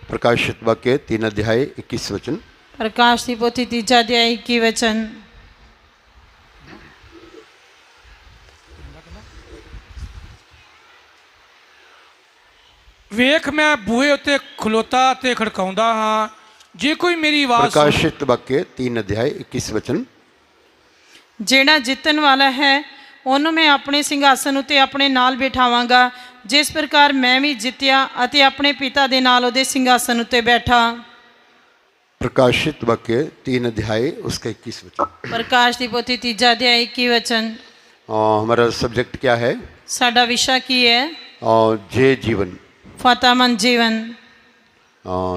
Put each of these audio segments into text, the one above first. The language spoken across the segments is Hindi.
प्रकाशित वाक्य 3 अध्याय 21 वचन। प्रकाश की पोथी 3 अध्याय 21 वचन। वेख मैं बूहे उत्ते खलोता ते खड़काउंदा हाँ, जे कोई मेरी आवाज़ प्रकाशित वाक्य 3 अध्याय 21 वचन। जेड़ा जितन वाला है ਉਹਨੂੰ मैं अपने सिंघासन उत्ते अपने नाल बिठावांगा, जिस प्रकार मैं भी जित्या अते अपने पिता दे नाल ਉਹਦੇ सिंघासन उत्ते बैठा। प्रकाशित वाक्य 3 अध्याय उसका 21 वचन। प्रकाश की पोथी 3 अध्याय 21 वचन। हमारा सब्जेक्ट क्या है? साडा विषय की है? जय जीवन, फतेहमंद जीवन।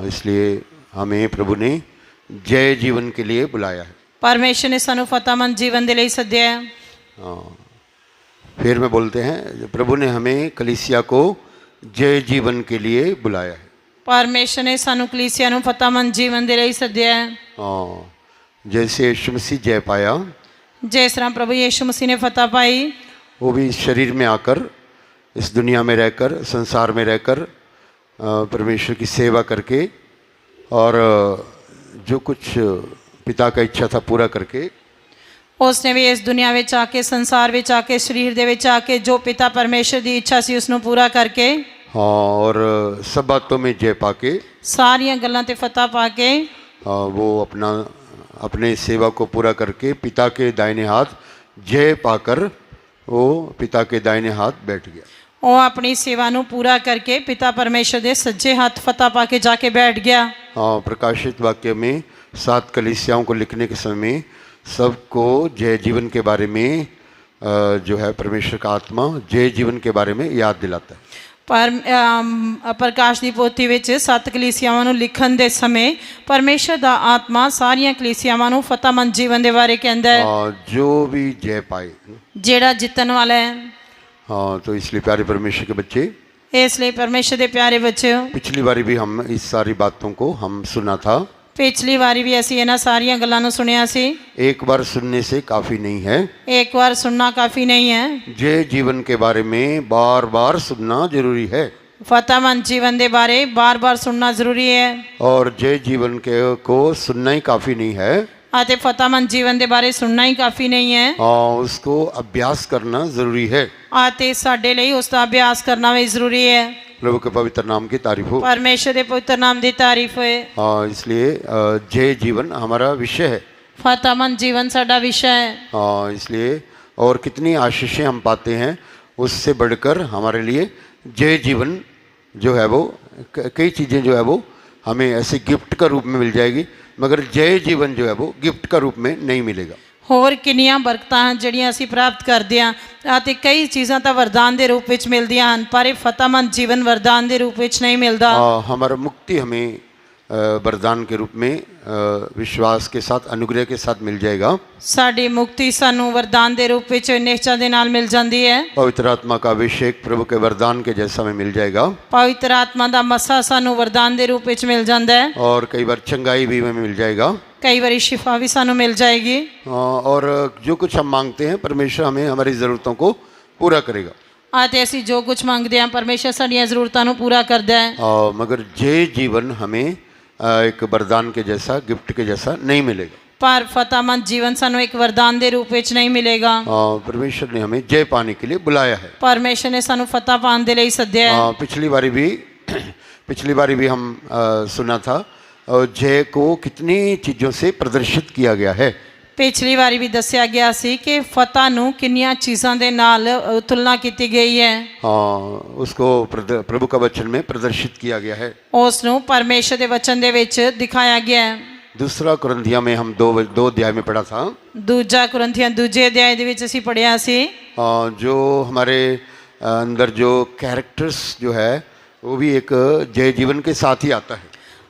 इसलिए हमें प्रभु ने जय जीवन के लिए बुलाया है। परमेश्वर ने सानू फतेहमंद जीवन दे लई सद्या है। फिर में बोलते हैं प्रभु ने हमें कलीसिया को जय जीवन के लिए बुलाया है। परमेश्वर ने सानू कलीसिया नू फतेहमंद जीवन दे लई सद्या है। जैसे यीशु मसीह जय पाया, जिस तरह प्रभु यीशु मसीह ने फतह पाई, वो भी इस शरीर में आकर, इस दुनिया में रहकर, संसार में रहकर परमेश्वर की सेवा करके और जो कुछ पिता का इच्छा था पूरा करके, उसने भी इस दुनिया में आके, संसार में आके, शरीर दे विच आके जो पिता परमेश्वर की इच्छा सी उसनों पूरा करके, और सब बातों में जय पाके, सारियां गल्लां ते फतह पाके, वो अपने सेवा को पूरा करके पिता के दाहिने हाथ जय पाकर वो पिता के दाहिने हाथ बैठ गया। वो अपनी सेवा नू पूरा करके पिता परमेश्वर दे सज्जे हाथ फतह पाके जाके बैठ गया। प्रकाशित वाक्य में 7 कलीसियाओं को लिखने के समय सबको जय जीवन के बारे में जो है परमेश्वर का आत्मा जय जीवन के बारे में याद दिलाता है। पर प्रकाश की पोथी विच 7 कलीसियावां नू लिखण दे समय परमेश्वर दा आत्मा सारियां कलीसियावां नू फतेहमंद जीवन दे बारे कहंदा है। जो भी जय पाए, जेड़ा जितन वाला है। तो इसलिए प्यारे परमेश्वर के बच्चे, इसलिए परमेश्वर दे प्यारे बच्चों, पिछली बारी भी हम इस सारी बातों को हम सुना था। पिछली बारी भी असी इन्हां सारियां गल्लां नू सुनिया सी। एक बार सुनने से काफ़ी नहीं है, एक बार सुनना काफ़ी नहीं है। जय जीवन के बारे में बार बार सुनना जरूरी है। फतेहमंद जीवन के बारे बार बार सुनना जरूरी है। और जय जीवन के को सुनना ही काफ़ी नहीं है, आते फतेहमंद जीवन के बारे सुनना ही काफ़ी नहीं है। उसको अभ्यास करना ज़रूरी है। आते साडे लई उसका अभ्यास करना भी जरूरी है। प्रभु के पवित्र नाम की तारीफ हो, परमेश्वर के पवित्र नाम की तारीफ है। इसलिए जय जीवन हमारा विषय है, फतेहमंद जीवन साडा विषय है। इसलिए और कितनी आशीषें हम पाते हैं, उससे बढ़कर हमारे लिए जय जीवन जो है वो कई चीज़ें जो है वो हमें ऐसे गिफ्ट का रूप में मिल जाएगी, मगर जय जीवन जो है वो गिफ्ट का रूप में नहीं मिलेगा। होर किनियां बरकतां जड़ियां असीं प्राप्त करदे हां अते कई चीज़ां तां वरदान के रूप में मिलदियां हन, पर फतेहमंद जीवन वरदान के रूप में नहीं मिलता। हमारा मुक्ति हमें वरदान के रूप में विश्वास के साथ, अनुग्रह के साथ मिल जाएगा। साडी मुक्ति सानू वरदान के रूप में निश्चय दे नाल मिल जाती है। पवित्र आत्मा का अभिषेक प्रभु के वरदान के जैसा में मिल जाएगा। पवित्र आत्मा का मसा सानू वरदान के रूप में मिल जाता है। और कई बार चंगाई भी हमें मिल जाएगा, कई बार शिफा भी सानू मिल जाएगी। और जो कुछ हम मांगते हैं परमेश्वर हमें हमारी ज़रूरतों को पूरा करेगा। आते असीं जो कुछ मांगते हैं परमेश्वर साडियां ज़रूरतां नू पूरा करदा है। मगर जय जीवन हमें एक वरदान के जैसा, गिफ्ट के जैसा नहीं मिलेगा। पर फतेहमंद जीवन सानू एक वरदान के रूप में नहीं मिलेगा। परमेश्वर ने हमें जय पाने के लिए बुलाया है। परमेश्वर ने सानू फतह पाने के लिए सद्या है। पिछली बारी भी हम सुना था जय को कितनी चीज़ों से प्रदर्शित किया गया है। पिछली बारी भी दस्या गया सी कि फतह नू किन्नियां चीज़ां दे नाल तुलना की गई है। उसको प्रभु का वचन में प्रदर्शित किया गया है, उसनू परमेश्वर के वचन दे विच दिखाया गया है। दूसरा कुरिन्थियों में हम दो अध्याय में पढ़ा था। दूजा कुरिन्थियों दूजे अध्याय दे विच असीं पढ़िया सी। जो हमारे अंदर जो कैरेक्टर्स जो है वो भी एक जय जीवन के साथ ही आता है।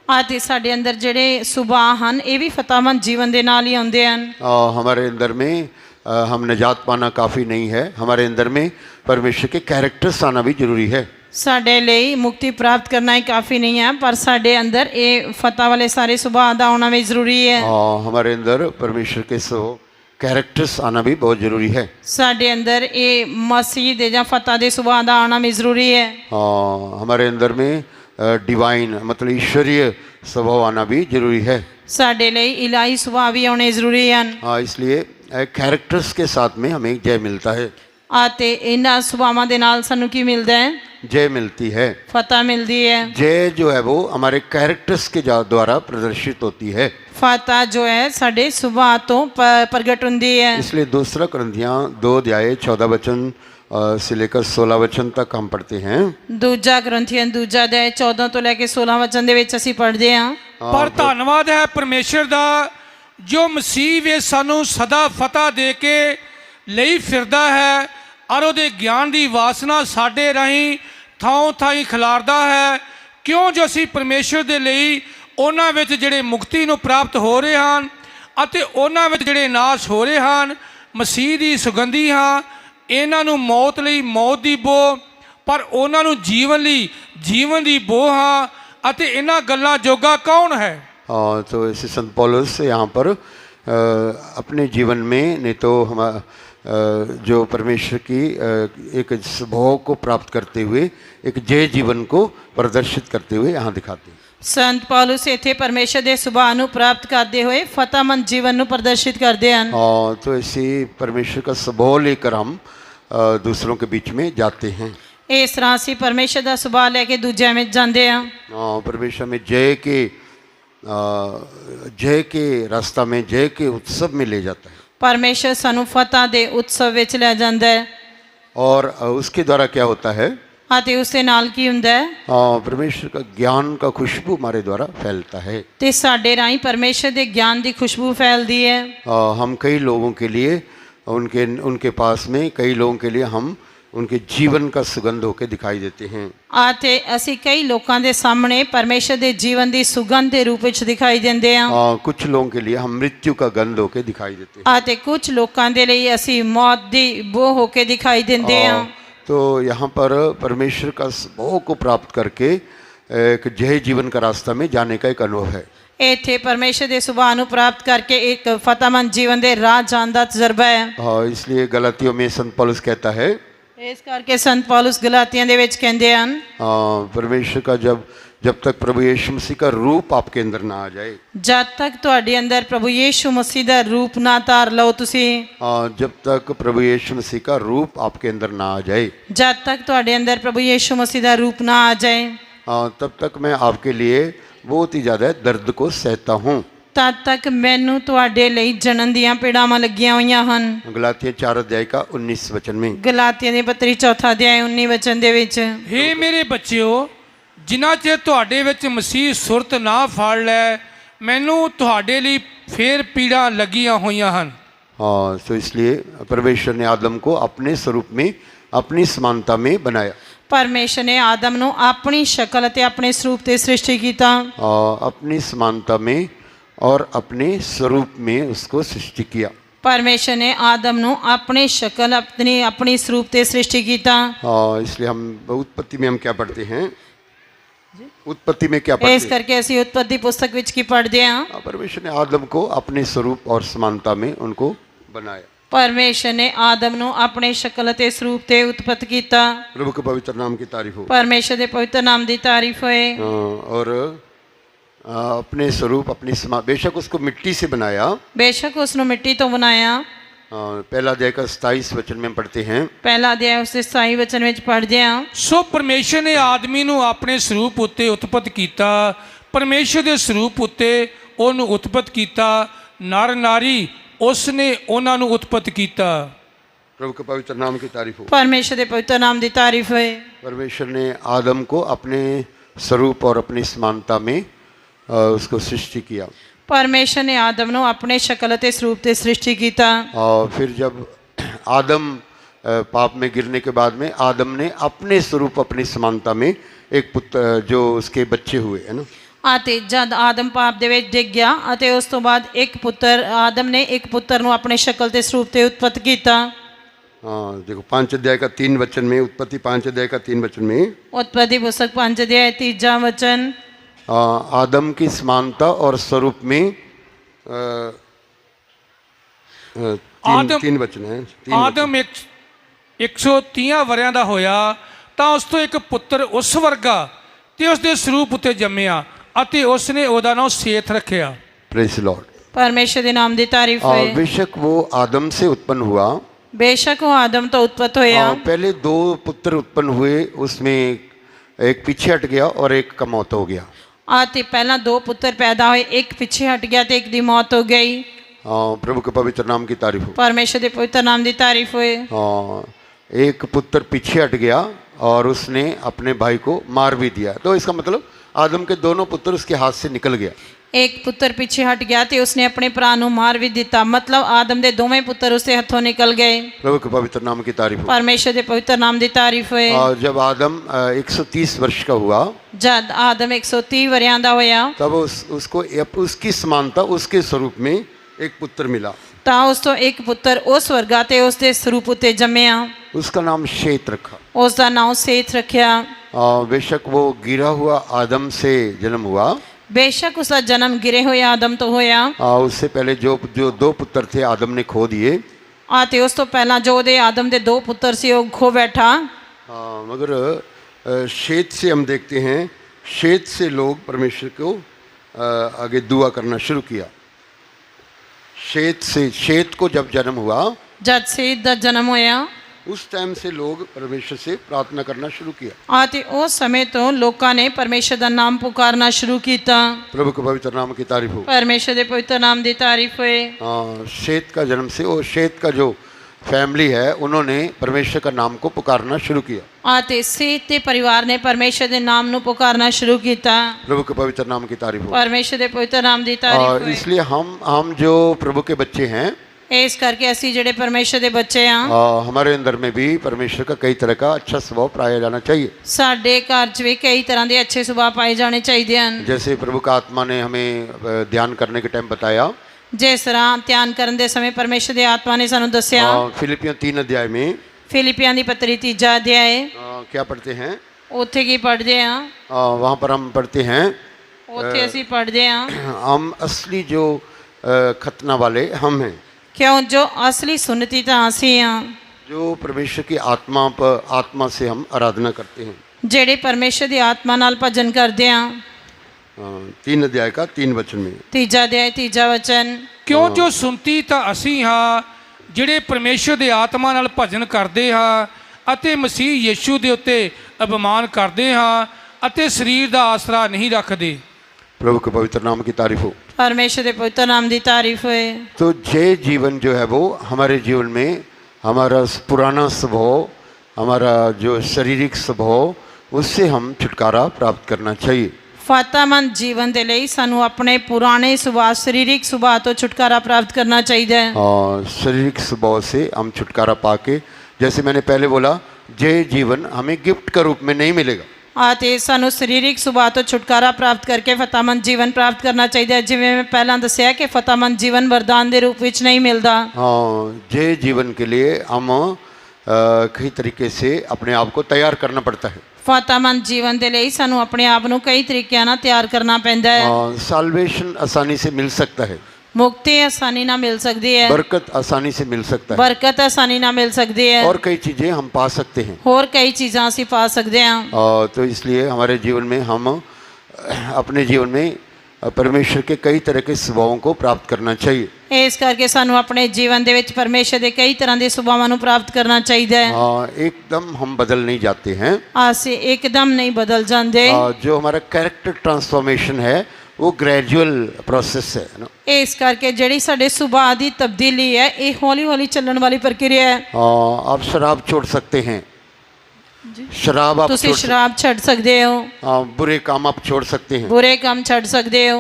आते साडे अंदर जेड़े सुभाव हन ये भी फतेहमंद जीवन दे नाल ही आउंदे हन। हमारे अंदर में हम निजात पाना काफ़ी नहीं है, हमारे अंदर में परमेश्वर के कैरेक्टर्स आना भी जरूरी है। साडे लिए मुक्ति प्राप्त करना ही काफ़ी नहीं है, पर साडे अंदर ये फतह वाले सारे सुभाव दा होना भी जरूरी है। हमारे अंदर परमेश्वर के कैरेक्टर्स आना भी बहुत जरूरी है। साडे अंदर ये मसीह दे या फतह दे सुभाव दा आना भी जरूरी है। हमारे अंदर में डिवाइन मतलब ईश्वरीय स्वभाव आना भी जरूरी है। ਸਾਡੇ ਲਈ ਇਲਾਹੀ ਸੁਭਾਅ ਵੀ ਆਉਣੇ ਜ਼ਰੂਰੀ ਹਨ हाँ, इसलिए कैरेक्टर्स के साथ में हमें जय मिलता है। ਅਤੇ ਇਹਨਾਂ ਸੁਭਾਵਾਂ ਦੇ ਨਾਲ ਸਾਨੂੰ ਕੀ ਮਿਲਦਾ ਹੈ जय मिलती है। ਫਤਹ ਮਿਲਦੀ ਹੈ जय जो है वो हमारे कैरेक्टर्स के द्वारा प्रदर्शित होती है। ਫਤਹ ਜੋ ਹੈ ਸਾਡੇ ਸੁਭਾਅ ਤੋਂ ਪ੍ਰਗਟ ਹੁੰਦੀ ਹੈ इसलिए दूसरा करंथियाँ 2 अध्याय 14 वचन से लेकर 16 वचन तक हम पढ़ते हैं। ਦੂਜਾ ਗ੍ਰੰਥੀਆਂ ਦੂਜਾ ਅਧਿਆਇ 14 ਤੋਂ ਲੈ ਕੇ 16 ਵਚਨ ਦੇ ਵਿੱਚ ਅਸੀਂ ਪੜ੍ਹਦੇ ਹਾਂ ਪਰ ਧੰਨਵਾਦ ਹੈ ਪਰਮੇਸ਼ਰ ਦਾ ਜੋ ਮਸੀਹ ਵਿੱਚ ਸਾਨੂੰ ਸਦਾ ਫਤਹ ਦੇ ਕੇ ਲਈ ਫਿਰਦਾ ਹੈ ਔਰ ਉਹਦੇ ਗਿਆਨ ਦੀ ਵਾਸਨਾ ਸਾਡੇ ਰਾਹੀਂ ਥਾਂ ਥਾਈਂ ਖਿਲਾਰਦਾ ਹੈ ਕਿਉਂ ਜੋ ਅਸੀਂ ਪਰਮੇਸ਼ਰ ਦੇ ਲਈ ਉਹਨਾਂ ਵਿੱਚ ਜਿਹੜੇ ਮੁਕਤੀ ਨੂੰ ਪ੍ਰਾਪਤ ਹੋ ਰਹੇ ਹਨ ਅਤੇ ਉਹਨਾਂ ਵਿੱਚ ਜਿਹੜੇ ਨਾਸ਼ ਹੋ ਰਹੇ ਹਨ ਮਸੀਹ ਦੀ ਸੁਗੰਧੀ ਹਾਂ ਇਹਨਾਂ ਨੂੰ ਮੌਤ ਲਈ ਮੌਤ ਦੀ ਬੋ ਪਰ ਉਹਨਾਂ ਨੂੰ ਜੀਵਨ ਲਈ ਜੀਵਨ ਦੀ ਬੋ ਹਾਂ ਅਤੇ ਇਹਨਾਂ ਗੱਲਾਂ ਜੋਗਾ ਕੌਣ ਹੈ। तो ऐसे संत पौलुस यहाँ पर अपने जीवन में नहीं तो हम जो परमेश्वर की एक स्वभाव को प्राप्त करते हुए एक जय जीवन को प्रदर्शित करते हुए यहाँ दिखाते हैं। ਸੰਤ ਪੌਲੁਸ ਇੱਥੇ ਪਰਮੇਸ਼ਰ ਦੇ ਸੁਭਾਅ ਨੂੰ ਪ੍ਰਾਪਤ ਕਰਦੇ ਹੋਏ ਫਤਹਮੰਦ ਜੀਵਨ ਨੂੰ ਪ੍ਰਦਰਸ਼ਿਤ ਕਰਦੇ ਹਨ तो ऐसे परमेश्वर का स्वभाव लेकर हम दूसरों के बीच में जाते हैं। ਇਸ ਤਰ੍ਹਾਂ ਅਸੀਂ ਪਰਮੇਸ਼ਰ ਦਾ ਸੁਭਾਅ ਲੈ ਕੇ ਦੂਜਿਆਂ ਵਿੱਚ ਜਾਂਦੇ ਹਾਂ परमेश्वर में जय के रास्ता में जय के उत्सव में ले जाता है ਪਰਮੇਸ਼ਰ ਸਾਨੂੰ ਫਤਹ ਦੇ ਉਤਸਵ ਵਿੱਚ ਲੈ ਜਾਂਦਾ ਹੈ और उसके द्वारा क्या होता है ਅਤੇ ਉਸ ਦੇ ਨਾਲ ਕੀ ਹੁੰਦਾ ਹੈ परमेश्वर का ज्ञान का खुशबू हमारे द्वारा फैलता है। ਤੇ ਸਾਡੇ ਰਾਹੀਂ ਪਰਮੇਸ਼ਰ ਦੇ ਗਿਆਨ ਦੀ ਖੁਸ਼ਬੂ ਫੈਲਦੀ ਹੈ हम कई लोगों के लिए उनके पास में कई लोगों के लिए हम उनके जीवन का सुगंध होकर दिखाई देते हैं। ਅਤੇ ਅਸੀਂ ਕਈ ਲੋਕਾਂ ਦੇ ਸਾਹਮਣੇ ਪਰਮੇਸ਼ਰ ਦੇ ਜੀਵਨ ਦੀ ਸੁਗੰਧ ਦੇ ਰੂਪ ਵਿੱਚ ਦਿਖਾਈ ਦਿੰਦੇ ਹਾਂ कुछ लोगों के लिए हम मृत्यु का गंध होकर दिखाई देते हैं। ਅਤੇ ਕੁਝ ਲੋਕਾਂ ਦੇ ਲਈ ਅਸੀਂ ਮੌਤ ਦੀ ਬੋ ਹੋ ਕੇ ਦਿਖਾਈ ਦਿੰਦੇ ਹਾਂ तो यहाँ पर परमेश्वर का स्वभाव को प्राप्त करके एक जय जीवन का रास्ता में जाने का एक अनुभव है। ਇੱਥੇ ਪਰਮੇਸ਼ਰ ਦੇ ਸੁਭਾਅ ਨੂੰ ਪ੍ਰਾਪਤ ਕਰਕੇ ਇੱਕ ਫਤਹਮੰਦ ਜੀਵਨ ਦੇ ਰਾਹ ਜਾਣ ਦਾ ਤਜਰਬਾ ਹੈ इसलिए गलातियों में संत पौलुस कहता है ਇਸ ਕਰਕੇ ਸੰਤ ਪੌਲੁਸ ਗਲਾਤੀਆਂ ਦੇ ਵਿੱਚ ਕਹਿੰਦੇ ਹਨ परमेश्वर का जब तक प्रभु यीशु मसीह का रूप आपके अंदर ना आ जाए ਜਦ ਤੱਕ ਤੁਹਾਡੇ ਅੰਦਰ ਪ੍ਰਭੂ ਯੀਸ਼ੂ ਮਸੀਹ ਦਾ ਰੂਪ ਨਾ ਧਾਰ ਲਓ ਤੁਸੀਂ जब तक प्रभु यीशु मसीह का रूप आपके अंदर ना आ जाए ਜਦ ਤੱਕ ਤੁਹਾਡੇ ਅੰਦਰ ਪ੍ਰਭੂ ਯੀਸ਼ੂ ਮਸੀਹ ਦਾ ਰੂਪ ਨਾ ਆ ਜਾਏ तब तक मैं आपके लिए बहुत ही ज़्यादा दर्द को सहता हूँ। ਤਦ ਤੱਕ ਮੈਨੂੰ ਤੁਹਾਡੇ ਲਈ ਜਨਨ ਦੀਆਂ ਪੀੜਾਵਾਂ ਲੱਗੀਆਂ ਹੋਈਆਂ ਹਨ गलातिया 4 अध्याय का 19 वचन में ਗਲਾਤੀਆਂ ਦੀ ਪੱਤਰੀ 4 ਅਧਿਆਇ 19 ਵਚਨ ਦੇ ਵਿੱਚ ਹੇ ਮੇਰੇ ਬੱਚਿਓ ਜਿਨ੍ਹਾਂ ਚਿਰ ਤੁਹਾਡੇ ਵਿੱਚ ਮਸੀਹ ਸੁਰਤ ਨਾ ਫੜ ਲੈ ਮੈਨੂੰ ਤੁਹਾਡੇ ਲਈ ਫੇਰ ਪੀੜਾਂ ਲੱਗੀਆਂ ਹੋਈਆਂ ਹਨ। हाँ, तो इसलिए परमेश्वर ने आदम को अपने स्वरूप में अपनी समानता में बनाया। ਪਰਮੇਸ਼ਰ ਨੇ ਆਦਮ ਨੂੰ ਆਪਣੀ ਸ਼ਕਲ ਅਤੇ ਆਪਣੇ ਸਰੂਪ ਤੇ ਸ੍ਰਿਸ਼ਟੀ ਕੀਤਾ अपनी समानता में और अपने स्वरूप में उसको सृष्टि किया। ਪਰਮੇਸ਼ਰ ਨੇ ਆਦਮ ਨੂੰ ਆਪਣੀ ਸ਼ਕਲ ਆਪਣੀ ਸਰੂਪ ਤੇ ਸ੍ਰਿਸ਼ਟੀ ਕੀਤਾ इसलिए हम उत्पत्ति में हम क्या पढ़ते हैं उत्पत्ति में क्या पढ़ते ਇਸ ਕਰਕੇ ਅਸੀਂ ਉਤਪत्ति ਪੁਸਤਕ ਵਿੱਚ ਕੀ ਪੜ੍ਹਦੇ ਹਾਂ हैं परमेश्वर ने आदम को अपने स्वरूप और समानता में उनको बनाया। ਪਰਮੇਸ਼ਰ ਨੇ ਆਦਮ ਨੂੰ ਆਪਣੇ ਸ਼ਕਲ ਅਤੇ ਸਰੂਪ ਤੇ ਉਤਪਤ ਕੀਤਾ प्रभु के पवित्र नाम की तारीफ हो। ਪਰਮੇਸ਼ਰ ਦੇ ਪਵਿੱਤਰ ਨਾਮ ਦੀ ਤਾਰੀਫ ਹੋਏ और अपने स्वरूप अपनी बेशक उसको मिट्टी से बनाया। ਬੇਸ਼ੱਕ ਉਸ ਨੂੰ ਮਿੱਟੀ ਤੋਂ ਬਣਾਇਆ पहला अध्याय का 27 वचन में पढ़ते हैं ਪਹਿਲਾ ਅਧਿਆਇ ਉਸ ਦੇ 27 ਵਚਨ ਵਿੱਚ ਪੜ੍ਹਦੇ ਹਾਂ ਸੋ ਪਰਮੇਸ਼ਰ ਨੇ ਆਦਮੀ ਨੂੰ ਆਪਣੇ ਸਰੂਪ ਉੱਤੇ ਉਤਪਤ ਕੀਤਾ ਪਰਮੇਸ਼ਰ ਦੇ ਸਰੂਪ ਉੱਤੇ ਉਹਨੂੰ ਉਤਪਤ ਕੀਤਾ ਨਰ ਨਾਰੀ ਉਸ ਨੇ ਉਹਨਾਂ ਨੂੰ ਉਤਪਤ ਕੀਤਾ। प्रभु के पवित्र नाम की तारीफ हो। ਪਰਮੇਸ਼ਰ ਦੇ ਪਵਿੱਤਰ ਨਾਮ ਦੀ ਤਾਰੀਫ ਹੋਏ परमेश्वर ने आदम को अपने स्वरूप और अपनी समानता में उसको सृष्टि किया। ਪਰਮੇਸ਼ਰ ਨੇ ਆਦਮ ਨੂੰ ਆਪਣੇ ਸ਼ਕਲ ਅਤੇ ਸਰੂਪ ਤੇ ਸ੍ਰਿਸ਼ਟੀ ਕੀਤਾ और फिर जब आदम पाप में गिरने के बाद में आदम ने अपने स्वरूप अपनी समानता में एक पुत्र जो उसके बच्चे हुए है ना ਅਤੇ ਜਦ ਆਦਮ ਪਾਪ ਦੇ ਵਿੱਚ ਡਿੱਗ ਗਿਆ ਅਤੇ ਉਸ ਤੋਂ ਬਾਅਦ ਇੱਕ ਪੁੱਤਰ ਆਦਮ ਨੇ ਇੱਕ ਪੁੱਤਰ ਨੂੰ ਆਪਣੇ ਸ਼ਕਲ ਤੇ ਸਰੂਪ ਤੇ ਉਤਪਤ ਕੀਤਾ हाँ देखो 5 अध्याय का 3 वचन में उत्पत्ति 5 अध्याय का 3 वचन में ਉਤਪਤੀ ਪੁਸਤਕ 5 ਅਧਿਆਇ 3 ਵਚਨ आदम की समानता और स्वरूप में तीन वचन है। ਆਦਮ 130 ਵਰਿਆਂ ਦਾ ਹੋਇਆ ਤਾਂ ਉਸ ਤੋਂ ਇੱਕ ਪੁੱਤਰ ਉਸ ਵਰਗਾ ਤੇ ਉਸ ਦੇ ਸਰੂਪ ਉੱਤੇ ਜੰਮਿਆ ਅਤੇ ਉਸ ਨੇ ਉਹਦਾ ਨਾਮ ਸੇਤ ਰੱਖਿਆ। Praise Lord. परमेश्वर के नाम की तारीफ और होए। बेशक वो आदम से उत्पन्न हुआ, बेशक वो आदम तो उत्पत्त होया। पहले 2 पुत्र उत्पन्न हुए, उसमें एक पीछे हट गया और एक का मौत हो गया। आते पहला 2 पुत्र पैदा हुए, एक पीछे हट गया तो एक दी मौत हो गई। प्रभु के पवित्र नाम की तारीफ हो। परमेश्वर के पवित्र नाम की तारीफ होए। एक पुत्र पीछे हट गया और उसने अपने भाई को मार भी दिया। तो इसका मतलब आदम के दोनों पुत्र उसके हाथ से निकल गया। एक पुत्र पीछे हट गया तो उसने अपने भरा नूं मार भी दिता, मतलब आदम के दोवें पुत्र उसके हथों निकल गए। प्रभु के पवित्र नाम की तारीफ हो। परमेश्वर के पवित्र नाम की तारीफ होए। और जब आदम 130 वर्ष का हुआ, जब आदम 130 वरियां दा होया, तब उसको उसकी समानता उसके स्वरूप में एक पुत्र मिला। ता उस तो एक पुत्र उस वर्गा ते उस दे स्वरूप उते जम्मिया। उसका नाम शेत रखा। उसका नाम सेत रखिया। बेशक वो गिरा हुआ आदम से जन्म हुआ, बेशक उसका जन्म गिरे हुए आदम तो होया। उससे पहले जो 2 पुत्र थे आदम ने खो दिए। आते उस तो पहला जो दे आदम दे 2 पुत्र से वो खो बैठा। मगर शेत से हम देखते हैं, शेत से लोग परमेश्वर को आगे दुआ करना शुरू किया। शेत को जब जन्म हुआ, जब सेत दा जन्म होया, उस टाइम से लोग परमेश्वर से प्रार्थना करना शुरू किया। आते उस समय तो लोगों ने परमेश्वर का नाम पुकारना शुरू किया। प्रभु के पवित्र नाम की तारीफ हो। परमेश्वर के पवित्र नाम की तारीफ होए। शेत का जन्म से और शेत का जो फैमिली है उन्होंने परमेश्वर का नाम को पुकारना शुरू किया। आते सेत के परिवार ने परमेश्वर के नाम नु पुकारना शुरू किया। प्रभु के पवित्र नाम की तारीफ हो। परमेश्वर के पवित्र नाम की तारीफ होए। इसलिए हम जो प्रभु के बच्चे हैं, इस करके असी जेडे परमेश्वर के बच्चे हैं, हमारे अंदर में भी परमेश्वर का कई तरह का अच्छा स्वभाव पाया जाना चाहिए। साडे घर च भी कई तरह के अच्छे स्वभाव पाए जाने चाहिए हैं। जैसे प्रभु का आत्मा ने हमें ध्यान करने के टाइम बताया, जिस तरह ध्यान करने के समय परमेश्वर की आत्मा ने सानू दस्या। फिलिपियों 3 अध्याय में, फिलिपियां दी पत्री 3 अध्याय, क्या पढ़ते हैं? उत्थे की पढ़ते हैं? वहाँ पर हम पढ़ते हैं, उत्थे असी पढ़ते हैं, हम असली जो खतना वाले हम हैं, क्यों जो असली सुन्नति तो असी हैं, जो परमेश्वर की आत्मा से हम आराधना करते हैं, जेडे परमेश्वर की आत्मा नाल भजन करते हैं। 3 अध्याय का 3 वचन में, 3 अध्याय 3 वचन। क्यों जो सुनती ਤਾਂ ਅਸੀਂ ਹਾਂ ਜਿਹੜੇ ਪਰਮੇਸ਼ਰ ਦੇ ਆਤਮਾ ਨਾਲ ਭਜਨ ਕਰਦੇ ਹਾਂ ਅਤੇ ਮਸੀਹ ਯੀਸ਼ੂ ਦੇ ਉੱਤੇ ਅਭਿਮਾਨ ਕਰਦੇ ਹਾਂ ਅਤੇ ਸਰੀਰ ਦਾ ਆਸਰਾ ਨਹੀਂ ਰੱਖਦੇ। प्रभु के पवित्र नाम की तारीफ हो। परमेश्वर के पवित्र नाम की तारीफ होए। तो जय जीवन जो है वो हमारे जीवन में हमारा पुराना स्वभाव, हमारा जो शारीरिक स्वभाव, उससे हम छुटकारा प्राप्त करना चाहिए। फायदामंद जीवन के लिए सानू अपने पुराने सुभाव, शारीरिक सुभाव तो छुटकारा प्राप्त करना चाहिए। शारीरिक स्वभाव से हम छुटकारा पाके, जैसे मैंने पहले बोला, जय जीवन हमें गिफ्ट के रूप में नहीं मिलेगा। आते सानू शारीरिक सुभाव तो छुटकारा प्राप्त करके फतेहमंद जीवन प्राप्त करना चाहिए। जिवें मैं पहला दस्या कि फतेहमंद जीवन वरदान के रूप में नहीं मिलता। जय जीवन के लिए हम कई तरीके से अपने आप को तैयार करना पड़ता है। फतेहमंद जीवन के लिए सानू अपने आप को कई तरीकों नाल तैयार करना पैंदा है। साल्वेशन आसानी से मिल सकता है, मुक्ति आसानी ना मिल सकती है, बरकत आसानी से मिल सकता है, बरकत आसानी ना मिल सकती है, और कई चीज़ें हम पा सकते हैं, और कई चीज़ां असीं पा सकते हैं। तो इसलिए हमारे जीवन में हम अपने जीवन में परमेश्वर के कई तरह के स्वभावों को प्राप्त करना चाहिए। इस करके सानू अपने जीवन दे विच परमेश्वर के कई तरह के सुभावां नूं प्राप्त करना चाहिए। एकदम हम बदल नहीं जाते हैं, असीं एकदम नहीं बदल जाते। जो हमारा कैरेक्टर ट्रांसफॉर्मेशन है वो ग्रेजुअल प्रोसेस है ना। इस करके जिहड़ी साडे सुभाव दी तब्दीली है ये हौली हौली चलण वाली प्रक्रिया है। आप शराब छोड़ सकते हैं, शराब आप तुसीं शराब छड़ सकते हो, बुरे काम आप छोड़ सकते हैं, बुरे काम छड़ सकते हो,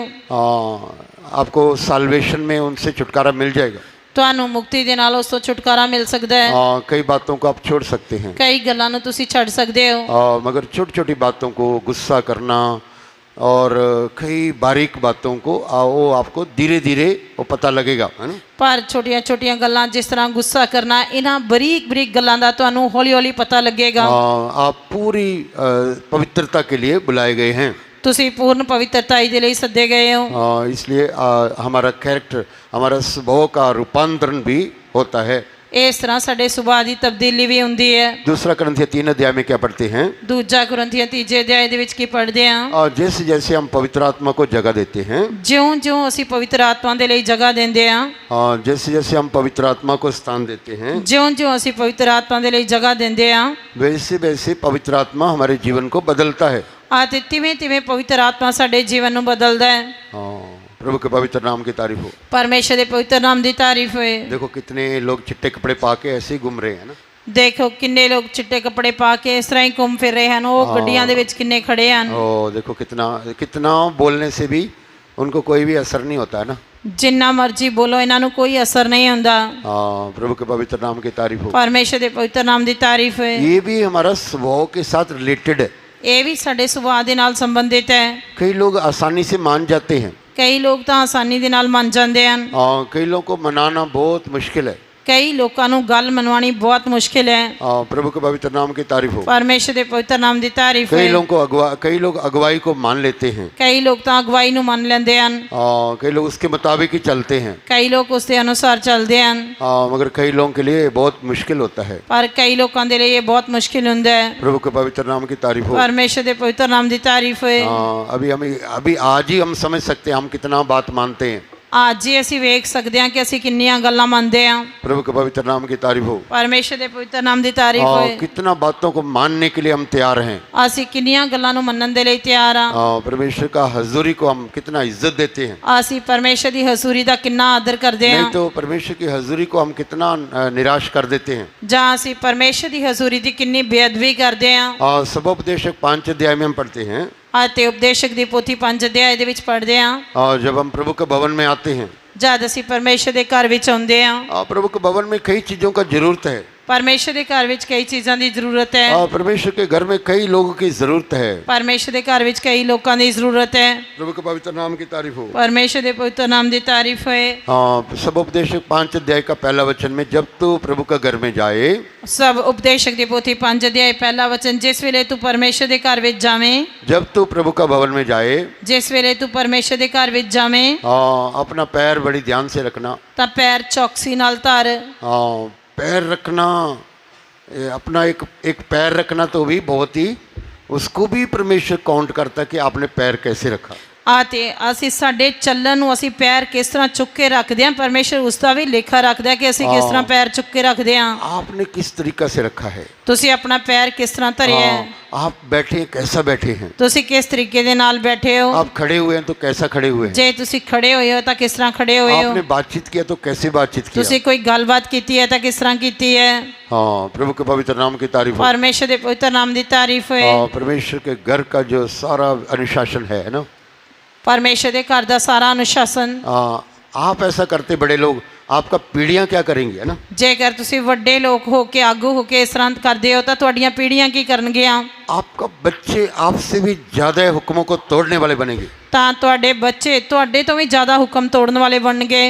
आपको साल्वेशन में उनसे छुटकारा मिल जाएगा। तुहानू मुक्ति दे नाल उस तो छुटकारा मिल सकता है। कई बातों को आप छोड़ सकते हैं, कई गल्लां नूं तुसीं छड़ सकते हो, मगर छोटी छोटी बातों को, गुस्सा करना और कई बारीक बातों को वो आपको धीरे धीरे वो पता लगेगा, है ना। पर छोटिया छोटिया गल्लां जिस तरह गुस्सा करना, इन्हां बरीक बरीक गल्लां दा तुहानू हौली हौली पता लगेगा। आप पूरी पवित्रता के लिए बुलाए गए हैं, तुसीं पूर्ण पवित्रता दे लई सद्दे गए हो। इसलिए हमारा कैरेक्टर, हमारा स्वभाव का रूपांतरण भी होता है ਇਸ ਤਰ੍ਹਾਂ ਸਾਡੇ ਸੁਭਾਅ ਦੀ ਤਬਦੀਲੀ ਵੀ ਹੁੰਦੀ ਹੈ। दूसरा करंथिया 3 अध्याय में क्या पढ़ते हैं? ਦੂਜਾ ਕੁਰਿੰਥੀਆਂ 3 ਅਧਿਆਇ ਦੇ ਵਿੱਚ ਕੀ ਪੜ੍ਹਦੇ ਹਾਂ? और जैसे जैसे हम पवित्र आत्मा को जगह देते हैं, ਜਿਉਂ-ਜਿਉਂ ਅਸੀਂ ਪਵਿੱਤਰ ਆਤਮਾ ਦੇ ਲਈ ਜਗ੍ਹਾ ਦਿੰਦੇ ਹਾਂ, और जैसे जैसे हम पवित्र आत्मा को स्थान देते हैं, ਜਿਉਂ-ਜਿਉਂ ਅਸੀਂ ਪਵਿੱਤਰ ਆਤਮਾ ਦੇ ਲਈ ਜਗ੍ਹਾ ਦਿੰਦੇ ਹਾਂ, वैसे वैसे पवित्र आत्मा हमारे जीवन को बदलता है। ਅਤੇ ਤਿਵੇਂ-ਤਿਵੇਂ ਪਵਿੱਤਰ ਆਤਮਾ ਸਾਡੇ ਜੀਵਨ ਨੂੰ ਬਦਲਦਾ ਹੈ। प्रभु के पवित्र नाम की तारीफ हो। ਪਰਮੇਸ਼ਰ ਦੇ ਪਵਿੱਤਰ ਨਾਮ ਦੀ ਤਾਰੀਫ ਹੋਏ। देखो कितने लोग चिट्टे कपड़े पा के ऐसे ही घूम रहे हैं ना। ਦੇਖੋ ਕਿੰਨੇ ਲੋਕ ਚਿੱਟੇ ਕੱਪੜੇ ਪਾ ਕੇ ਇਸ ਤਰ੍ਹਾਂ ਹੀ ਘੁੰਮ ਫਿਰ ਰਹੇ ਹਨ, ਉਹ ਗੱਡੀਆਂ ਦੇ ਵਿੱਚ ਕਿੰਨੇ ਖੜੇ ਹਨ। देखो कितना कितना बोलने से भी उनको कोई भी असर नहीं होता है ना। ਜਿੰਨਾ ਮਰਜ਼ੀ ਬੋਲੋ ਇਹਨਾਂ ਨੂੰ ਕੋਈ ਅਸਰ ਨਹੀਂ ਹੁੰਦਾ। प्रभु के पवित्र नाम की तारीफ हो। ਪਰਮੇਸ਼ਰ ਦੇ ਪਵਿੱਤਰ ਨਾਮ ਦੀ ਤਾਰੀਫ ਹੋਏ। ये भी हमारा स्वभाव के साथ रिलेटेड है। ਇਹ ਵੀ ਸਾਡੇ ਸੁਭਾਅ ਦੇ ਨਾਲ ਸੰਬੰਧਿਤ ਹੈ। कई लोग आसानी से मान जाते हैं, ਕਈ ਲੋਕ ਤਾਂ ਆਸਾਨੀ ਦੇ ਨਾਲ ਮੰਨ ਜਾਂਦੇ ਹਨ। कई लोगों को मनाना बहुत मुश्किल है। ਕਈ ਲੋਕਾਂ ਨੂੰ ਗੱਲ ਮਨਵਾਉਣੀ ਬਹੁਤ ਮੁਸ਼ਕਿਲ ਹੈ। प्रभु के पवित्र नाम की तारीफ हो। ਪਰਮੇਸ਼ਰ ਦੇ ਪਵਿੱਤਰ ਨਾਮ ਦੀ ਤਾਰੀਫ कई ਹੋਏ। लोगों को कई लोग अगुवाई को मान लेते हैं, ਕਈ ਲੋਕ ਤਾਂ ਅਗਵਾਈ ਨੂੰ ਮੰਨ ਲੈਂਦੇ ਹਨ, कई लोग उसके मुताबिक ही चलते हैं, ਕਈ ਲੋਕ ਉਸ ਦੇ ਅਨੁਸਾਰ ਚੱਲਦੇ ਹਨ, मगर कई लोगों के लिए बहुत मुश्किल होता है। ਪਰ ਕਈ ਲੋਕਾਂ ਦੇ ਲਈ ਇਹ ਬਹੁਤ ਮੁਸ਼ਕਿਲ ਹੁੰਦਾ ਹੈ। प्रभु के पवित्र नाम की तारीफ हो। ਪਰਮੇਸ਼ਰ ਦੇ ਪਵਿੱਤਰ ਨਾਮ ਦੀ ਤਾਰੀਫ ਹੋਏ। अभी आज ही हम समझ सकते हैं हम कितना बात मानते हैं। ਅੱਜ ਹੀ ਅਸੀਂ ਵੇਖ ਸਕਦੇ ਹਾਂ ਕਿ ਅਸੀਂ ਕਿੰਨੀਆਂ ਗੱਲਾਂ ਮੰਨਦੇ ਹਾਂ। प्रभु के पवित्र नाम की तारीफ हो। ਪਰਮੇਸ਼ਰ ਦੇ ਪਵਿੱਤਰ ਨਾਮ ਦੀ ਤਾਰੀਫ ਹੋਏ। कितना बातों को मानने के लिए हम तैयार हैं। ਅਸੀਂ ਕਿੰਨੀਆਂ ਗੱਲਾਂ ਨੂੰ ਮੰਨਣ ਦੇ ਲਈ ਤਿਆਰ ਹਾਂ। परमेश्वर का हजूरी को हम कितना इज्जत देते हैं। ਅਸੀਂ ਪਰਮੇਸ਼ਰ ਦੀ ਹਜ਼ੂਰੀ ਦਾ ਕਿੰਨਾ ਆਦਰ ਕਰਦੇ ਹਾਂ। नहीं तो परमेश्वर की हजूरी को हम कितना निराश कर देते हैं। ਜਾਂ ਅਸੀਂ ਪਰਮੇਸ਼ਰ ਦੀ ਹਜ਼ੂਰੀ ਦੀ ਕਿੰਨੀ ਬੇਅਦਬੀ ਕਰਦੇ ਹਾਂ। सबोपदेशक 5 अध्याय में हम पढ़ते हैं, ਅਤੇ ਉਪਦੇਸ਼ਕ ਦੀ ਪੋਥੀ 5 ਅਧਿਆਇ ਦੇ ਵਿੱਚ ਪੜ੍ਹਦੇ ਹਾਂ। और जब हम प्रभु के भवन में आते हैं, ਜਦ ਅਸੀਂ ਪਰਮੇਸ਼ਰ ਦੇ ਘਰ ਵਿੱਚ ਆਉਂਦੇ ਹਾਂ। प्रभु के भवन में कई चीज़ों का जरूरत है। ਪਰਮੇਸ਼ਰ ਦੇ ਘਰ ਵਿੱਚ ਕਈ ਚੀਜ਼ਾਂ ਦੀ ਜ਼ਰੂਰਤ ਹੈ। परमेश्वर के घर में कई लोगों की जरूरत है। ਪਰਮੇਸ਼ਰ ਦੇ ਘਰ ਵਿੱਚ ਕਈ ਲੋਕਾਂ ਦੀ ਜ਼ਰੂਰਤ ਹੈ। प्रभु के पवित्र नाम की तारीफ हो। ਪਰਮੇਸ਼ਰ ਦੇ ਪਵਿੱਤਰ ਨਾਮ ਦੀ ਤਾਰੀਫ ਹੋਏ। सबोपदेशक 5 अध्याय का पहला वचन में, जब तू प्रभु का घर में जाए, ਸਭ ਉਪਦੇਸ਼ਕ ਦੀ ਪੋਥੀ 5 ਅਧਿਆਇ ਪਹਿਲਾ ਵਚਨ, ਜਿਸ ਵੇਲੇ ਤੂੰ ਪਰਮੇਸ਼ਰ ਦੇ ਘਰ ਵਿੱਚ ਜਾਵੇਂ, जब तू प्रभु का भवन में जाए, ਜਿਸ ਵੇਲੇ ਤੂੰ ਪਰਮੇਸ਼ਰ ਦੇ ਘਰ ਵਿੱਚ ਜਾਵੇਂ, अपना पैर बड़ी ध्यान से रखना। ਤਾਂ ਪੈਰ ਚੌਕਸੀ ਨਾਲ ਧਰ। पैर रखना, अपना एक पैर रखना तो भी बहुत ही, उसको भी परमेश्वर काउंट करता है कि आपने पैर कैसे रखा। ਅਤੇ ਅਸੀਂ ਸਾਡੇ ਚੱਲਣ ਨੂੰ ਅਸੀਂ ਪੈਰ ਕਿਸ ਤਰ੍ਹਾਂ ਚੁੱਕ ਕੇ ਰੱਖਦੇ ਹਾਂ, ਪਰਮੇਸ਼ਰ ਉਸ ਦਾ ਵੀ ਲੇਖਾ ਰੱਖਦਾ ਕਿ ਅਸੀਂ ਕਿਸ ਤਰ੍ਹਾਂ ਪੈਰ ਚੁੱਕ ਕੇ ਰੱਖਦੇ ਹਾਂ। आपने किस तरीका से रखा है। ਤੁਸੀਂ ਆਪਣਾ ਪੈਰ ਕਿਸ ਤਰ੍ਹਾਂ ਧਰਿਆ ਹੈ। आप बैठे कैसा बैठे हैं। ਤੁਸੀਂ ਕਿਸ ਤਰੀਕੇ ਦੇ ਨਾਲ ਬੈਠੇ ਹੋ। आप खड़े हुए हैं तो कैसा खड़े हुए हैं। ਜੇ ਤੁਸੀਂ ਖੜੇ ਹੋਏ ਹੋ ਤਾਂ ਕਿਸ ਤਰ੍ਹਾਂ ਖੜੇ ਹੋਏ ਹੋ। आपने बातचीत किया तो कैसे बातचीत किया। ਤੁਸੀਂ ਕੋਈ ਗੱਲਬਾਤ ਕੀਤੀ ਹੈ ਤਾਂ ਕਿਸ ਤਰ੍ਹਾਂ ਕੀਤੀ ਹੈ। प्रभु के पवित्र नाम की तारीफ हो। ਪਰਮੇਸ਼ਰ ਦੇ ਪਵਿੱਤਰ ਨਾਮ ਦੀ ਤਾਰੀਫ ਹੋਏ। परमेश्वर के घर का जो सारा अनुशासन है ना, ਪਰਮੇਸ਼ਰ ਦੇ ਘਰ ਦਾ ਸਾਰਾ ਅਨੁਸ਼ਾਸਨ। आप ऐसा करते बड़े लोग, आपका पीढ़ियां क्या करेंगी, है ना। ਜੇਕਰ ਤੁਸੀਂ ਵੱਡੇ ਲੋਕ ਹੋ ਕੇ ਆਗੂ ਹੋ ਕੇ ਇਸ ਤਰ੍ਹਾਂ ਕਰਦੇ ਹੋ ਤਾਂ ਤੁਹਾਡੀਆਂ ਪੀੜ੍ਹੀਆਂ ਕੀ ਕਰਨਗੀਆਂ। आपका बच्चे आपसे भी ज़्यादा हुक्मों को तोड़ने वाले बनेंगे। ਤਾਂ ਤੁਹਾਡੇ ਬੱਚੇ ਤੁਹਾਡੇ ਤੋਂ ਵੀ ਜ਼ਿਆਦਾ ਹੁਕਮ ਤੋੜਨ ਵਾਲੇ ਬਣਨਗੇ।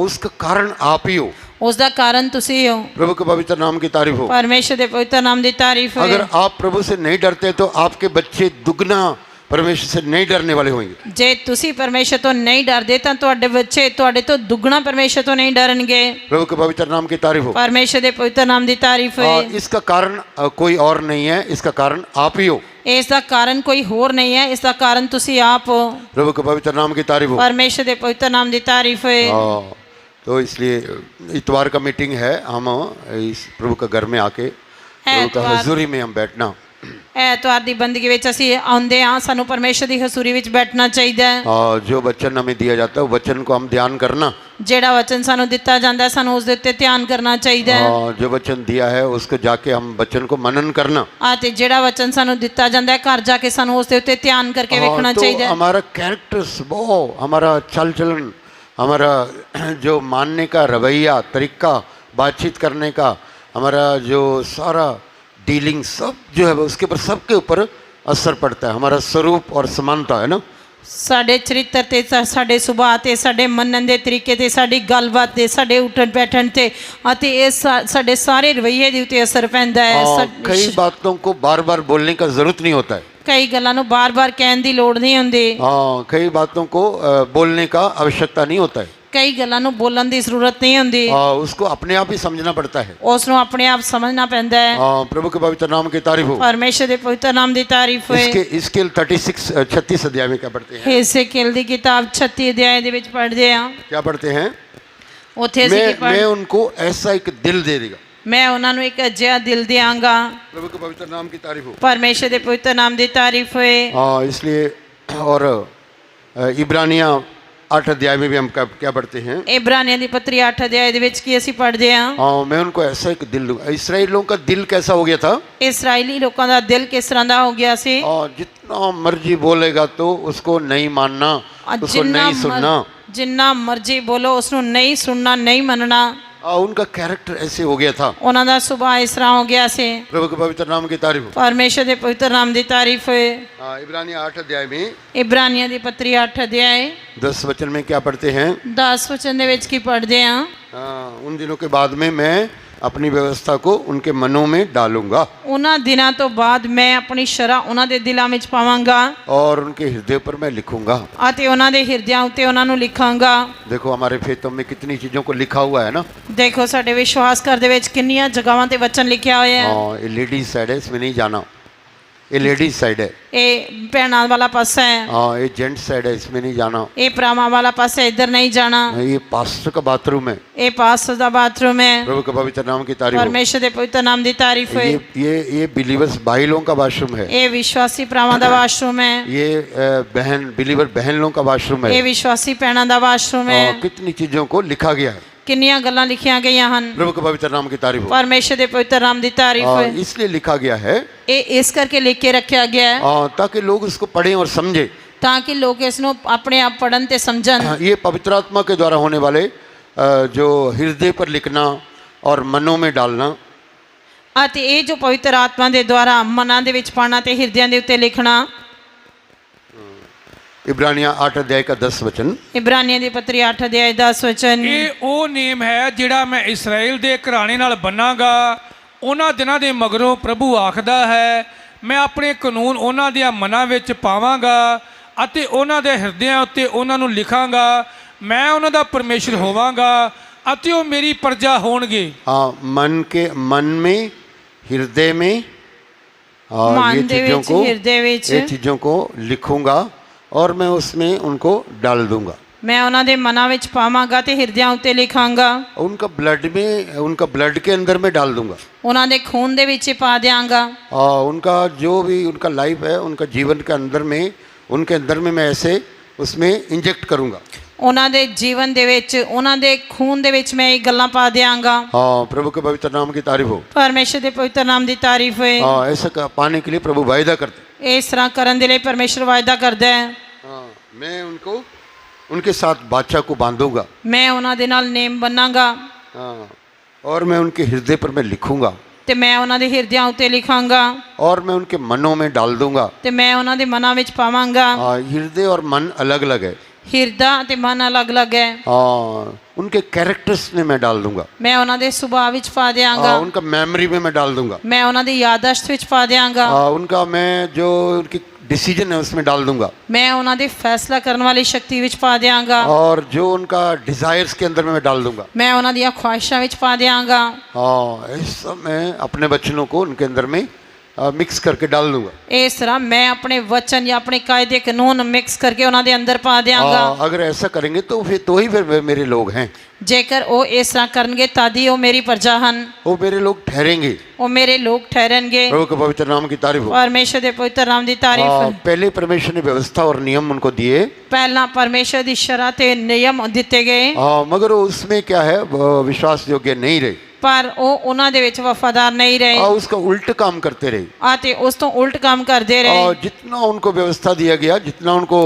उसका कारण आप ही हो। ਉਸ ਦਾ ਕਾਰਨ ਤੁਸੀਂ ਹੋ। प्रभु के पवित्र नाम की तारीफ हो। ਪਰਮੇਸ਼ਰ ਦੇ ਪਵਿੱਤਰ ਨਾਮ ਦੀ ਤਾਰੀਫ ਹੋਏ। अगर आप प्रभु से नहीं डरते तो आपके बच्चे दुगना परमेश्वर से नहीं डरने वाले होंगे। ਜੇ ਤੁਸੀਂ ਪਰਮੇਸ਼ਰ ਤੋਂ ਨਹੀਂ ਡਰਦੇ ਤਾਂ ਤੁਹਾਡੇ ਬੱਚੇ ਤੁਹਾਡੇ ਤੋਂ ਦੁੱਗਣਾ ਪਰਮੇਸ਼ਰ ਤੋਂ ਨਹੀਂ ਡਰਨਗੇ। प्रभु के पवित्र नाम की तारीफ हो। ਪਰਮੇਸ਼ਰ ਦੇ ਪਵਿੱਤਰ ਨਾਮ ਦੀ ਤਾਰੀਫ ਹੋਏ। इसका कारण कोई और नहीं है, इसका कारण आप ही हो। ਇਸ ਦਾ ਕਾਰਨ ਕੋਈ ਹੋਰ ਨਹੀਂ ਹੈ, ਇਸ ਦਾ ਕਾਰਨ ਤੁਸੀਂ ਆਪ ਹੋ। प्रभु के पवित्र नाम की तारीफ हो। ਪਰਮੇਸ਼ਰ ਦੇ ਪਵਿੱਤਰ ਨਾਮ ਦੀ ਤਾਰੀਫ ਹੋਏ। तो इसलिए इतवार का मीटिंग है, हम इस प्रभु का घर में आके प्रभु का हजूरी में हम बैठना। ਐਤਵਾਰ ਦੀ ਬੰਦਗੀ ਵਿੱਚ ਅਸੀਂ ਆਉਂਦੇ ਹਾਂ, ਸਾਨੂੰ ਪਰਮੇਸ਼ਰ ਦੀ ਹਜ਼ੂਰੀ ਵਿੱਚ ਬੈਠਣਾ ਚਾਹੀਦਾ ਹੈ। जो वचन हमें दिया जाता है, वचन को हम ध्यान करना। ਜਿਹੜਾ ਵਚਨ ਸਾਨੂੰ ਦਿੱਤਾ ਜਾਂਦਾ ਹੈ ਸਾਨੂੰ ਉਸ ਦੇ ਉੱਤੇ ਧਿਆਨ ਕਰਨਾ ਚਾਹੀਦਾ ਹੈ। जो वचन दिया है उसको जाके हम वचन को मनन करना। ਅਤੇ ਜਿਹੜਾ ਵਚਨ ਸਾਨੂੰ ਦਿੱਤਾ ਜਾਂਦਾ ਹੈ ਘਰ ਜਾ ਕੇ ਸਾਨੂੰ ਉਸ ਦੇ ਉੱਤੇ ਧਿਆਨ ਕਰਕੇ ਵੇਖਣਾ तो ਚਾਹੀਦਾ ਹੈ। हमारा कैरेक्टर स्वभाव, हमारा चाल चलन, हमारा जो मानने का रवैया, तरीका, बातचीत करने का, हमारा जो सारा डीलिंग सब जो है उसके ऊपर, सबके ऊपर असर पड़ता है। हमारा स्वरूप और समानता है ना। ਸਾਡੇ ਚਰਿੱਤਰ ਤੇ ਸਾਡੇ ਸੁਭਾਅ ਤੇ ਸਾਡੇ ਮੰਨਣ ਦੇ ਤਰੀਕੇ ਤੇ ਸਾਡੀ ਗੱਲਬਾਤ ਤੇ ਸਾਡੇ ਉੱਠਣ ਬੈਠਣ ਤੇ ਅਤੇ ਇਹ ਸਾਡੇ ਸਾਰੇ ਰਵੱਈਏ ਦੇ ਉੱਤੇ ਅਸਰ ਪੈਂਦਾ ਹੈ। कई बातों को बार बार बोलने का जरूरत नहीं होता है। ਕਈ ਗੱਲਾਂ ਨੂੰ ਬਾਰ-ਬਾਰ ਕਹਿਣ ਦੀ ਲੋੜ ਨਹੀਂ ਹੁੰਦੀ। कई बातों को बोलने का आवश्यकता नहीं होता है। ਕਈ ਗੱਲਾਂ ਨੂੰ ਬੋਲਣ ਦੀ ਜ਼ਰੂਰਤ नहीं ਹੁੰਦੀ उसको अपने आप ही समझना पड़ता है। ਉਸ ਨੂੰ ਆਪਣੇ ਆਪ ਸਮਝਣਾ ਪੈਂਦਾ ਹੈ। प्रभु के पवित्र नाम की तारीफ हो। ਪਰਮੇਸ਼ਰ ਦੇ ਪਵਿੱਤਰ ਨਾਮ ਦੀ ਤਾਰੀਫ ਹੋਏ। इसके 36 अध्याय में क्या पढ़ते हैं? ਹਿਜ਼ਕੀਏਲ ਦੀ ਕਿਤਾਬ 36 ਅਧਿਆਇ ਦੇ ਵਿੱਚ ਪੜ੍ਹਦੇ ਹਾਂ। क्या पढ़ते हैं? ਉੱਥੇ ਅਸੀਂ ਕੀ मैं ਪੜ੍ਹ उनको ऐसा एक दिल दे देगा। ਮੈਂ ਉਹਨਾਂ ਨੂੰ ਇੱਕ ਅਜਿਹਾ ਦਿਲ ਦਿਆਂਗਾ। प्रभु के पवित्र नाम की तारीफ हो। ਪਰਮੇਸ਼ਰ ਦੇ ਪਵਿੱਤਰ ਨਾਮ ਦੀ ਤਾਰੀਫ ਹੋਏ। इसलिए और इब्रानियाँ 8 अध्याय में भी हम क्या पढ़ते हैं? ਇਬਰਾਨੀਆਂ ਦੀ ਪੱਤਰੀ 8 ਅਧਿਆਇ ਦੇ ਵਿੱਚ ਕੀ ਅਸੀਂ ਪੜ੍ਹਦੇ ਹਾਂ? मैं उनको ऐसा एक दिल दूंगा। इसराइल लोगों का दिल कैसा हो गया था? ਇਸਰਾਈਲੀ ਲੋਕਾਂ ਦਾ ਦਿਲ ਕਿਸ ਤਰ੍ਹਾਂ ਦਾ ਹੋ ਗਿਆ ਸੀ? जितना मर्जी बोलेगा तो उसको नहीं मानना, उसको नहीं सुनना। जिन्ना मर्जी बोलो उसਨੂੰ नहीं सुनना, नहीं मनना। उनका कैरेक्टर ऐसे हो गया था। ਉਹਨਾਂ ਦਾ ਸੁਭਾਅ ਇਸ ਤਰ੍ਹਾਂ ਹੋ ਗਿਆ ਸੀ। प्रभु के पवित्र नाम की तारीफ हो। ਪਰਮੇਸ਼ਰ ਦੇ ਪਵਿੱਤਰ ਨਾਮ ਦੀ ਤਾਰੀਫ ਹੋਏ। इब्रानियाँ 8 अध्याय में ਇਬਰਾਨੀਆਂ ਦੀ ਪੱਤਰੀ 8 ਅਧਿਆਇ 10 वचन में क्या पढ़ते हैं? 10 ਵਚਨ ਦੇ ਵਿੱਚ ਕੀ ਪੜ੍ਹਦੇ ਹਾਂ? उन दिनों के बाद में मैं अपनी व्यवस्था को उनके मनों में डालूंगा ਉਹਨਾਂ ਦਿਨਾਂ ਤੋਂ ਬਾਅਦ ਮੈਂ ਆਪਣੀ ਸ਼ਰ੍ਹਾ ਉਹਨਾਂ ਦੇ ਦਿਲਾਂ ਵਿੱਚ ਪਾਵਾਂਗਾ और उनके हृदय पर मैं लिखूंगा। ਅਤੇ ਉਹਨਾਂ ਦੇ ਹਿਰਦਿਆਂ ਉੱਤੇ ਉਹਨਾਂ ਨੂੰ ਲਿਖਾਂਗਾ। देखो हमारे फेतों में कितनी चीजों को लिखा हुआ है ना। ਦੇਖੋ ਸਾਡੇ ਵਿਸ਼ਵਾਸ ਘਰ ਦੇ ਵਿੱਚ ਕਿੰਨੀਆਂ ਜਗ੍ਹਾਵਾਂ ਤੇ ਵਚਨ ਲਿਖਿਆ ਹੋਇਆ ਹੈ। ये लेडीज साइड है, इसमें नहीं जाना। ये लेडीज साइड है। ਇਹ ਭੈਣਾਂ ਵਾਲਾ ਪਾਸਾ ਹੈ। ये जेंट्स साइड है, इसमें नहीं जाना। ਇਹ ਭਰਾਵਾਂ ਵਾਲਾ ਪਾਸਾ ਇੱਧਰ ਨਹੀਂ ਜਾਣਾ। ये पास्टर का बाथरूम है। ਇਹ ਪਾਸਟਰ ਦਾ ਬਾਥਰੂਮ ਹੈ। प्रभु के पवित्र नाम की तारीफ हो। ਪਰਮੇਸ਼ਰ ਦੇ ਪਵਿੱਤਰ ਨਾਮ ਦੀ ਤਾਰੀਫ ਹੋਏ। ये बिलीवर्स भाई लोगों का वाशरूम है। ਇਹ ਵਿਸ਼ਵਾਸੀ ਭਰਾਵਾਂ ਦਾ ਵਾਸ਼ਰੂਮ ਹੈ। ये बहन बिलीवर बहन लोगों का वाशरूम ਇਹ है। ਵਿਸ਼ਵਾਸੀ ਭੈਣਾਂ ਦਾ ਵਾਸ਼ਰੂਮ ਹੈ। कितनी चीजों को लिखा गया है। ਕਿੰਨੀਆਂ ਗੱਲਾਂ ਲਿਖੀਆਂ ਗਈਆਂ ਹਨ। प्रभु के पवित्र नाम की तारीफ हो। ਪਰਮੇਸ਼ਰ ਦੇ ਪਵਿੱਤਰ ਨਾਮ ਦੀ ਤਾਰੀਫ ਹੋਏ। इसलिए लिखा गया है ਇਹ ਇਸ ਕਰਕੇ ਲਿਖ ਕੇ ਰੱਖਿਆ ਗਿਆ ਹੈ ताकि लोग इसको पढ़ें और समझें। ਤਾਂ ਕਿ ਲੋਕ ਇਸ ਨੂੰ ਆਪਣੇ ਆਪ ਪੜ੍ਹਨ ਤੇ ਸਮਝਣ। ये पवित्र आत्मा के द्वारा होने वाले जो हृदय पर लिखना और मनों में डालना, ਅਤੇ ਇਹ ਜੋ ਪਵਿੱਤਰ ਆਤਮਾ ਦੇ ਦੁਆਰਾ ਮਨਾਂ ਦੇ ਵਿੱਚ ਪਾਣਾ ਤੇ ਹਿਰਦਿਆਂ ਦੇ ਉੱਤੇ ਲਿਖਣਾ। इब्रानियाँ 8 अध्याय का 10 वचन। ਇਬਰਾਨੀਆਂ ਦੀ ਪੱਤਰੀ 8 ਅਧਿਆਇ 10 ਵਚਨ। ਇਹ ਉਹ ਨੇਮ ਹੈ ਜਿਹੜਾ ਮੈਂ ਇਸਰਾਏਲ ਦੇ ਘਰਾਣੇ ਨਾਲ ਬੰਨਾਂਗਾ। ਉਹਨਾਂ ਦਿਨਾਂ ਦੇ ਮਗਰੋਂ ਪ੍ਰਭੂ ਆਖਦਾ ਹੈ, ਮੈਂ ਆਪਣੇ ਕਾਨੂੰਨ ਉਹਨਾਂ ਦੇ ਮਨਾਂ ਵਿੱਚ ਪਾਵਾਂਗਾ ਅਤੇ ਉਹਨਾਂ ਦੇ ਹਿਰਦਿਆਂ ਉੱਤੇ ਉਹਨਾਂ ਨੂੰ ਲਿਖਾਂਗਾ। ਮੈਂ ਉਹਨਾਂ ਦਾ ਪਰਮੇਸ਼ਰ ਹੋਵਾਂਗਾ ਅਤੇ ਉਹ ਮੇਰੀ ਪ੍ਰਜਾ ਹੋਣਗੇ। मन में हृदय में और ਮਨ ਦੇ ਵਿੱਚ ਹਿਰਦੇ ਵਿੱਚ ये चीज़ों को लिखूंगा और मैं उसमें उनको डाल दूंगा। ਮੈਂ ਉਹਨਾਂ ਦੇ ਮਨਾਂ ਵਿੱਚ ਪਾਵਾਂਗਾ ਤੇ ਹਿਰਦਿਆਂ ਉੱਤੇ ਲਿਖਾਂਗਾ। उनका ब्लड के अंदर में डाल दूंगा। ਉਹਨਾਂ ਦੇ ਖੂਨ ਦੇ ਵਿੱਚ ਪਾ ਦਿਆਂਗਾ। उनका जो भी उनका लाइफ है, उनका जीवन के अंदर में उनके अंदर में मैं ऐसे उसमें इंजेक्ट करूंगा। ਉਹਨਾਂ ਦੇ ਜੀਵਨ ਦੇ ਵਿੱਚ ਉਹਨਾਂ ਦੇ ਖੂਨ ਦੇ ਵਿੱਚ ਮੈਂ ਇਹ ਗੱਲਾਂ ਪਾ ਦਿਆਂਗਾ। प्रभु के पवित्र नाम की तारीफ हो। ਪਰਮੇਸ਼ਰ ਦੇ ਪਵਿੱਤਰ ਨਾਮ ਦੀ ਤਾਰੀਫ ਹੋਏ। ऐसा पाने के लिए प्रभु वायदा करते। ਇਸ ਤਰ੍ਹਾਂ ਕਰਨ ਦੇ ਲਈ ਪਰਮੇਸ਼ਰ ਵਾਅਦਾ ਕਰਦਾ ਹੈ। मैं उनको उनके साथ बादशाह को बांधूंगा। ਮੈਂ ਉਹਨਾਂ ਦੇ ਨਾਲ ਨੇਮ ਬੰਨਾਂਗਾ और मैं उनके हृदय पर मैं लिखूंगा ਤੇ ਮੈਂ ਉਹਨਾਂ ਦੇ ਹਿਰਦਿਆਂ ਉੱਤੇ ਲਿਖਾਂਗਾ और मैं उनके मनों में डाल दूंगा। ਤੇ ਮੈਂ ਉਹਨਾਂ ਦੇ ਮਨਾਂ ਵਿੱਚ ਪਾਵਾਂਗਾ। हृदय और मन अलग अलग है। ਹਿਰਦਾ ਤੇ ਮਨ ਅਲੱਗ-ਅਲੱਗ ਹੈ। उनके कैरेक्टर्स में मैं डाल दूंगा। ਮੈਂ ਉਹਨਾਂ ਦੇ ਸੁਭਾਅ ਵਿੱਚ ਪਾ ਦਿਆਂਗਾ। उनका मेमोरी में मैं डाल दूंगा। ਮੈਂ ਉਹਨਾਂ ਦੀ ਯਾਦਾਸ਼ਤ ਵਿੱਚ ਪਾ ਦਿਆਂਗਾ। उनका मैं जो उनकी डिसीजन है उसमें डाल दूंगा। ਮੈਂ ਉਹਨਾਂ ਦੇ ਫੈਸਲਾ ਕਰਨ ਵਾਲੀ ਸ਼ਕਤੀ ਵਿੱਚ ਪਾ ਦਿਆਂਗਾ। और जो उनका डिजायर्स के अंदर में मैं डाल दूंगा। ਮੈਂ ਉਹਨਾਂ ਦੀਆਂ ਖੁਆਇਸ਼ਾਂ ਵਿੱਚ ਪਾ ਦਿਆਂਗਾ। ऐसा मैं अपने बच्चों को उनके अंदर में मिक्स करके डाल दूंगा। ਇਸ ਤਰ੍ਹਾਂ ਮੈਂ ਆਪਣੇ वचन या ਆਪਣੇ कायदे कानून ਮਿਕਸ ਕਰਕੇ ਉਹਨਾਂ ਦੇ ਅੰਦਰ ਪਾ ਦਿਆਂਗਾ। अगर ऐसा करेंगे तो फिर वे मेरे लोग हैं। ਜੇਕਰ ਉਹ ਇਸ ਤਰ੍ਹਾਂ ਕਰਨਗੇ ਤਦ ਹੀ ਉਹ ਮੇਰੀ ਪ੍ਰਜਾ ਹਨ। वो मेरे लोग ठहरेंगे। ਉਹ ਮੇਰੇ ਲੋਕ ਠਹਿਰਨਗੇ। प्रभु के पवित्र नाम की तारीफ हो। ਪਰਮੇਸ਼ਰ ਦੇ ਪਵਿੱਤਰ ਨਾਮ ਦੀ ਤਾਰੀਫ। पहले परमेश्वर ने व्यवस्था और नियम उनको दिए। ਪਹਿਲਾਂ ਪਰਮੇਸ਼ਰ ਦੀ ਸ਼ਰ੍ਹਾ ਤੇ ਨਿਯਮ ਦਿੱਤੇ ਗਏ मगर उसमें क्या है, विश्वास योग्य नहीं रहे। ਪਰ ਉਹ ਉਹਨਾਂ ਦੇ ਵਿੱਚ ਵਫਾਦਾਰ ਨਹੀਂ ਰਹੇ उसका उल्ट काम करते रहे। ਅਤੇ ਉਸ ਤੋਂ ਉਲਟ ਕੰਮ ਕਰਦੇ ਰਹੇ। जितना उनको व्यवस्था दिया गया, जितना उनको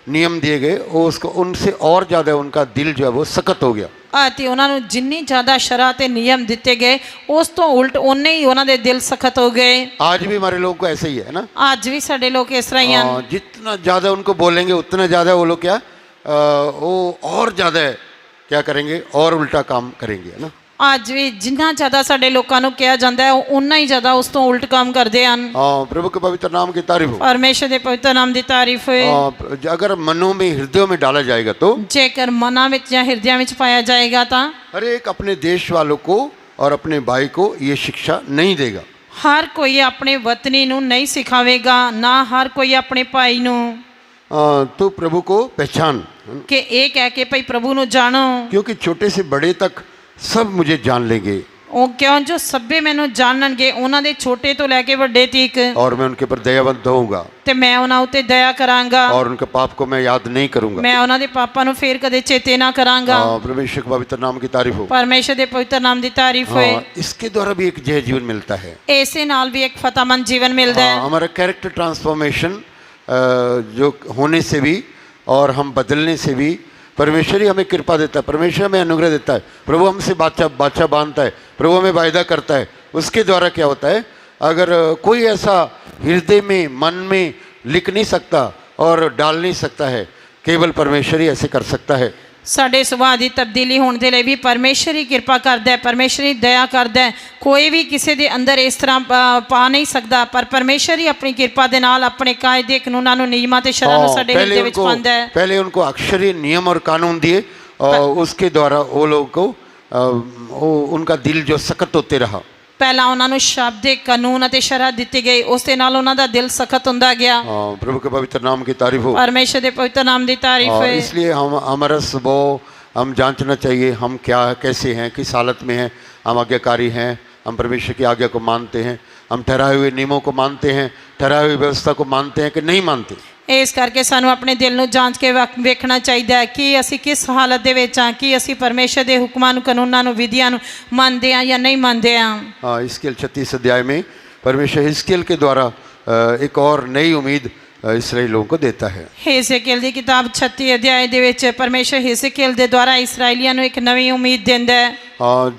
नियम दिए गए, वो उसको उनसे और ज़्यादा उनका दिल जो है वो सख्त हो गया। ਅਤੇ ਉਹਨਾਂ ਨੂੰ ਜਿੰਨੀ ਜ਼ਿਆਦਾ ਸ਼ਰ੍ਹਾ ਤੇ ਨਿਯਮ ਦਿੱਤੇ ਗਏ ਉਸ ਤੋਂ ਉਲਟ ਉਨੇ ਹੀ ਉਹਨਾਂ ਦੇ ਦਿਲ ਸਖਤ ਹੋ ਗਏ। आज भी हमारे लोगों को ऐसे ही है ना। ਅੱਜ ਵੀ ਸਾਡੇ ਲੋਕ ਇਸ ਤਰ੍ਹਾਂ ਹੀ ਹਨ। जितना ज़्यादा उनको बोलेंगे उतना ज़्यादा वो लोग क्या वो और ज़्यादा क्या करेंगे और उल्टा काम करेंगे, है ना। ਅੱਜ ਵੀ ਜਿੰਨਾ ਜ਼ਿਆਦਾ ਸਾਡੇ ਲੋਕਾਂ ਨੂੰ ਕਿਹਾ ਜਾਂਦਾ ਹੈ ਉਨਾ ਹੀ ਜ਼ਿਆਦਾ ਉਸ ਤੋਂ ਉਲਟ ਕੰਮ ਕਰਦੇ ਹਨ। प्रभु के पवित्र नाम की तारीफ हो। ਪਰਮੇਸ਼ਰ ਦੇ ਪਵਿੱਤਰ ਨਾਮ ਦੀ ਤਾਰੀਫ ਹੋਏ। अगर मनों में हृदयों में डाला जाएगा तो ਜੇਕਰ ਮਨਾਂ ਵਿੱਚ ਜਾਂ ਹਿਰਦਿਆਂ ਵਿੱਚ ਪਾਇਆ ਜਾਏਗਾ ਤਾਂ हर एक अपने देश वालों को और अपने भाई को ये शिक्षा नहीं देगा। ਹਰ ਕੋਈ ਆਪਣੇ ਵਤਨੀ ਨੂੰ ਨਹੀਂ ਸਿਖਾਵੇਗਾ, ਨਾ ਹਰ ਕੋਈ ਆਪਣੇ ਭਾਈ ਨੂੰ तो प्रभु को पहचान, ਕਿ ਇਹ ਕਹਿ ਕੇ ਭਈ ਪ੍ਰਭੂ ਨੂੰ ਜਾਣੋ, क्योंकि छोटे से बड़े तक सब मुझे जान लेंगे ਉਹ ਕਿਉਂ ਜੋ ਸਭੇ ਮੈਨੂੰ ਜਾਣਨਗੇ, ਉਹਨਾਂ ਦੇ ਛੋਟੇ ਤੋਂ ਲੈ ਕੇ ਵੱਡੇ ਤੀਕ, और मैं उनके ऊपर दयावंत होऊंगा ਤੇ ਮੈਂ ਉਹਨਾਂ ਉੱਤੇ ਦਇਆ ਕਰਾਂਗਾ, और उनके पाप को मैं याद नहीं करूंगा। ਮੈਂ ਉਹਨਾਂ ਦੇ ਪਾਪਾਂ ਨੂੰ ਫੇਰ ਕਦੇ ਚੇਤੇ ਨਾ ਕਰਾਂਗਾ। परमेश्वर के पवित्र नाम की तारीफ हो। ਪਰਮੇਸ਼ਰ ਦੇ ਪਵਿੱਤਰ ਨਾਮ ਦੀ ਤਾਰੀਫ ਹੋਏ। इसके द्वारा भी एक जय जीवन मिलता है। ਇਸੇ ਨਾਲ ਵੀ ਇੱਕ ਫਤਿਹਮੰਦ ਜੀਵਨ ਮਿਲਦਾ ਹੈ। हमारा कैरेक्टर ट्रांसफॉर्मेशन जो होने से भी और हम बदलने से भी परमेश्वर ही हमें कृपा देता है, परमेश्वर हमें अनुग्रह देता है, प्रभु हमसे बादशाह बांधता है, प्रभु हमें वायदा करता है। उसके द्वारा क्या होता है, अगर कोई ऐसा हृदय में मन में लिख नहीं सकता और डाल नहीं सकता है, केवल परमेश्वर ही ऐसे कर सकता है। ਸਾਡੇ ਸੁਭਾਅ ਦੀ ਤਬਦੀਲੀ ਹੋਣ ਦੇ ਲਈ ਵੀ ਪਰਮੇਸ਼ਰ ਹੀ ਕਿਰਪਾ ਕਰਦਾ ਹੈ, ਪਰਮੇਸ਼ਰ ਹੀ ਦਇਆ ਕਰਦਾ ਹੈ। ਕੋਈ ਵੀ ਕਿਸੇ ਦੇ ਅੰਦਰ ਇਸ ਤਰ੍ਹਾਂ ਪਾ ਨਹੀਂ ਸਕਦਾ, ਪਰ ਪਰਮੇਸ਼ਰ ਹੀ ਆਪਣੀ ਕਿਰਪਾ ਦੇ ਨਾਲ ਆਪਣੇ ਕਾਇਦੇ ਕਾਨੂੰਨਾਂ ਨੂੰ ਨਿਯਮਾਂ ਤੇ ਸ਼ਰ੍ਹਾਂ ਨੂੰ ਸਾਡੇ ਹਿਰਦੇ ਵਿੱਚ ਪਾਉਂਦਾ ਹੈ। पहले उनको अक्षरीय नियम और कानून दिए और उसके द्वारा वो लोगों को उनका दिल जो सख्त होते रहा। ਪਹਿਲਾਂ ਉਹਨਾਂ ਨੂੰ ਸ਼ਾਬਦਿਕ ਕਾਨੂੰਨ ਅਤੇ ਸ਼ਰ੍ਹਾ ਦਿੱਤੀ ਗਈ, ਉਸ ਦੇ ਨਾਲ ਉਹਨਾਂ ਦਾ ਦਿਲ ਸਖਤ ਹੁੰਦਾ ਗਿਆ। प्रभु के पवित्र नाम की तारीफ हो। ਪਰਮੇਸ਼ਰ ਦੇ ਪਵਿੱਤਰ ਨਾਮ ਦੀ ਤਾਰੀਫ ਹੋਏ। इसलिए हमारा स्वभाव हम जांचना चाहिए, हम क्या कैसे हैं, किस हालत में हैं। हम आज्ञाकारी हैं, हम परमेश्वर की आज्ञा को मानते हैं, हम ठहराए हुए नियमों को मानते हैं, ठहराई हुई व्यवस्था को मानते हैं कि नहीं मानते। ਇਸ ਕਰਕੇ ਸਾਨੂੰ ਆਪਣੇ ਦਿਲ ਨੂੰ ਜਾਂਚ ਕੇ ਵੇਖਣਾ ਚਾਹੀਦਾ ਹੈ ਕਿ ਅਸੀਂ ਕਿਸ ਹਾਲਤ ਦੇ ਵਿੱਚ ਹਾਂ, ਕਿ ਅਸੀਂ ਪਰਮੇਸ਼ਰ ਦੇ ਹੁਕਮਾਂ ਨੂੰ, ਕਾਨੂੰਨਾਂ ਨੂੰ, ਵਿਧੀਆਂ ਨੂੰ ਮੰਨਦੇ ਹਾਂ ਜਾਂ ਨਹੀਂ ਮੰਨਦੇ ਹਾਂ। हिजकिय्याल 36 अध्याय में परमेश्वर हिजकिय्याल के द्वारा एक और नई उम्मीद इसराइली लोगों को देता है। ਹਿਜ਼ਕੀਏਲ ਦੀ ਕਿਤਾਬ 36 ਅਧਿਆਏ ਦੇ ਵਿੱਚ ਪਰਮੇਸ਼ਰ ਹਿਜ਼ਕੀਏਲ ਦੇ ਦੁਆਰਾ ਇਸਰਾਈਲੀਆਂ ਨੂੰ ਇੱਕ ਨਵੀਂ ਉਮੀਦ ਦਿੰਦਾ ਹੈ।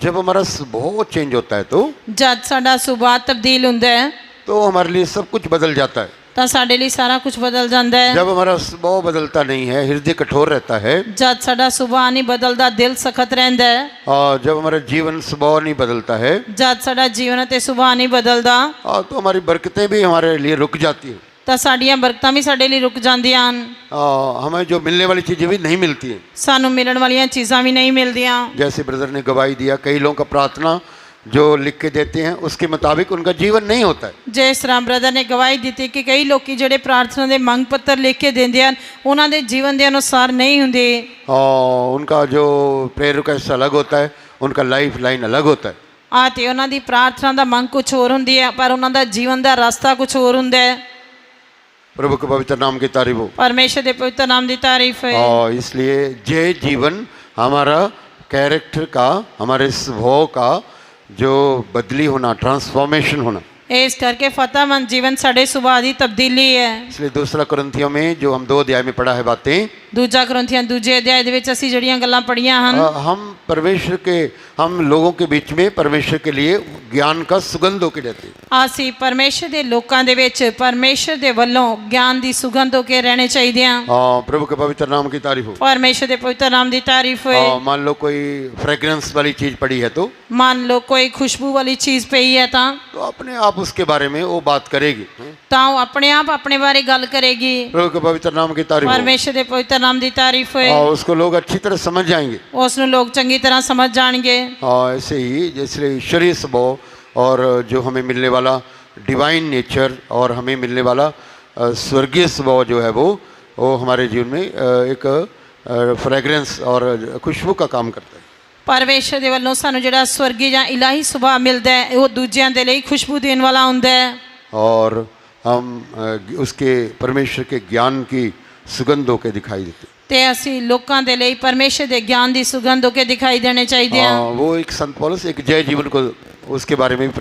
जब हमारा स्वभाव चेंज होता है तो ਜਦ ਸਾਡਾ ਸੁਭਾਅ ਤਬਦੀਲ ਹੁੰਦਾ ਹੈ तो हमारे लिए सब कुछ बदल जाता है। ਤਾਂ ਸਾਡੇ ਲਈ ਸਾਰਾ ਕੁਝ ਬਦਲ ਜਾਂਦਾ ਹੈ। जब हमारा स्वभाव बदलता नहीं है, हृदय कठोर रहता है, ਜਦ ਸਾਡਾ ਸੁਭਾਅ ਨਹੀਂ ਬਦਲਦਾ, ਦਿਲ ਸਖਤ ਰਹਿੰਦਾ ਹੈ, और जब हमारा जीवन स्वभाव नहीं बदलता है, ਜਦ ਸਾਡਾ ਜੀਵਨ ਅਤੇ ਸੁਭਾਅ ਨਹੀਂ ਬਦਲਦਾ तो हमारी बरकतें भी हमारे लिए रुक जाती है। ਤਾਂ ਸਾਡੀਆਂ ਬਰਕਤਾਂ ਵੀ ਸਾਡੇ ਲਈ ਰੁਕ ਜਾਂਦੀਆਂ ਹਨ। हमें जो मिलने वाली चीज़ें भी नहीं मिलती हैं। ਸਾਨੂੰ ਮਿਲਣ ਵਾਲੀਆਂ ਚੀਜ਼ਾਂ ਵੀ ਨਹੀਂ ਮਿਲਦੀਆਂ। जैसे ब्रदर ने गवाही दिया, कई लोगों का प्रार्थना जो लिख के देते हैं उसके मुताबिक उनका जीवन नहीं होता है। ਜਿਸ ਤਰ੍ਹਾਂ ਬ੍ਰਦਰ ਨੇ ਗਵਾਹੀ ਦਿੱਤੀ ਕਿ ਕਈ ਲੋਕੀ ਜਿਹੜੇ ਪ੍ਰਾਰਥਨਾ ਦੇ ਮੰਗ ਪੱਤਰ ਲਿਖ ਕੇ ਦਿੰਦੇ ਹਨ, ਉਹਨਾਂ ਦੇ ਜੀਵਨ ਦੇ ਅਨੁਸਾਰ ਨਹੀਂ ਹੁੰਦੇ। उनका जो प्रेयर रिक्वेस्ट अलग होता है, उनका लाइफ लाइन अलग होता है। ਆ ਤੇ ਉਹਨਾਂ ਦੀ ਪ੍ਰਾਰਥਨਾ ਦਾ ਮੰਗ ਕੁਝ ਹੋਰ ਹੁੰਦੀ ਹੈ, ਪਰ ਉਹਨਾਂ ਦਾ ਜੀਵਨ ਦਾ ਰਸਤਾ ਕੁਝ ਹੋਰ ਹੁੰਦਾ ਹੈ। प्रभु के पवित्र नाम की तारीफ हो। ਪਰਮੇਸ਼ਰ ਦੇ ਪਵਿੱਤਰ ਨਾਮ ਦੀ ਤਾਰੀਫ ਹੈ। इसलिए जय जीवन हमारा कैरेक्टर का, हमारे स्वभाव का जो बदली होना, ट्रांसफॉर्मेशन होना। ਇਸ ਕਰਕੇ ਫਤਿਹਮੰਦ ਜੀਵਨ ਸਾਡੇ ਸੁਭਾਅ ਦੀ ਤਬਦੀਲੀ ਹੈ। इसलिए दूसरा कुरिन्थियों में जो हम 2 अध्याय में पढ़ा है बातें, ਦੂਜਾ ਕੁਰਿन्थियों ਦੂਜੇ ਅਧਿਆਇ ਦੇ ਵਿੱਚ ਅਸੀਂ ਜਿਹੜੀਆਂ ਗੱਲਾਂ ਪੜ੍ਹੀਆਂ ਹਨ, हम परमेश्वर के, हम लोगों के बीच में परमेश्वर के लिए ज्ञान का सुगंध होके रहते हैं। ਅਸੀਂ ਪਰਮੇਸ਼ਰ ਦੇ ਲੋਕਾਂ ਦੇ ਵਿੱਚ ਪਰਮੇਸ਼ਰ ਦੇ ਵੱਲੋਂ ਗਿਆਨ ਦੀ ਸੁਗੰਧ ਹੋ ਕੇ ਰਹਿਣੇ ਚਾਹੀਦੇ ਹਾਂ। प्रभु के पवित्र नाम की तारीफ हो। ਪਰਮੇਸ਼ਰ ਦੇ ਪਵਿੱਤਰ ਨਾਮ ਦੀ ਤਾਰੀਫ ਹੋਏ। मान लो कोई फ्रेग्रेंस वाली चीज पड़ी है तो ਮੰਨ ਲਓ ਕੋਈ ਖੁਸ਼ਬੂ ਵਾਲੀ ਚੀਜ਼ ਪਈ ਹੈ ਤਾਂ अपने आप उसके बारे में वो बात करेगी। ਤਾਂ ਉਹ ਆਪਣੇ ਆਪ ਆਪਣੇ ਬਾਰੇ ਗੱਲ ਕਰੇਗੀ। प्रभु के पवित्र नाम की तारीफ हो। ਪਰਮੇਸ਼ਰ ਦੇ ਪਵਿੱਤਰ ਨਾਮ ਦੀ ਤਾਰੀਫ ਹੋਏ। उसको लोग अच्छी तरह समझ जाएंगे। ਉਸ ਨੂੰ ਲੋਕ ਚੰਗੀ ਤਰ੍ਹਾਂ ਸਮਝ ਜਾਣਗੇ। ऐसे ही जैसे ईश्वरीय स्वभाव और जो हमें मिलने वाला डिवाइन नेचर और हमें मिलने वाला स्वर्गीय स्वभाव जो है वो हमारे जीवन में एक फ्रेग्रेंस और खुशबू का काम करता है। ਪਰਮੇਸ਼ਰ ਦੇ ਵੱਲੋਂ ਸਾਨੂੰ ਜਿਹੜਾ ਸਵਰਗੀ ਜਾਂ ਇਲਾਹੀ ਸੁਭਾਅ ਮਿਲਦਾ ਹੈ, ਉਹ ਦੂਜਿਆਂ ਦੇ ਲਈ ਖੁਸ਼ਬੂ ਦੇਣ ਵਾਲਾ ਹੁੰਦਾ ਹੈ। और हम उसके परमेश्वर के ज्ञान की सुगंध होकर दिखाई देते हैं। ਤੇ ਅਸੀਂ ਲੋਕਾਂ ਦੇ ਲਈ ਪਰਮੇਸ਼ਰ ਦੇ ਗਿਆਨ ਦੀ ਸੁਗੰਧ ਹੋ ਕੇ ਦਿਖਾਈ ਦੇਣੇ ਚਾਹੀਦੇ ਹਾਂ। वो एक संत पौलुस एक जय जीवन को उसके बारे में भी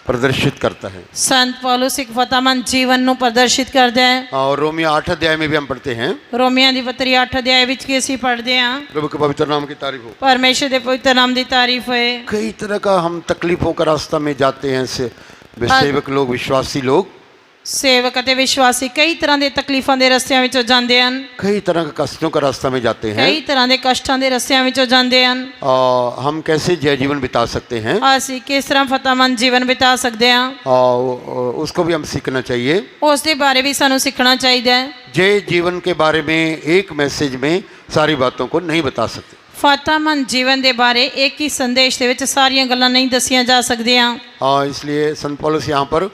प्रदर्शित करता है। ਸੰਤ ਪੌਲੁਸ ਇੱਕ ਫਤਿਹਮੰਦ ਜੀਵਨ ਨੂੰ ਪ੍ਰਦਰਸ਼ਿਤ ਕਰਦਾ ਹੈ। और रोमियो 8 अध्याय में भी हम पढ़ते हैं। ਰੋਮੀਆਂ ਦੀ ਪੱਤਰੀ 8 ਅਧਿਆਇ ਵਿੱਚ ਕੀ ਅਸੀਂ ਪੜ੍ਹਦੇ ਹਾਂ? प्रभु के पवित्र नाम की तारीफ हो। ਪਰਮੇਸ਼ਰ ਦੇ ਪਵਿੱਤਰ ਨਾਮ ਦੀ ਤਾਰੀਫ ਹੋਏ। कई तरह का हम तकलीफों का रास्ता में जाते हैं, सेवक लोग, विश्वासी लोग। ਸੇਵਕ ਅਤੇ ਵਿਸ਼ਵਾਸੀ ਕਈ ਤਰ੍ਹਾਂ ਦੇ ਤਕਲੀਫਾਂ ਦੇ ਰਸਤਿਆਂ ਵਿੱਚੋਂ ਜਾਂਦੇ ਹਨ, कई तरह के कष्टों का रास्ता में जाते हैं। ਕਈ ਤਰ੍ਹਾਂ ਦੇ ਕਸ਼ਟਾਂ ਦੇ ਰਸਤਿਆਂ ਵਿੱਚੋਂ ਜਾਂਦੇ ਹਨ। हम कैसे जय जीवन बिता सकते हैं, ਅਸੀਂ ਕਿਸ ਤਰ੍ਹਾਂ ਫਤਿਹਮੰਦ ਜੀਵਨ ਬਿਤਾ ਸਕਦੇ ਹਾਂ, उसको भी हम सीखना चाहिए। ਉਸ ਦੇ ਬਾਰੇ ਵੀ ਸਾਨੂੰ ਸਿੱਖਣਾ ਚਾਹੀਦਾ ਹੈ। जय जीवन के बारे में एक मैसेज में सारी बातों को नहीं बता सकते। ਫਤਿਹਮੰਦ ਜੀਵਨ ਦੇ ਬਾਰੇ ਇੱਕ ਹੀ ਸੰਦੇਸ਼ ਦੇ ਵਿੱਚ ਸਾਰੀਆਂ ਗੱਲਾਂ ਨਹੀਂ ਦੱਸੀਆਂ ਜਾ ਸਕਦੀਆਂ। इसलिए संत पौलुस यहाँ पर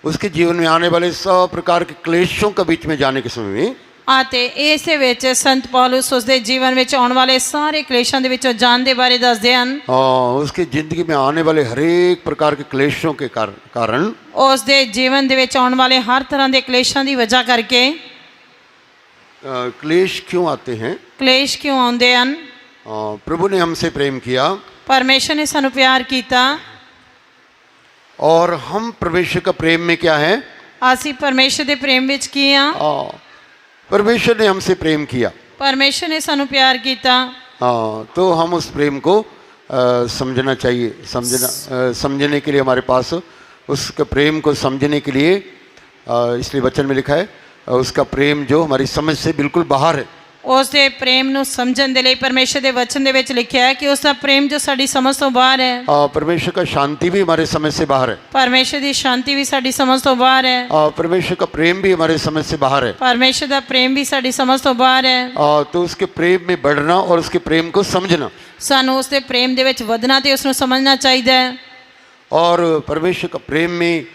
उसके जीवन में आने वाले सब प्रकार के क्लेशों के बीच में जाने के समय में ਅਤੇ ਇਸ ਦੇ ਵਿੱਚ ਸੰਤ ਪੌਲੁਸ ਉਸ ਦੇ ਜੀਵਨ ਵਿੱਚ ਆਉਣ ਵਾਲੇ ਸਾਰੇ ਕਲੇਸ਼ਾਂ ਦੇ ਵਿੱਚੋਂ ਜਾਣ ਦੇ ਬਾਰੇ ਦੱਸਦੇ ਹਨ। उसकी ज़िंदगी में आने वाले हर एक प्रकार के क्लेशों के कारण ਉਸ ਦੇ ਜੀਵਨ ਦੇ ਵਿੱਚ ਆਉਣ ਵਾਲੇ ਹਰ ਤਰ੍ਹਾਂ ਦੇ ਕਲੇਸ਼ਾਂ ਦੀ ਵਜ੍ਹਾ ਕਰਕੇ क्लेश क्यों आते हैं। ਕਲੇਸ਼ ਕਿਉਂ ਆਉਂਦੇ ਹਨ? प्रभु ने हमसे प्रेम किया ਪਰਮੇਸ਼ਰ ਨੇ ਸਾਨੂੰ ਪਿਆਰ ਕੀਤਾ और हम परमेश्वर का प्रेम में क्या है, ਅਸੀਂ ਪਰਮੇਸ਼ਰ ਦੇ ਪ੍ਰੇਮ ਵਿੱਚ ਕੀ ਹਾਂ? परमेश्वर ने हमसे प्रेम किया। ਪਰਮੇਸ਼ਰ ਨੇ ਸਾਨੂੰ ਪਿਆਰ ਕੀਤਾ। तो हम उस प्रेम को समझना चाहिए। समझने के लिए हमारे पास उसके प्रेम को समझने के लिए इसलिए वचन में लिखा है उसका प्रेम जो हमारी समझ से बिल्कुल बाहर है। ਉਸ ਦੇ ਪ੍ਰੇਮ ਨੂੰ ਸਮਝਣ ਦੇ ਲਈ ਪਰਮੇਸ਼ਰ ਦੇ ਵਚਨ ਦੇ ਵਿੱਚ ਲਿਖਿਆ ਹੈ ਕਿ ਉਸ ਦਾ ਪ੍ਰੇਮ ਜੋ ਸਾਡੀ ਸਮਝ ਤੋਂ ਬਾਹਰ ਹੈ। परमेश्वर का शांति भी हमारे समझ से बाहर है। ਪਰਮੇਸ਼ਰ ਦੀ ਸ਼ਾਂਤੀ ਵੀ ਸਾਡੀ ਸਮਝ ਤੋਂ ਬਾਹਰ ਹੈ। परमेश्वर का प्रेम भी हमारे समझ से बाहर है। ਪਰਮੇਸ਼ਰ ਦਾ ਪ੍ਰੇਮ ਵੀ ਸਾਡੀ ਸਮਝ ਤੋਂ ਬਾਹਰ ਹੈ। तो उसके प्रेम में बढ़ना और उसके प्रेम को समझना ਸਾਨੂੰ ਉਸ ਦੇ ਪ੍ਰੇਮ ਦੇ ਵਿੱਚ ਵਧਣਾ ਤੇ ਉਸ ਨੂੰ ਸਮਝਣਾ ਚਾਹੀਦਾ ਹੈ। और परमेश्वर का प्रेम में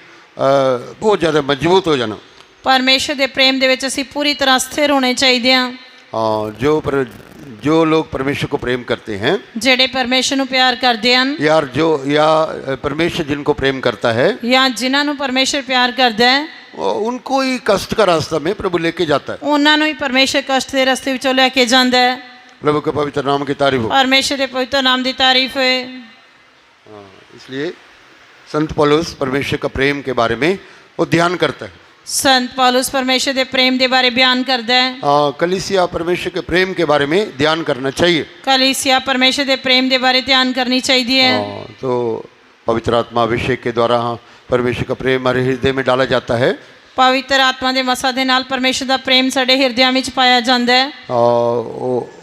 बहुत ज़्यादा मजबूत हो जाना। ਪਰਮੇਸ਼ਰ ਦੇ ਪ੍ਰੇਮ ਦੇ ਵਿੱਚ ਅਸੀਂ ਪੂਰੀ ਤਰ੍ਹਾਂ ਸਥਿਰ ਹੋਣੇ ਚਾਹੀਦੇ ਹਾਂ। जो लोग परमेश्वर को प्रेम करते हैं ਜਿਹੜੇ ਪਰਮੇਸ਼ਰ ਨੂੰ ਪਿਆਰ ਕਰਦੇ ਹਨ या परमेश्वर जिनको प्रेम करता है ਜਾਂ ਜਿਨ੍ਹਾਂ ਨੂੰ ਪਰਮੇਸ਼ਰ ਪਿਆਰ ਕਰਦਾ ਹੈ उनको ही कष्ट का रास्ता में प्रभु लेके जाता है। ਉਹਨਾਂ ਨੂੰ ਹੀ ਪਰਮੇਸ਼ਰ ਕਸ਼ਟ ਦੇ ਰਸਤੇ ਵਿੱਚੋਂ ਲੈ ਕੇ ਜਾਂਦਾ ਹੈ। प्रभु के पवित्र नाम की तारीफ हो। ਪਰਮੇਸ਼ਰ ਦੇ ਪਵਿੱਤਰ ਨਾਮ ਦੀ ਤਾਰੀਫ ਹੋਏ। इसलिए संत पौलुस परमेश्वर का प्रेम के बारे में वो ध्यान करता है। ਸੰਤ ਪੌਲੁਸ ਪਰਮੇਸ਼ਰ ਦੇ ਪ੍ਰੇਮ ਦੇ ਬਾਰੇ ਬਿਆਨ ਕਰਦਾ ਹੈ। कलीसिया परमेश्वर के प्रेम के बारे में ध्यान करना चाहिए। ਕਲੀਸਿया ਪਰਮੇਸ਼ਰ ਦੇ ਪ੍ਰੇਮ ਦੇ ਬਾਰੇ ਧਿਆਨ ਕਰਨੀ ਚਾਹੀਦੀ ਹੈ। तो पवित्र आत्मा अभिषेक के द्वारा परमेश्वर का प्रेम हमारे हृदय में डाला जाता है। ਪਵਿੱਤਰ ਆਤਮਾ ਦੇ ਮਸਾ ਦੇ ਨਾਲ ਪਰਮੇਸ਼ਰ ਦਾ ਪ੍ਰੇਮ ਸਾਡੇ ਹਿਰਦਿਆਂ ਵਿੱਚ ਪਾਇਆ ਜਾਂਦਾ ਹੈ।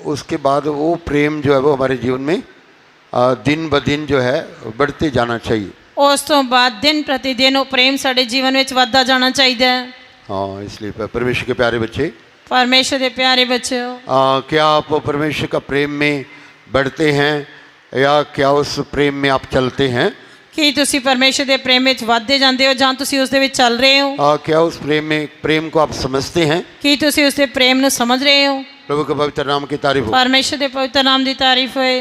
उसके बाद वो प्रेम जो है वो हमारे जीवन में दिन ब दिन जो है बढ़ते जाना चाहिए। ਉਸ ਤੋਂ ਬਾਅਦ ਦਿਨ ਪ੍ਰਤੀ ਦਿਨ ਉਹ ਪ੍ਰੇਮ ਸਾਡੇ ਜੀਵਨ ਵਿੱਚ ਵੱਧਦਾ ਜਾਣਾ ਚਾਹੀਦਾ ਹੈ। इसलिए परमेश्वर के प्यारे बच्चे ਪਰਮੇਸ਼ਰ ਦੇ ਪਿਆਰੇ ਬੱਚਿਓ, क्या आप परमेश्वर का प्रेम में बढ़ते हैं या क्या उस प्रेम में आप चलते हैं? ਕੀ ਤੁਸੀਂ ਪਰਮੇਸ਼ਰ ਦੇ ਪ੍ਰੇਮ ਵਿੱਚ ਵੱਧਦੇ ਜਾਂਦੇ ਹੋ ਜਾਂ ਤੁਸੀਂ ਉਸ ਦੇ ਵਿੱਚ ਚੱਲ ਰਹੇ ਹੋ? क्या उस प्रेम को आप समझते हैं? ਕੀ ਤੁਸੀਂ ਉਸ ਦੇ ਪ੍ਰੇਮ ਨੂੰ ਸਮਝ ਰਹੇ ਹੋ? प्रभु के पवित्र नाम की तारीफ हो। ਪਰਮੇਸ਼ਰ ਦੇ ਪਵਿੱਤਰ ਨਾਮ ਦੀ ਤਾਰੀਫ ਹੋਏ।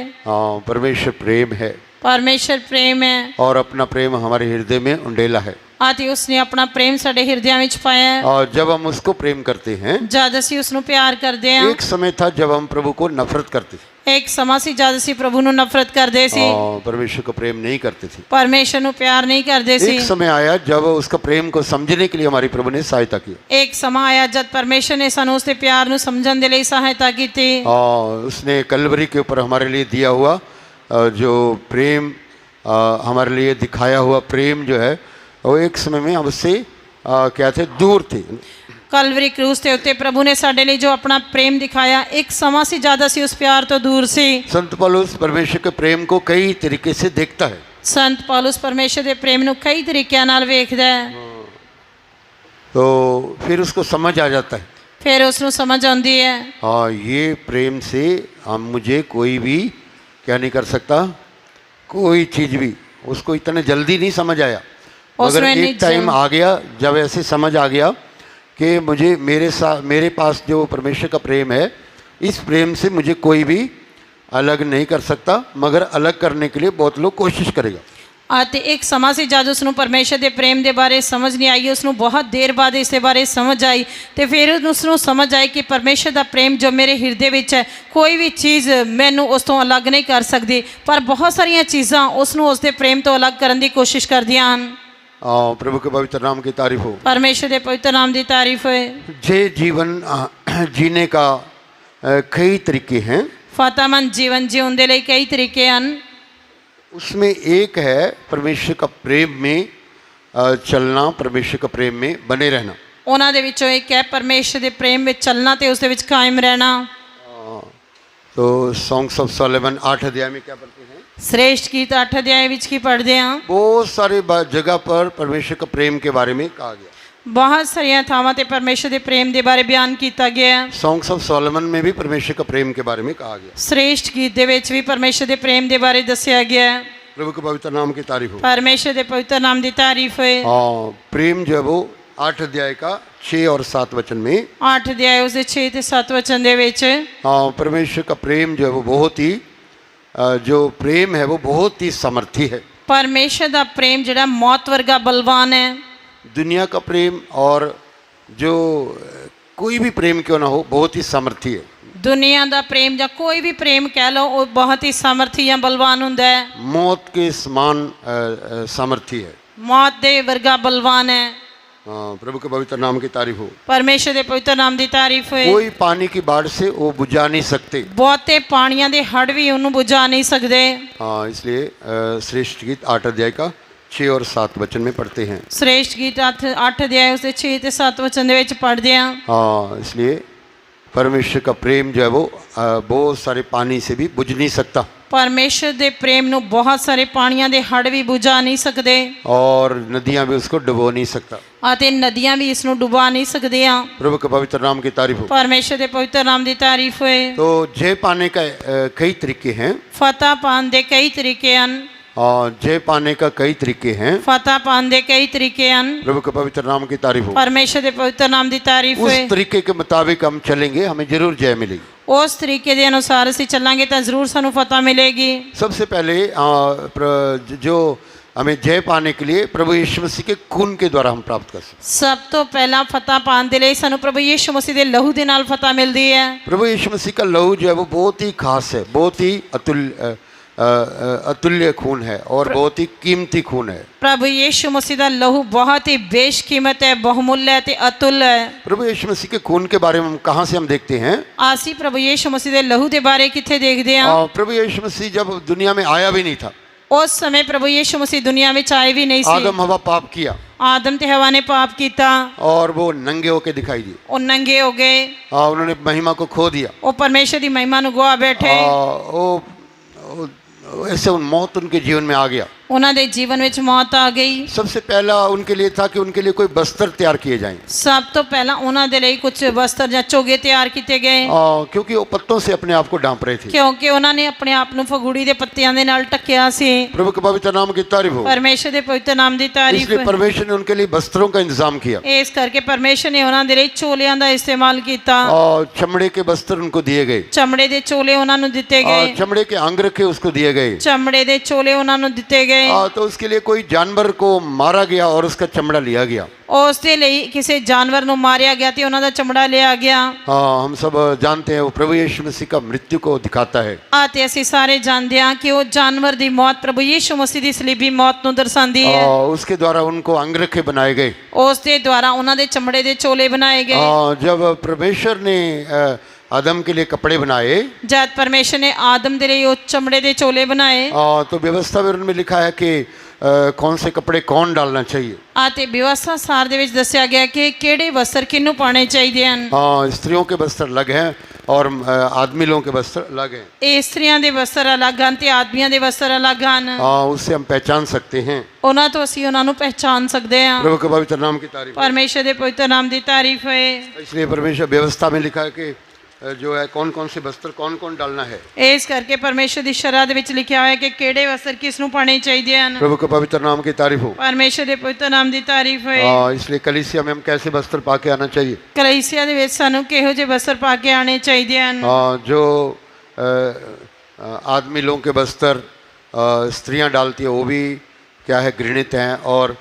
परमेश्वर प्रेम है ਪਰਮੇਸ਼ਰ ਪ੍ਰੇਮ ਹੈ और अपना प्रेम हमारे हृदय में उंडेला है। ਅਤੇ ਉਸਨੇ ਆਪਣਾ ਪ੍ਰੇਮ ਸਾਡੇ ਹਿਰਦਿਆਂ ਵਿੱਚ ਪਾਇਆ ਹੈ। और जब हम उसको प्रेम करते हैं, ਜਦ ਅਸੀਂ ਉਸ ਨੂੰ ਪਿਆਰ ਕਰਦੇ ਹਾਂ। एक समय था जब हम प्रभु को नफरत करते थे, ਇੱਕ ਸਮਾਂ ਸੀ ਜਦ ਅਸੀਂ ਪ੍ਰਭੂ ਨੂੰ ਨਫ਼ਰਤ ਕਰਦੇ ਸੀ, परमेश्वर को प्रेम नहीं करते थे। ਪਰਮੇਸ਼ਰ ਨੂੰ ਪਿਆਰ ਨਹੀਂ ਕਰਦੇ ਸੀ। एक समय आया जब उसका प्रेम को समझने के लिए हमारे प्रभु ने सहायता की। ਇੱਕ ਸਮਾਂ ਆਇਆ ਜਦ ਪਰਮੇਸ਼ਰ ਨੇ ਸਾਨੂੰ ਉਸਦੇ ਪਿਆਰ ਨੂੰ ਸਮਝਣ ਦੇ ਲਈ ਸਹਾਇਤਾ ਕੀਤੀ। उसने कलवरी के ऊपर हमारे लिए दिया हुआ जो प्रेम हमारे लिए दिखाया हुआ प्रेम जो है वो एक समय में हम उससे क्या थे, दूर थे। ਕਲਵਰੀ ਕਰੂਸ ਦੇ ਉੱਤੇ ਪ੍ਰਭੂ ਨੇ ਸਾਡੇ ਲਈ ਜੋ ਆਪਣਾ ਪ੍ਰੇਮ ਦਿਖਾਇਆ, ਇੱਕ ਸਮਾਂ ਸੀ ਜਦ ਅਸੀਂ ਉਸ ਪਿਆਰ ਤੋਂ ਦੂਰ ਸੀ। संत पौलुस परमेश्वर के प्रेम को कई तरीके से देखता है। ਸੰਤ ਪੌਲੁਸ ਪਰਮੇਸ਼ਰ ਦੇ ਪ੍ਰੇਮ ਨੂੰ ਕਈ ਤਰੀਕਿਆਂ ਨਾਲ ਵੇਖਦਾ ਹੈ। तो फिर उसको समझ आ जाता है, ਫਿਰ ਉਸ ਨੂੰ ਸਮਝ ਆਉਂਦੀ ਹੈ ये प्रेम से मुझे कोई भी क्या नहीं कर सकता, कोई चीज़ भी उसको इतने जल्दी नहीं समझ आया, मगर उसमें एक टाइम आ गया जब ऐसे समझ आ गया कि मुझे मेरे पास जो परमेश्वर का प्रेम है, इस प्रेम से मुझे कोई भी अलग नहीं कर सकता, मगर अलग करने के लिए बहुत लोग कोशिश करेगा। ਅਤੇ ਇੱਕ ਸਮਾਂ ਸੀ ਜਦ ਉਸ ਨੂੰ ਪਰਮੇਸ਼ਰ ਦੇ ਪ੍ਰੇਮ ਦੇ ਬਾਰੇ ਸਮਝ ਨਹੀਂ ਆਈ। ਉਸ ਨੂੰ ਬਹੁਤ ਦੇਰ ਬਾਅਦ ਇਸ ਦੇ ਬਾਰੇ ਸਮਝ ਆਈ ਤੇ ਫਿਰ ਉਸ ਨੂੰ ਸਮਝ ਆਈ ਕਿ ਪਰਮੇਸ਼ਰ ਦਾ ਪ੍ਰੇਮ ਜੋ ਮੇਰੇ ਹਿਰਦੇ ਵਿੱਚ ਹੈ, ਕੋਈ ਵੀ ਚੀਜ਼ ਮੈਨੂੰ ਉਸ ਤੋਂ ਅਲੱਗ ਨਹੀਂ ਕਰ ਸਕਦੀ, ਪਰ ਬਹੁਤ ਸਾਰੀਆਂ ਚੀਜ਼ਾਂ ਉਸ ਨੂੰ ਉਸ ਦੇ ਪ੍ਰੇਮ ਤੋਂ ਅਲੱਗ ਕਰਨ ਦੀ ਕੋਸ਼ਿਸ਼ ਕਰਦੀਆਂ ਹਨ। प्रभु के पवित्र नाम की तारीफ हो। ਪਰਮੇਸ਼ਰ ਦੇ ਪਵਿੱਤਰ ਨਾਮ ਦੀ ਤਾਰੀਫ ਹੋਏ। जय जीवन जीने का कई तरीके हैं। ਫਤਿਹਮੰਦ ਜੀਵਨ ਜਿਉਣ ਦੇ ਲਈ ਕਈ ਤਰੀਕੇ ਹਨ। उसमें एक है परमेश्वर का प्रेम में चलना, परमेश्वर का प्रेम में बने रहना। ਉਹਨਾਂ ਦੇ ਵਿੱਚੋਂ ਇੱਕ ਹੈ ਪਰਮੇਸ਼ਰ ਦੇ ਪ੍ਰੇਮ ਵਿੱਚ ਚੱਲਣਾ ਤੇ ਉਸ ਦੇ ਵਿੱਚ ਕਾਇਮ ਰਹਿਣਾ। तो सॉन्ग्स ऑफ सोलोमन 8 अध्याय में क्या पढ़ते हैं? श्रेष्ठ गीत 8 अध्याय ਵਿੱਚ ਕੀ ਪੜ੍ਹਦੇ ਹਾਂ? बहुत सारे जगह पर परमेश्वर का प्रेम के बारे में कहा गया। ਬਹੁਤ ਸਾਰੀਆਂ ਥਾਵਾਂ ਤੇ ਪਰਮੇਸ਼ਰ ਦੇ ਪ੍ਰੇਮ ਦੇ ਬਾਰੇ ਬਿਆਨ ਕੀਤਾ ਗਿਆ ਹੈ। सॉन्ग्स ऑफ सोलोमन में भी परमेश्वर का प्रेम के बारे में कहा गया। श्रेष्ठ गीत ਦੇ ਵਿੱਚ ਵੀ ਪਰਮੇਸ਼ਰ ਦੇ ਪ੍ਰੇਮ ਦੇ ਬਾਰੇ ਦੱਸਿਆ ਗਿਆ ਹੈ। प्रभु के पवित्र नाम की तारीफ हो। परमेश्वर ਦੇ ਪਵਿੱਤਰ ਨਾਮ ਦੀ ਤਾਰੀਫ ਹੋਏ। हाँ, प्रेम जो है वो 8 अध्याय का 6 और 7 वचन में, 8 ਅਧਿਆਇ ਉਸ ਦੇ 6 ਤੇ 7 ਵਚਨ ਦੇ ਵਿੱਚ हाँ, परमेश्वर का प्रेम जो है वो बहुत ही जो प्रेम है वो बहुत ही सामर्थी है। ਪਰਮੇਸ਼ਰ ਦਾ ਪ੍ਰੇਮ ਜਿਹੜਾ ਮੌਤ ਵਰਗਾ ਬਲਵਾਨ ਹੈ। दुनिया का प्रेम और जो कोई भी प्रेम क्यों ना हो, बहुत ही सामर्थी है। ਦੁਨੀਆ ਦਾ ਪ੍ਰੇਮ ਜਾਂ ਕੋਈ ਵੀ ਪ੍ਰੇਮ ਕਹਿ ਲਓ ਉਹ ਬਹੁਤ ਹੀ ਸਮਰਥੀ ਜਾਂ ਬਲਵਾਨ ਹੁੰਦਾ ਹੈ। मौत के समान सामर्थी है। ਮੌਤ ਦੇ ਵਰਗਾ ਬਲਵਾਨ ਹੈ। हाँ, प्रभु के पवित्र नाम की तारीफ हो। ਪਰਮੇਸ਼ਰ ਦੇ ਪਵਿੱਤਰ ਨਾਮ ਦੀ ਤਾਰੀਫ ਹੋਏ। कोई पानी की बाढ़ से वो बुझा नहीं सकते। ਬਹੁਤੇ ਪਾਣੀਆਂ ਦੇ ਹੜ ਵੀ ਉਹਨੂੰ ਬੁਝਾ ਨਹੀਂ ਸਕਦੇ। हाँ, इसलिए श्रेष्ठ गीत 8 अध्याय का 6 और 7 वचन में पढ़ते हैं। श्रेष्ठ गीत 8 ਅਧਿਆਇ ਉਸ ਦੇ 6 ਤੇ 7 ਵਚਨ ਦੇ ਵਿੱਚ ਪੜ੍ਹਦੇ ਹਾਂ। हाँ, इसलिए परमेश्वर का प्रेम जो है वो बहुत सारे पानी से भी बुझ नहीं सकता। ਪਰਮੇਸ਼ਰ ਦੇ ਪ੍ਰੇਮ ਨੂੰ ਬਹੁਤ ਸਾਰੇ ਪਾਣੀਆਂ ਦੇ ਹੜ ਵੀ ਬੁਝਾ ਨਹੀਂ ਸਕਦੇ और नदियां भी उसको डुबो नहीं सकता। ਅਤੇ ਨਦੀਆਂ ਵੀ ਇਸ ਨੂੰ ਡੁਬਾ ਨਹੀਂ ਸਕਦੀਆਂ। प्रभु के पवित्र नाम की तारीफ हो। ਪਰਮੇਸ਼ਰ ਦੇ ਪਵਿੱਤਰ ਨਾਮ ਦੀ ਤਾਰੀਫ ਹੋਏ। तो जय पाने का कई तरीके हैं। ਫਤਹ ਪਾਉਣ ਦੇ ਕਈ ਤਰੀਕੇ ਹਨ। जय पाने का कई तरीके हैं। ਫਤਹ ਪਾਉਣ ਦੇ ਕਈ ਤਰੀਕੇ ਹਨ। प्रभु के पवित्र नाम की तारीफ हो। ਪਰਮੇਸ਼ਰ ਦੇ ਪਵਿੱਤਰ ਨਾਮ ਦੀ ਤਾਰੀਫ उस ਹੋਏ। तरीके के मुताबिक हम चलेंगे, हमें जरूर जय मिलेगी। ਉਸ ਤਰੀਕੇ ਦੇ ਅਨੁਸਾਰ ਅਸੀਂ ਚੱਲਾਂਗੇ ਤਾਂ ਜ਼ਰੂਰ ਸਾਨੂੰ ਫਤਹ ਮਿਲੇਗੀ। सबसे पहले जो हमें जय पाने के लिए प्रभु यीशु मसीह के खून के द्वारा हम प्राप्त कर सकते ਸਭ ਤੋਂ ਪਹਿਲਾਂ ਫਤਹ ਪਾਉਣ ਦੇ ਲਈ ਸਾਨੂੰ ਪ੍ਰਭੂ ਯੀਸ਼ੂ ਮਸੀਹ ਦੇ ਲਹੂ ਦੇ ਨਾਲ ਫਤਹ ਮਿਲਦੀ ਹੈ। हैं। प्रभु यीशु मसीह का लहू जो है वो बहुत ही खास है, बहुत ही अतुल्य खून है और बहुत ही कीमती खून है। ਪ੍ਰਭੂ ਯੀਸ਼ੂ ਮਸੀਹ ਦਾ ਲਹੂ ਬਹੁਤ ਹੀ ਬੇਸ਼ਕੀਮਤ ਹੈ, ਬਹੁਮੁੱਲ ਹੈ ਤੇ ਅਤੁੱਲ ਹੈ। प्रभु यीशु मसीह के खून के बारे में हम कहाँ से हम देखते हैं? ਅਸੀਂ ਪ੍ਰਭੂ ਯੀਸ਼ੂ ਮਸੀਹ ਦੇ ਲਹੂ ਦੇ ਬਾਰੇ ਕਿੱਥੇ ਦੇਖਦੇ ਹਾਂ? प्रभु यीशु मसीह जब दुनिया में आया भी नहीं था, ਉਸ ਸਮੇਂ ਪ੍ਰਭੂ ਯੀਸ਼ੂ ਮਸੀਹ ਦੁਨੀਆ ਵਿੱਚ ਆਏ ਵੀ ਨਹੀਂ ਸੀ। आदम हवा पाप किया ਆਦਮ ਤੇ ਹਵਾ ਨੇ ਪਾਪ ਕੀਤਾ। और वो नंगे होके दिखाई दिए। ਉਹ ਨੰਗੇ ਹੋ ਗਏ। उन्होंने महिमा को खो दिया। ਉਹ ਪਰਮੇਸ਼ਰ ਦੀ ਮਹਿਮਾ ਨੂੰ ਗਵਾ ਬੈਠੇ। ऐसे मौत उनके जीवन में आ गया। ਉਹਨਾਂ ਦੇ ਜੀਵਨ ਵਿੱਚ ਮੌਤ ਆ ਗਈ। सबसे पहला उनके लिए था कि उनके लिए कोई बस्तर तैयार किए जाएं। ਸਭ ਤੋਂ ਪਹਿਲਾਂ ਉਹਨਾਂ ਦੇ ਲਈ ਕੁਝ ਵਸਤਰ ਜਾਂ ਚੋਗੇ ਤਿਆਰ ਕੀਤੇ ਗਏ क्योंकि वो पत्तों से अपने आप को ढांप रहे थे। ਕਿਉਂਕਿ ਉਹਨਾਂ ਨੇ ਆਪਣੇ ਆਪ ਨੂੰ ਫਗੂੜੀ ਦੇ ਪੱਤਿਆਂ ਦੇ ਨਾਲ ਢੱਕਿਆ ਸੀ। प्रभु के पवित्र नाम की तारीफ हो। ਪਰਮੇਸ਼ਰ ਦੇ ਪਵਿੱਤਰ ਨਾਮ ਦੀ ਤਾਰੀਫ। इसलिए परमेश्वर ने उनके लिए वस्त्रों का इंतजाम किया ਇਸ ਕਰਕੇ ਪਰਮੇਸ਼ਰ ਨੇ ਉਹਨਾਂ ਦੇ ਲਈ ਚੋਲਿਆਂ ਦਾ ਇਸਤੇਮਾਲ ਕੀਤਾ। और चमड़े के वस्त्र उनको दिए गए। ਚਮੜੇ ਦੇ ਚੋਲੇ ਉਹਨਾਂ ਨੂੰ ਦਿੱਤੇ ਗਏ। चमड़े के अंग रखे उसको दिए गए। ਚਮੜੇ ਦੇ ਚੋਲੇ ਉਹਨਾਂ ਨੂੰ ਦਿੱਤੇ ਗਏ। तो उसके लिए कोई जानवर को मारा गया और उसका चमड़ा लिया गया। ਉਸ ਦੇ ਲਈ ਕਿਸੇ ਜਾਨਵਰ ਨੂੰ ਮਾਰਿਆ ਗਿਆ ਤੇ ਉਹਨਾਂ ਦਾ ਚਮੜਾ ਲਿਆ ਗਿਆ। हम सब जानते हैं वो प्रभु यीशु मसीह का मृत्यु को दिखाता है। ਅਤੇ ਅਸੀਂ ਸਾਰੇ ਜਾਣਦੇ ਹਾਂ ਕਿ ਉਹ ਜਾਨਵਰ ਦੀ ਮੌਤ ਪ੍ਰਭੂ ਯੀਸ਼ੂ ਮਸੀਹ ਦੀ ਸਲੀਬੀ ਮੌਤ ਨੂੰ ਦਰਸਾਉਂਦੀ ਹੈ। उसके द्वारा उनको अंग रखे बनाए गए। ਉਸ ਦੇ ਦੁਆਰਾ ਉਹਨਾਂ ਦੇ ਚਮੜੇ ਦੇ ਚੋਲੇ ਬਣਾਏ ਗਏ। जब परमेश्वर ने आदम के लिए कपड़े बनाए, ਜਦ ਪਰਮੇਸ਼ਰ ਨੇ ਆਦਮ ਦੇ ਲਈ ਉਹ ਚਮੜੇ ਦੇ ਚੋਲੇ ਬਣਾਏ तो व्यवस्था विवरण में लिखा है कि कौन से कपड़े कौन डालना चाहिए। ਅਤੇ ਵਿਵਸਥਾ ਸਾਰ ਦੇ ਵਿੱਚ ਦੱਸਿਆ ਗਿਆ ਕਿ ਕਿਹੜੇ ਵਸਤਰ ਕਿਹਨੂੰ ਪਾਣੇ ਚਾਹੀਦੇ ਹਨ। स्त्रियों के वस्त्र अलग हैं और आदमी लोगों के वस्त्र अलग हैं। ਇਸਤਰੀਆਂ ਦੇ ਵਸਤਰ ਅਲੱਗ ਹਨ ਤੇ ਆਦਮੀਆਂ ਦੇ ਵਸਤਰ ਅਲੱਗ ਹਨ। उससे हम पहचान सकते हैं। ਉਹਨਾਂ ਤੋਂ ਅਸੀਂ ਉਹਨਾਂ ਨੂੰ ਪਹਿਚਾਨ ਸਕਦੇ ਹਾਂ। प्रभु के पवित्र नाम की तारीफ। ਪਰਮੇਸ਼ਰ ਦੇ ਪਵਿੱਤਰ ਨਾਮ ਦੀ ਤਾਰੀਫ ਹੋਏ। इसलिए परमेश्वर व्यवस्था में लिखा है कि जो है कौन कौन से वस्त्र कौन कौन डालना है। ਇਸ ਕਰਕੇ ਪਰਮੇਸ਼ਰ ਦੀ ਸ਼ਰ੍ਹਾ ਦੇ ਵਿੱਚ ਲਿਖਿਆ ਹੋਇਆ ਕਿ ਕਿਹੜੇ ਵਸਤਰ ਕਿਸ ਨੂੰ ਪਾਣੇ ਚਾਹੀਦੇ ਹਨ। प्रभु के पवित्र नाम की तारीफ हो। ਪਰਮੇਸ਼ਰ ਦੇ ਪਵਿੱਤਰ ਨਾਮ ਦੀ ਤਾਰੀਫ ਹੋਏ। इसलिए कलीसिया में हम कैसे वस्त्र पा के आना चाहिए? ਕਲੀਸਿया ਦੇ ਵਿੱਚ ਸਾਨੂੰ ਕਿਹੋ ਜਿਹੇ ਵਸਤਰ ਪਾ ਕੇ ਆਣੇ ਚਾਹੀਦੇ ਹਨ। जो आदमी लोगों के वस्त्र स्त्रियां डालती है वो भी क्या है, घृणित हैं। और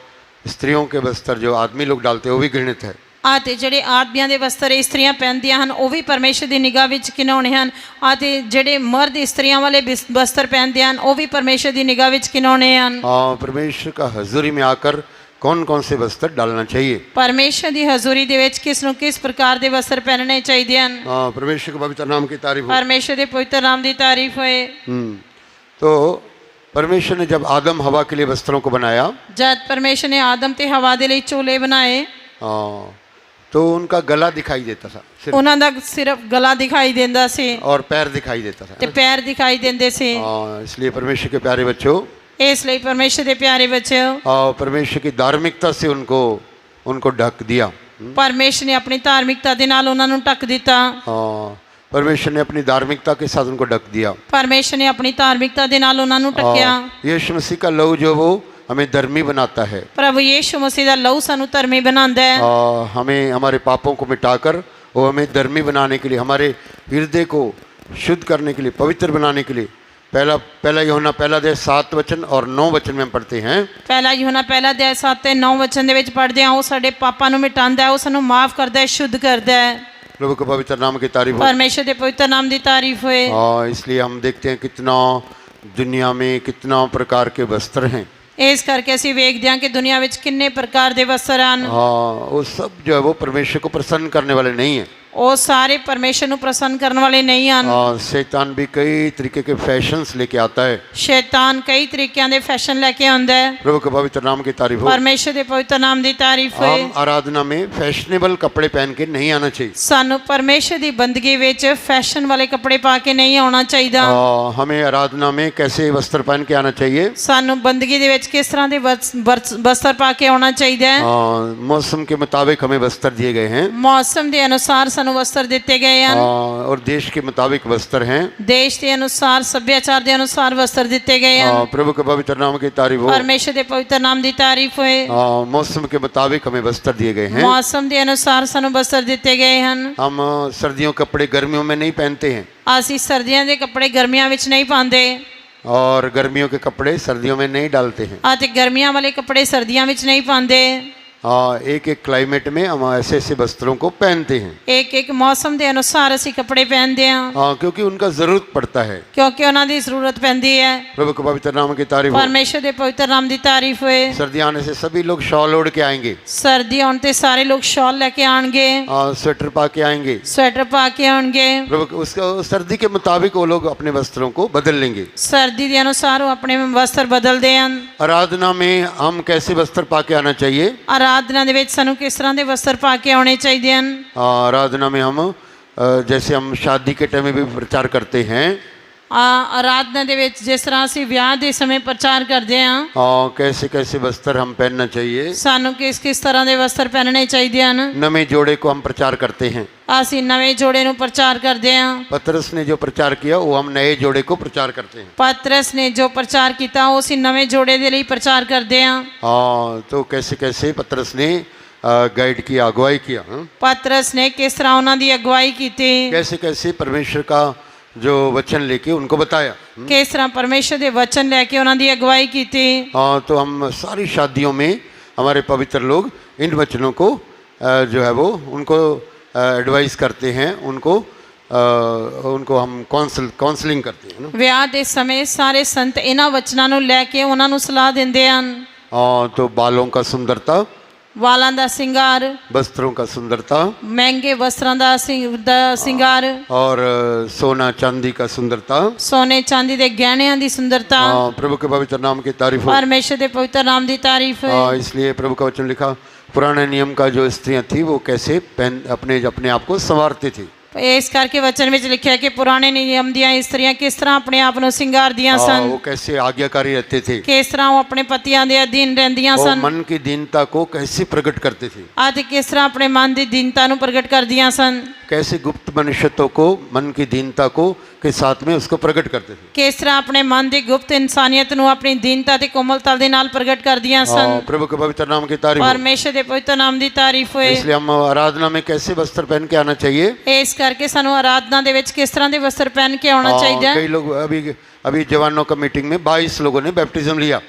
स्त्रियों के वस्त्र जो आदमी लोग डालते हैं वो भी घृणित है। ਅਤੇ ਜਿਹੜੇ ਆਦਮੀਆਂ ਦੇ ਵਸਤਰ ਇਸਤਰੀਆਂ ਪਹਿਨਦੀਆਂ ਹਨ ਉਹ ਵੀ ਪਰਮੇਸ਼ਰ ਦੀ ਨਿਗਾਹ ਵਿੱਚ ਘਿਨਾਉਣੇ ਹਨ। ਅਤੇ ਜਿਹੜੇ ਮਰਦ ਇਸਤਰੀਆਂ ਵਾਲੇ ਵਸਤਰ ਪਹਿਨਦੇ ਹਨ ਉਹ ਵੀ ਪਰਮੇਸ਼ਰ ਦੀ ਨਿਗਾਹ ਵਿੱਚ ਘਿਨਾਉਣੇ ਹਨ। परमेश्वर का हजूरी में आकर कौन कौन से वस्त्र डालना चाहिए? ਪਰਮੇਸ਼ਰ ਦੀ ਹਜ਼ੂਰੀ ਦੇ ਵਿੱਚ ਕਿਸ ਨੂੰ ਕਿਸ ਪ੍ਰਕਾਰ ਦੇ ਵਸਤਰ ਪਹਿਨਣੇ ਚਾਹੀਦੇ ਹਨ। परमेश्वर के पवित्र नाम की तारीफ हो। ਪਰਮੇਸ਼ਰ ਦੇ ਪਵਿੱਤਰ ਨਾਮ ਦੀ ਤਾਰੀਫ ਹੋਏ। तो परमेश्वर ने जब आदम हवा के लिए वस्त्रों को बनाया, ਜਦ ਪਰਮੇਸ਼ਰ ਨੇ ਆਦਮ ਤੇ ਹਵਾ ਦੇ ਲਈ ਝੋਲੇ ਬਣਾਏ, तो उनका गला दिखाई देता था सिर्फ, ਉਹਨਾਂ ਦਾ ਸਿਰਫ ਗਲਾ ਦਿਖਾਈ ਦਿੰਦਾ ਸੀ और पैर दिखाई देता ਤੇ था। ਪੈਰ ਦਿਖਾਈ ਦਿੰਦੇ ਸੀ। इसलिए परमेश्वर के प्यारे बच्चों, ਇਸ ਲਈ ਪਰਮੇਸ਼ਰ ਦੇ ਪਿਆਰੇ ਬੱਚਿਓ, परमेश्वर की धार्मिकता से उनको ढक दिया। ਪਰਮੇਸ਼ਰ ਨੇ ਆਪਣੀ ਧਾਰਮਿਕਤਾ ਦੇ ਨਾਲ ਉਹਨਾਂ ਨੂੰ ਢੱਕ ਦਿੱਤਾ। परमेश्वर ने अपनी धार्मिकता के साथ उनको ढक दिया। ਪਰਮੇਸ਼ਰ ਨੇ ਆਪਣੀ ਧਾਰਮਿਕਤਾ ਦੇ ਨਾਲ ਉਹਨਾਂ ਨੂੰ ਢੱਕਿਆ। यीशु मसीह का लहू जो वो हमें धर्मी बनाता है। ਪ੍ਰਭੂ ਯੀਸ਼ੂ ਮਸੀਹ ਦਾ ਲਹੂ ਸਾਨੂੰ ਧਰਮੀ बनाता है। हमें हमारे पापों को मिटाकर वो हमें धर्मी बनाने के लिए, हमारे हृदय को शुद्ध करने के लिए, पवित्र बनाने के लिए, पहला यूहन्ना पहला अध्याय 7 वचन और 9 वचन में हम पढ़ते हैं। ਪਹਿਲਾ ਯੂਹन्ना ਪਹਿਲਾ ਅਧਿਆਇ 7 ਤੇ 9 ਵਚਨ ਦੇ ਵਿੱਚ ਪੜ੍ਹਦੇ ਹਾਂ। ਉਹ ਸਾਡੇ ਪਾਪਾਂ ਨੂੰ ਮਿਟਾਉਂਦਾ ਹੈ, ਉਹ ਸਾਨੂੰ ਮਾਫ ਕਰਦਾ ਹੈ, ਸ਼ੁੱਧ ਕਰਦਾ ਹੈ। प्रभु के पवित्र नाम की तारीफ हो। ਪਰਮੇਸ਼ਰ ਦੇ ਪਵਿੱਤਰ ਨਾਮ ਦੀ ਤਾਰੀਫ ਹੋਏ। इसलिए हम देखते हैं कितना दुनिया में कितना प्रकार के वस्त्र हैं। ਇਸ ਕਰਕੇ ਅਸੀਂ ਵੇਖਦੇ ਹਾਂ ਕਿ ਦੁਨੀਆ ਵਿੱਚ ਕਿੰਨੇ ਪ੍ਰਕਾਰ ਦੇ ਵਸਤਰ ਹਨ। वो सब जो है वो परमेश्वर को प्रसन्न करने वाले नहीं है। ਉਹ ਸਾਰੇ ਪਰਮੇਸ਼ਰ ਨੂੰ ਪ੍ਰਸੰਨ ਕਰਨ ਵਾਲੇ ਨਹੀਂ ਹਨ। शैतान भी कई तरीके के फैशंस लेके आता है। ਸ਼ੈਤਾਨ ਕਈ ਤਰੀਕਿਆਂ ਦੇ ਫੈਸ਼ਨ ਲੈ ਕੇ ਆਉਂਦਾ ਹੈ। प्रभु के पवित्र नाम की तारीफ हो। ਪਰਮੇਸ਼ਰ ਦੇ ਪਵਿੱਤਰ ਨਾਮ ਦੀ ਤਾਰੀਫ ਹੋਏ। हम आराधना में फैशनेबल कपड़े पहन के नहीं आना चाहिए। ਸਾਨੂੰ ਪਰਮੇਸ਼ਰ ਦੀ ਬੰਦਗੀ ਵਿੱਚ ਫੈਸ਼ਨ ਵਾਲੇ ਕੱਪੜੇ ਪਾ ਕੇ ਨਹੀਂ ਆਉਣਾ ਚਾਹੀਦਾ। हमें आराधना में कैसे वस्त्र पहन के आना चाहिए? ਸਾਨੂੰ ਬੰਦਗੀ ਦੇ ਵਿੱਚ ਕਿਸ ਤਰ੍ਹਾਂ ਦੇ ਵਸਤਰ ਪਾ ਕੇ ਆਉਣਾ ਚਾਹੀਦਾ ਹੈ? मौसम के मुताबिक हमें वस्त्र दिए गए हैं। ਮੌਸਮ ਦੇ ਅਨੁਸਾਰ ਸਾਨੂੰ ਵਸਤਰ ਦਿੱਤੇ ਗਏ ਹਨ। और देश के मुताबिक वस्त्र हैं। ਦੇਸ਼ ਦੇ ਅਨੁਸਾਰ, ਸੱਭਿਆਚਾਰ ਦੇ ਅਨੁਸਾਰ ਵਸਤਰ ਦਿੱਤੇ ਗਏ ਹਨ। प्रभु के पवित्र नाम की तारीफ हो। ਪਰਮੇਸ਼ਰ ਦੇ ਪਵਿੱਤਰ ਨਾਮ ਦੀ ਤਾਰੀਫ ਹੋਏ। मौसम के मुताबिक हमें वस्त्र दिए गए हैं। ਮੌਸਮ ਦੇ ਅਨੁਸਾਰ ਸਾਨੂੰ ਵਸਤਰ ਦਿੱਤੇ ਗਏ ਹਨ। हम सर्दियों के कपड़े गर्मियों में नहीं पहनते हैं, ਅਸੀਂ ਸਰਦੀਆਂ ਦੇ ਕੱਪੜੇ ਗਰਮੀਆਂ ਵਿੱਚ ਨਹੀਂ ਪਾਉਂਦੇ और गर्मियों के कपड़े सर्दियों में नहीं डालते हैं। ਅਤੇ ਗਰਮੀਆਂ ਵਾਲੇ ਕੱਪੜੇ ਸਰਦੀਆਂ ਵਿੱਚ ਨਹੀਂ ਪਾਉਂਦੇ। एक एक क्लाइमेट में हम ऐसे ऐसे वस्त्रों को पहनते हैं। ਇੱਕ ਇੱਕ ਮੌਸਮ ਦੇ ਅਨੁਸਾਰ ਅਸੀਂ ਕੱਪੜੇ ਪਹਿਨਦੇ ਹਾਂ क्योंकि उनका जरूरत पड़ता है। ਕਿਉਂਕਿ ਉਹਨਾਂ ਦੀ ਜ਼ਰੂਰਤ ਪੈਂਦੀ ਹੈ। प्रभु के पवित्र नाम की तारीफ हो। ਪਰਮੇਸ਼ਰ ਦੇ ਪਵਿੱਤਰ ਨਾਮ ਦੀ ਤਾਰੀਫ ਹੋਏ। सर्दी आने से सभी लोग शॉल ओढ़ के आएंगे, ਸਰਦੀ ਆਉਣ ਤੇ ਸਾਰੇ ਲੋਕ ਸ਼ਾਲ ਲੈ ਕੇ ਆਣਗੇ, स्वेटर पा के आएंगे। ਸਵੈਟਰ ਪਾ ਕੇ ਆਉਣਗੇ। प्रभु उसका सर्दी के मुताबिक वो लोग अपने वस्त्रों को बदल लेंगे। ਸਰਦੀ ਦੇ ਅਨੁਸਾਰ ਉਹ ਆਪਣੇ ਵਸਤਰ ਬਦਲਦੇ ਹਨ। आराधना में हम कैसे वस्त्र पा के आना चाहिए? ਆਰਾਧਨਾ ਦੇ ਵਿੱਚ ਸਾਨੂੰ ਕਿਸ ਤਰ੍ਹਾਂ ਦੇ ਵਸਤਰ ਪਾ ਕੇ ਆਉਣੇ ਚਾਹੀਦੇ ਹਨ? आराधना में हम जैसे हम शादी के टाइम में भी प्रचार करते हैं, ਆਰਾਧਨਾ ਦੇ ਵਿੱਚ ਜਿਸ ਤਰ੍ਹਾਂ ਅਸੀਂ ਵਿਆਹ ਦੇ ਸਮੇਂ ਪ੍ਰਚਾਰ ਕਰਦੇ ਹਾਂ, कैसे कैसे वस्त्र हम पहनना चाहिए। ਸਾਨੂੰ ਕਿਸ ਕਿਸ ਤਰ੍ਹਾਂ ਦੇ ਵਸਤਰ ਪਹਿਨਣੇ ਚਾਹੀਦੇ ਹਨ। नवे जोड़े को हम प्रचार करते हैं। ਅਸੀਂ ਨਵੇਂ ਜੋੜੇ ਨੂੰ ਪ੍ਰਚਾਰ ਕਰਦੇ ਹਾਂ। पतरस ने जो प्रचार किया वो हम नए जोड़े को प्रचार करते हैं। ਪਤਰਸ ਨੇ ਜੋ ਪ੍ਰਚਾਰ ਕੀਤਾ ਉਹ ਅਸੀਂ ਨਵੇਂ ਜੋੜੇ ਦੇ ਲਈ ਪ੍ਰਚਾਰ ਕਰਦੇ ਹਾਂ। तो कैसे कैसे पतरस ने गाइड किया, अगुवाई किया। ਪਤਰਸ ਨੇ ਕਿਸ ਤਰ੍ਹਾਂ ਉਹਨਾਂ ਦੀ ਅਗਵਾਈ ਕੀਤੀ, कैसे कैसे परमेश्वर का जो वचन लेके उनको बताया। ਕਿਸ ਤਰ੍ਹਾਂ ਪਰਮੇਸ਼ਰ ਦੇ ਵਚਨ ਲੈ ਕੇ ਉਹਨਾਂ ਦੀ ਅਗਵਾਈ ਕੀਤੀ। तो हम सारी शादियों में हमारे पवित्र लोग इन वचनों को जो है वो उनको एडवाइस करते हैं, उनको हम काउंसलिंग करते हैं ना। ਵਿਆਹ ਦੇ ਸਮੇਂ ਸਾਰੇ ਸੰਤ ਇਹਨਾਂ ਵਚਨਾਂ ਨੂੰ ਲੈ ਕੇ ਉਹਨਾਂ ਨੂੰ ਸਲਾਹ ਦਿੰਦੇ ਹਨ। तो बालों का सुंदरता, ਵਾਲਾਂ ਦਾ ਸਿੰਗਾਰ, वस्त्रों का सुंदरता, ਮਹਿੰਗੇ ਵਸਤਰਾਂ ਦਾ ਸਿੰਗਾਰ, और सोना चांदी का सुंदरता। ਸੋਨੇ ਚਾਂਦੀ ਦੇ ਗਹਿਣਿਆਂ ਦੀ ਸੁੰਦਰਤਾ। प्रभु के पवित्र नाम की तारीफ हो। ਪਰਮੇਸ਼ਰ ਦੇ ਪਵਿੱਤਰ ਨਾਮ ਦੀ ਤਾਰੀਫ ਹੈ। इसलिए प्रभु का वचन लिखा, पुराने नियम का जो स्त्रियां थी वो कैसे अपने आप को संवारती थी। ਇਸ ਕਰਕੇ ਵਚਨ ਵਿੱਚ ਲਿਖਿਆ ਕਿ ਪੁਰਾਣੇ ਨਿਯਮ ਦੀਆਂ ਇਸਤਰੀਆਂ ਕਿਸ ਤਰ੍ਹਾਂ ਆਪਣੇ ਆਪ ਨੂੰ ਸਿੰਗਾਰਦੀਆਂ ਸਨ, वो कैसे आज्ञाकारी रहते थे, ਕਿਸ ਤਰ੍ਹਾਂ ਉਹ ਆਪਣੇ ਪਤੀਆਂ ਦੇ ਅਧੀਨ ਰਹਿੰਦੀਆਂ वो ਸਨ, मन की दीनता को कैसे प्रकट करते थे, ਅਤੇ ਕਿਸ ਤਰ੍ਹਾਂ ਆਪਣੇ ਮਨ ਦੀ ਦੀਨਤਾ ਨੂੰ ਪ੍ਰਗਟ ਕਰਦੀਆਂ ਸਨ, कैसे गुप्त मनुष्यत्व को, मन की दीनता को के साथ में उसको प्रकट करते थे। ਕਿਸ ਤਰ੍ਹਾਂ ਆਪਣੇ ਮਨ ਦੀ ਗੁਪਤ ਇਨਸਾਨੀਅਤ ਨੂੰ ਆਪਣੀ ਦੀਨਤਾ ਤੇ ਕੋਮਲਤਾ ਦੇ ਨਾਲ ਪ੍ਰਗਟ ਕਰਦੀਆਂ ਸਨ। प्रभु के पवित्र नाम की तारीफ हो। ਪਰਮੇਸ਼ਰ ਦੇ ਪਵਿੱਤਰ ਨਾਮ ਦੀ ਤਾਰੀਫ ਹੋਏ। इसलिए हम आराधना में कैसे वस्त्र पहन के आना चाहिए? ਇਸ ਕਰਕੇ ਸਾਨੂੰ ਆਰਾਧਨਾ ਦੇ ਵਿੱਚ ਕਿਸ ਤਰ੍ਹਾਂ ਦੇ ਵਸਤਰ ਪਹਿਨ ਕੇ ਆਉਣਾ ਚਾਹੀਦਾ ਹੈ। कई लोग अभी जवानों का मीटिंग में 22 लोगों ने बैप्टिज्म लिया।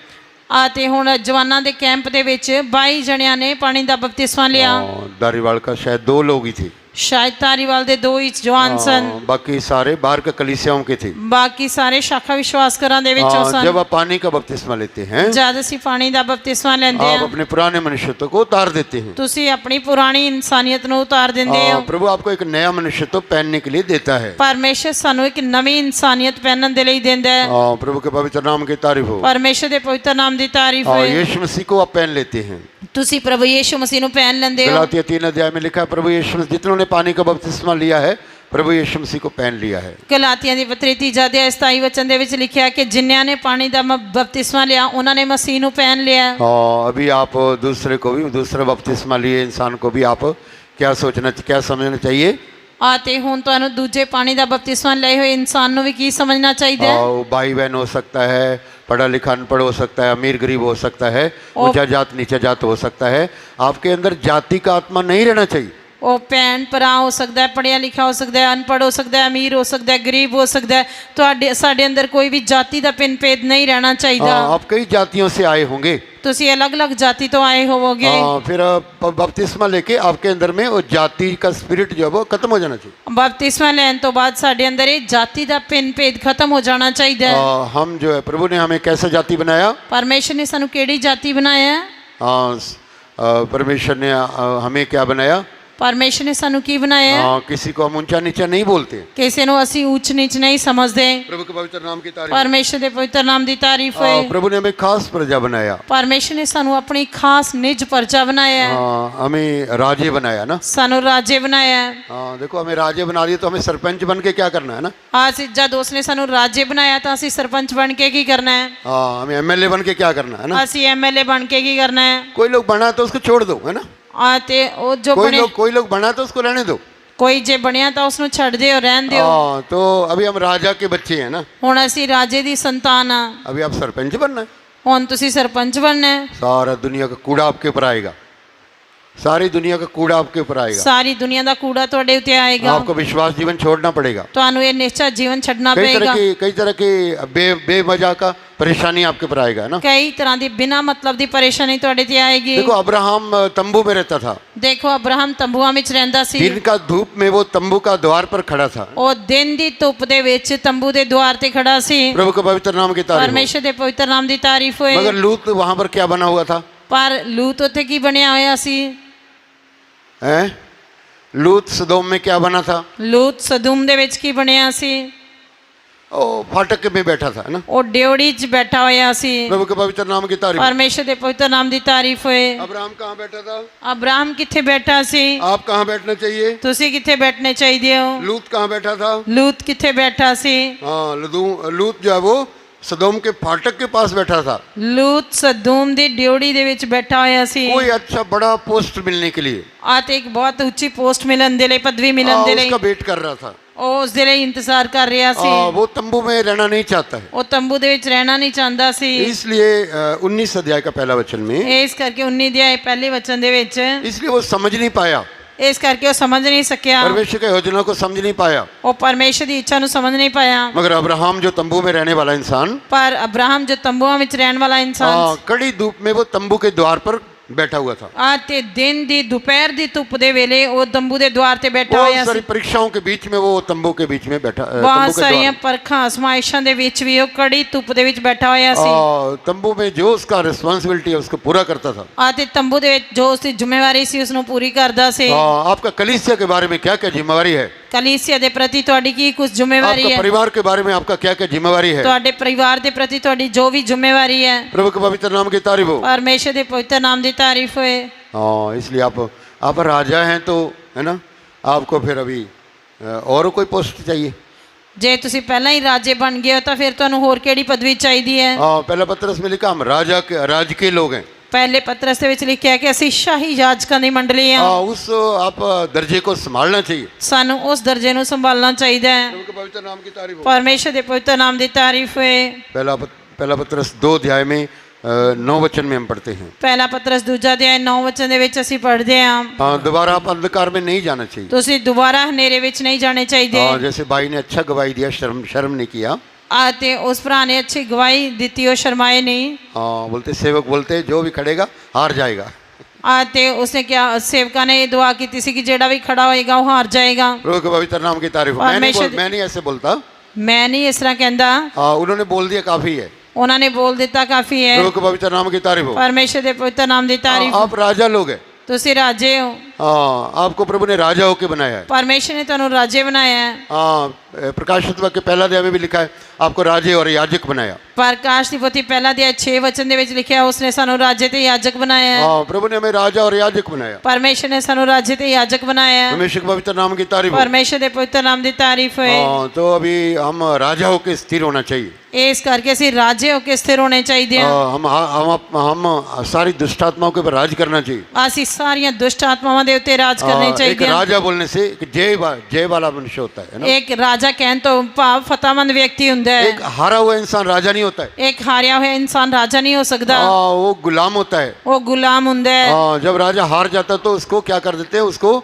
ਅਤੇ ਹੁਣ ਜਵਾਨਾਂ ਦੇ ਕੈਂਪ ਦੇ ਵਿੱਚ 22 ਜਣਿਆਂ ਨੇ ਪਾਣੀ ਦਾ ਬਪਤਿਸਮਾ ਲਿਆ। दारीवाल का शायद 2 लोग ही थे। ਸ਼ਾਇਦ ਧਾਰੀਵਾਲ ਦੇ 2 ਹੀ ਜਵਾਨ ਸਨ, बाकी सारे बाहर के कलीसियाओं के थे। ਬਾਕੀ ਸਾਰੇ ਸ਼ਾਖਾ ਵਿਸ਼ਵਾਸ ਘਰਾਂ ਦੇ ਵਿੱਚੋਂ ਸਨ। जब आप पानी का बपतिस्मा लेते हैं, ਜਦ ਅਸੀਂ ਪਾਣੀ ਦਾ ਬਪਤਿਸਮਾ ਲੈਂਦੇ आप ਹਾਂ, अपने पुराने मनुष्यत्व को उतार देते हैं। ਤੁਸੀਂ ਆਪਣੀ ਪੁਰਾਣੀ ਇਨਸਾਨੀਅਤ ਨੂੰ ਉਤਾਰ ਦਿੰਦੇ ਹੋ। प्रभु आपको एक नया मनुष्यत्व पहनने के लिए देता है। ਪਰਮੇਸ਼ਰ ਸਾਨੂੰ ਇੱਕ ਨਵੀਂ ਇਨਸਾਨੀਅਤ ਪਹਿਨਣ ਦੇ ਲਈ ਦਿੰਦਾ ਹੈ। प्रभु के पवित्र नाम की तारीफ हो। ਪਰਮੇਸ਼ਰ ਦੇ ਪਵਿੱਤਰ ਨਾਮ ਦੀ ਤਾਰੀਫ ਹੋਏ। यीशु मसीह को आप पहन लेते हैं। ਤੁਸੀਂ ਪ੍ਰਭੂ ਯੀਸ਼ੂ ਮਸੀਹ ਨੂੰ ਪਹਿਨ ਲੈਂਦੇ ਹੋ। गलातिया 3 अध्याय में लिखा है, प्रभु यीशु मसीह जितनों ने पानी का बपतिस्मा लिया है, प्रभु यीशु मसीह को पहन लिया है। ਗਲਾਤੀਆਂ ਦੀ ਪੱਤਰੀ 3 ਅਧਿਆਇ 27 ਵਚਨ ਦੇ ਵਿੱਚ ਲਿਖਿਆ ਕਿ ਜਿਨ੍ਹਾਂ ਨੇ ਪਾਣੀ ਦਾ ਬਪਤਿਸਮਾ ਲਿਆ ਉਹਨਾਂ ਨੇ ਮਸੀਹ ਨੂੰ ਪਹਿਨ ਲਿਆ। अभी आप दूसरे को भी, दूसरा बपतिस्मा लिए इंसान को भी आप क्या समझना चाहिए? ਤੇ ਹੁਣ ਤੁਹਾਨੂੰ ਦੂਜੇ ਪਾਣੀ ਦਾ ਬਪਤਿਸਮਾ ਲਏ ਹੋਏ ਇਨਸਾਨ ਨੂੰ ਵੀ ਕੀ ਸਮਝਣਾ ਚਾਹੀਦਾ ਹੈ? वो भाई बहन हो सकता है, पढ़ा लिखा अनपढ़ हो सकता है, अमीर गरीब हो सकता है, ऊंचा जात नीचा जात हो सकता है। आपके अंदर जाति का आत्मा नहीं रहना चाहिए। ਉਹ ਭੈਣ ਭਰਾ ਹੋ ਸਕਦਾ ਹੈ, ਪੜ੍ਹਿਆ ਲਿਖਿਆ ਹੋ ਸਕਦਾ ਹੈ, ਅਨਪੜ੍ਹ ਹੋ ਸਕਦਾ ਹੈ, ਅਮੀਰ ਹੋ ਸਕਦਾ ਹੈ, ਗਰੀਬ ਹੋ ਸਕਦਾ ਹੈ। ਤੁਹਾਡੇ ਸਾਡੇ ਅੰਦਰ ਕੋਈ ਵੀ ਜਾਤੀ ਦਾ ਪਿੰਨ ਭੇਦ ਨਹੀਂ ਰਹਿਣਾ ਚਾਹੀਦਾ। आप कई जातियों से आए होंगे, ਤੁਸੀਂ ਅਲੱਗ-ਅਲੱਗ ਜਾਤੀ ਤੋਂ ਆਏ ਹੋਵੋਗੇ। फिर बपतिस्मा लेके आपके अंदर में वो जाति का स्पिरिट जो है वो खत्म हो जाना चाहिए। ਬਪਤਿਸਮਾ ਲੈਣ ਤੋਂ ਬਾਅਦ ਸਾਡੇ ਅੰਦਰ ਇਹ ਜਾਤੀ ਦਾ ਪਿੰਨ ਭੇਦ ਖਤਮ ਹੋ ਜਾਣਾ ਚਾਹੀਦਾ ਹੈ। हम जो है, प्रभु ने हमें कैसा जाति बनाया? ਪਰਮੇਸ਼ਰ ਨੇ ਸਾਨੂੰ ਕਿਹੜੀ ਜਾਤੀ ਬਣਾਇਆ ਹੈ? परमेश्वर ने हमें क्या बनाया? ਪਰਮੇਸ਼ਰ ਨੇ ਸਾਨੂੰ ਕੀ ਬਣਾਇਆ ਹੈ? किसी को हम ऊंचा नीचा नहीं बोलते। ਕਿਸੇ ਨੂੰ ਅਸੀਂ ਉੱਚ ਨੀਚ ਨਹੀਂ ਸਮਝਦੇ। प्रभु के पवित्र नाम की तारीफ। ਪਰਮੇਸ਼ਰ ਦੇ ਪਵਿੱਤਰ ਨਾਮ ਦੀ ਤਾਰੀਫ ਹੋਏ। प्रभु ने हमें खास प्रजा बनाया। ਪਰਮੇਸ਼ਰ ਨੇ ਸਾਨੂੰ ਆਪਣੀ ਖਾਸ ਨਿਜ ਪਰਜਾ ਬਣਾਇਆ ਹੈ। हमें राजे बनाया ना। ਸਾਨੂੰ ਰਾਜੇ ਬਣਾਇਆ ਹੈ। देखो, हमें राजे बना दिया तो हमें सरपंच बन के क्या करना है ना? आज जब उस ने सानू राजे बनाया तो ਅਸੀਂ सरपंच बन के की करना है? हमें एमएलए बन के क्या करना है ना? ਅਸੀਂ एमएलए बन के की करना है? कोई लोग बना तो उसको छोड़ दो, है ना? ਤੇ ਉਹ ਜੋ ਬਣੇ कोई लोग बना तो उसको रहने दो। ਕੋਈ ਜੇ ਬਣਿਆ ਤਾਂ ਉਸ ਨੂੰ ਛੱਡ ਦਿਓ, ਰਹਿਣ ਦਿਓ। तो अभी हम राजा के बच्चे हैं ना। ਹੁਣ ਅਸੀਂ ਰਾਜੇ ਦੀ ਸੰਤਾਨ ਆ। अभी आप सरपंच बनना है। ਹੁਣ ਤੁਸੀਂ ਸਰਪੰਚ ਬਣਨਾ ਹੈ। सारा दुनिया का कूड़ा आपके ऊपर आएगा। सारी दुनिया का कूड़ा आपके ऊपर आएगा। ਸਾਰੀ ਦੁਨੀਆ ਦਾ ਕੂੜਾ ਤੁਹਾਡੇ ਉੱਤੇ ਆਏਗਾ। आपको विश्वास जीवन छोड़ना पड़ेगा। ਤੁਹਾਨੂੰ ਇਹ ਨਿਸ਼ਚੈ ਜੀਵਨ ਛੱਡਣਾ ਪਏਗਾ। कई तरह की बेमजा का परेशानी आपके ऊपर आएगा ना। ਕਈ ਤਰ੍ਹਾਂ ਦੀ ਬਿਨਾਂ ਮਤਲਬ ਦੀ ਪਰੇਸ਼ਾਨੀ ਤੁਹਾਡੇ ਤੇ ਆਏਗੀ। देखो, अब्राहम तंबू में रहता था। ਦੇਖੋ ਅਬਰਾਹਮ ਤੰਬੂਆਂ ਵਿੱਚ ਰਹਿੰਦਾ ਸੀ। दिन का धूप में वो तंबू का द्वार पर खड़ा था। ਉਹ ਦਿਨ ਦੀ ਧੁੱਪ ਦੇ ਵਿੱਚ ਤੰਬੂ ਦੇ ਦੁਆਰ ਤੇ ਖੜਾ ਸੀ। प्रभु के पवित्र नाम की तारीफ हो। ਪਰਮੇਸ਼ਰ ਦੇ ਪਵਿੱਤਰ ਨਾਮ ਦੀ ਤਾਰੀਫ ਹੋਏ। मगर लूत वहां पर क्या बना हुआ था? ਪਰ ਲੂਤ ਉੱਥੇ ਕੀ ਬਣਿਆ ਹੋਇਆ ਸੀ? हैं? लूत सदोम में क्या बना था? ਲੂਤ ਸਦੂਮ ਦੇ ਵਿੱਚ ਕੀ ਬਣਿਆ ਸੀ? ओ फाटक में बैठा था, है ना? ਉਹ ਡਿਉੜੀ 'ਚ ਬੈਠਾ ਹੋਇਆ ਸੀ। प्रभु के पवित्र नाम की तारीफ। ਪਰਮੇਸ਼ਰ ਦੇ ਪਵਿੱਤਰ ਨਾਮ ਦੀ ਤਾਰੀਫ ਹੋਏ। अब्राहम कहाँ बैठा था? ਅਬਰਾਹਮ ਕਿੱਥੇ ਬੈਠਾ ਸੀ? आप कहाँ बैठना चाहिए? ਤੁਸੀਂ ਕਿੱਥੇ ਬੈਠਣੇ ਚਾਹੀਦੇ ਹੋ? लूत कहाँ बैठा था? ਲੂਤ ਕਿੱਥੇ ਬੈਠਾ ਸੀ? लूत जो है वो सदोम के फाटक के पास बैठा था। ਲੂਤ ਸਦੂਮ ਦੀ ਡਿਉੜੀ ਦੇ ਵਿੱਚ ਬੈਠਾ ਹੋਇਆ ਸੀ। कोई अच्छा बड़ा पोस्ट मिलने के लिए ਆ ਤੇ ਇੱਕ ਬਹੁਤ ਉੱਚੀ ਪੋਸਟ ਮਿਲਣ ਦੇ ਲਈ, ਪਦਵੀ ਮਿਲਣ ਦੇ ਲਈ उसका वेट कर रहा था। ਉਹ ਉਸ ਦੇ ਲਈ ਇੰਤਜ਼ਾਰ ਕਰ ਰਿਹਾ ਸੀ। वो तंबू में रहना नहीं चाहता है। ਉਹ ਤੰਬੂ ਦੇ ਵਿੱਚ ਰਹਿਣਾ ਨਹੀਂ ਚਾਹੁੰਦਾ ਸੀ। इसलिए 19 अध्याय का पहला वचन में, ਇਸ ਕਰਕੇ 19 ਅਧਿਆਇ ਪਹਿਲੇ ਵਚਨ ਦੇ ਵਿੱਚ इसलिए वो समझ नहीं पाया, ਇਸ ਕਰਕੇ ਉਹ समझ नहीं सकिया। परमेश्वर की योजना को समझ नहीं पाया। ਉਹ ਪਰਮੇਸ਼ਰ ਦੀ ਇੱਛਾ ਨੂੰ ਸਮਝ ਨਹੀਂ ਪਾਇਆ। मगर अब्राहम जो तंबू में रहने वाला इंसान, ਪਰ ਅਬਰਾਹਮ ਜੋ ਤੰਬੂਆਂ ਵਿੱਚ ਰਹਿਣ ਵਾਲਾ ਇਨਸਾਨ कड़ी धूप में वो तंबू के द्वार पर बैठा हुआ था। ਆ ਤੇ ਦਿਨ ਦੀ ਦੁਪਹਿਰ ਦੀ ਧੁੱਪ ਦੇ ਵੇਲੇ ਉਹ ਤੰਬੂ ਦੇ ਦੁਆਰ ਤੇ ਬੈਠਾ बहुत ਹੋਇਆ सारी ਸੀ। परीक्षाओं के बीच में वो तंबू के बीच में बैठा, ਬਹੁਤ तंबू के ਸਾਰੀਆਂ द्वार। ਪਰਖਾਂ ਅਜ਼ਮਾਇਸ਼ਾਂ ਦੇ ਵਿੱਚ ਵੀ ਉਹ ਕੜੀ ਧੁੱਪ ਦੇ ਵਿੱਚ ਬੈਠਾ ਹੋਇਆ ਸੀ। तंबू में जो उसका रिस्पॉन्सिबिलिटी है उसको पूरा करता था। ਆ ਤੇ ਤੰਬੂ ਦੇ ਵਿੱਚ ਜੋ ਉਸਦੀ ਜ਼ਿੰਮੇਵਾਰੀ ਸੀ ਉਸ ਨੂੰ ਪੂਰੀ ਕਰਦਾ ਸੀ। आपका कलीसिया के बारे में क्या क्या जिम्मेवारी है? ਕਲੀਸਿया ਦੇ ਪ੍ਰਤੀ ਤੁਹਾਡੀ ਕੀ ਕੁਝ ਜ਼ਿੰਮੇਵਾਰੀ आपका ਹੈ? परिवार के बारे में आपका क्या क्या जिम्मेवारी है? ਤੁਹਾਡੇ ਪਰਿਵਾਰ ਦੇ ਪ੍ਰਤੀ ਤੁਹਾਡੀ ਜੋ ਵੀ ਜ਼ਿੰਮੇਵਾਰੀ ਹੈ। प्रभु के पवित्र नाम की तारीफ हो। ਪਰਮੇਸ਼ਰ ਦੇ ਪਵਿੱਤਰ ਨਾਮ ਦੀ ਤਾਰੀਫ ਹੋਏ। इसलिए आप राजा हैं तो, है ना, आपको फिर अभी और कोई पोस्ट चाहिए? ਜੇ ਤੁਸੀਂ ਪਹਿਲਾਂ ਹੀ ਰਾਜੇ ਬਣ ਗਏ ਹੋ ਤਾਂ ਫਿਰ ਤੁਹਾਨੂੰ ਹੋਰ ਕਿਹੜੀ ਪਦਵੀ ਚਾਹੀਦੀ ਹੈ? पहला पत्रस में लिखा हम राज के लोग हैं। ਪਹਿਲੇ ਪਤਰਸ ਦੇ ਵਿੱਚ ਲਿਖਿਆ ਕਿ ਅਸੀਂ ਸ਼ਾਹੀ ਯਾਜਕਾਂ ਦੀ ਮੰਡਲੀ ਹਾਂ। उस आप दर्जे को संभालना चाहिए। ਸਾਨੂੰ ਉਸ ਦਰਜੇ ਨੂੰ ਸੰਭਾਲਣਾ ਚਾਹੀਦਾ ਹੈ। प्रभु के पवित्र नाम की तारीफ हो। ਪਰਮੇਸ਼ਰ ਦੇ ਪਵਿੱਤਰ ਨਾਮ ਦੀ ਤਾਰੀਫ ਹੋਏ। पहला पत्रस 2 अध्याय में 9 वचन में हम पढ़ते हैं। ਪਹਿਲਾ ਪਤਰਸ ਦੂਜਾ ਅਧਿਆਇ 9 ਵਚਨ ਦੇ ਵਿੱਚ ਅਸੀਂ ਪੜ੍ਹਦੇ ਹਾਂ। दोबारा आप अंधकार में नहीं जाना चाहिए। ਤੁਸੀਂ ਦੁਬਾਰਾ ਹਨੇਰੇ ਵਿੱਚ ਨਹੀਂ ਜਾਣੇ ਚਾਹੀਦੇ। जैसे भाई ने अच्छा गवाही दिया, शर्म नहीं किया। ਤੇ ਉਸ ਭਰਾ ਨੇ ਅੱਛੀ ਗਵਾਹੀ ਦਿੱਤੀ, ਉਹ ਸ਼ਰਮਾਏ ਨਹੀਂ। बोलते सेवक बोलते जो भी खड़ेगा हार जाएगा। ਤੇ ਉਸਨੇ क्या सेवका ने ये दुआ की थी कि जेड़ा भी खड़ा होएगा वो हार जाएगा। प्रभु के पवित्र नाम की तारीफ हो। मैं नहीं ऐसे बोलता, मैं नहीं इस तरह कहता, उन्होंने बोल दिया काफी है। उन्होंने बोल दिता काफी है। प्रभु के पवित्र नाम की तारीफ हो। परमेश्वर के पवित्र नाम की तारीफ। आप राजा लोग हैं, तुसी राजे हो। आपको प्रभु ने राजा होके बनाया है। परमेश्वर ने तुहानू राजे बनाया है। प्रकाशित वाक्य पहला अध्याय में भी लिखा है आपको राजे और याजक बनाया। प्रकाश की पोथी पहला अध्याय 6 वचन दे विच लिखा है उसने सानू राजे ते याजक बनाया है। प्रभु ने हमें राजा और याजक बनाया। परमेश्वर ने सानू राजे ते याजक बनाया है। परमेश्वर के पवित्र नाम की तारीफ हो। परमेश्वर के पवित्र नाम की तारीफ है। तो अभी हम राजा होके स्थिर होना चाहिए। इस करके असीं राजे होके स्थिर होने चाहिए। हम सारी दुष्ट आत्माओं के ऊपर राज करना चाहिए। असीं सारियां दुष्ट आत्मावां दे उत्ते राज करने एक चाहिए। राजा बोलने से एक जय वाला मनुष्य होता है ना। एक राजा कहन तो भाव फतेहमंद व्यक्ति हुंदा है। एक हारा हुआ इंसान राजा नहीं होता है। एक हारिया हुआ इंसान राजा नहीं हो सकता। वो गुलाम होता है। वो गुलाम हुंदा है। जब राजा हार जाता तो उसको क्या कर देते हैं, उसको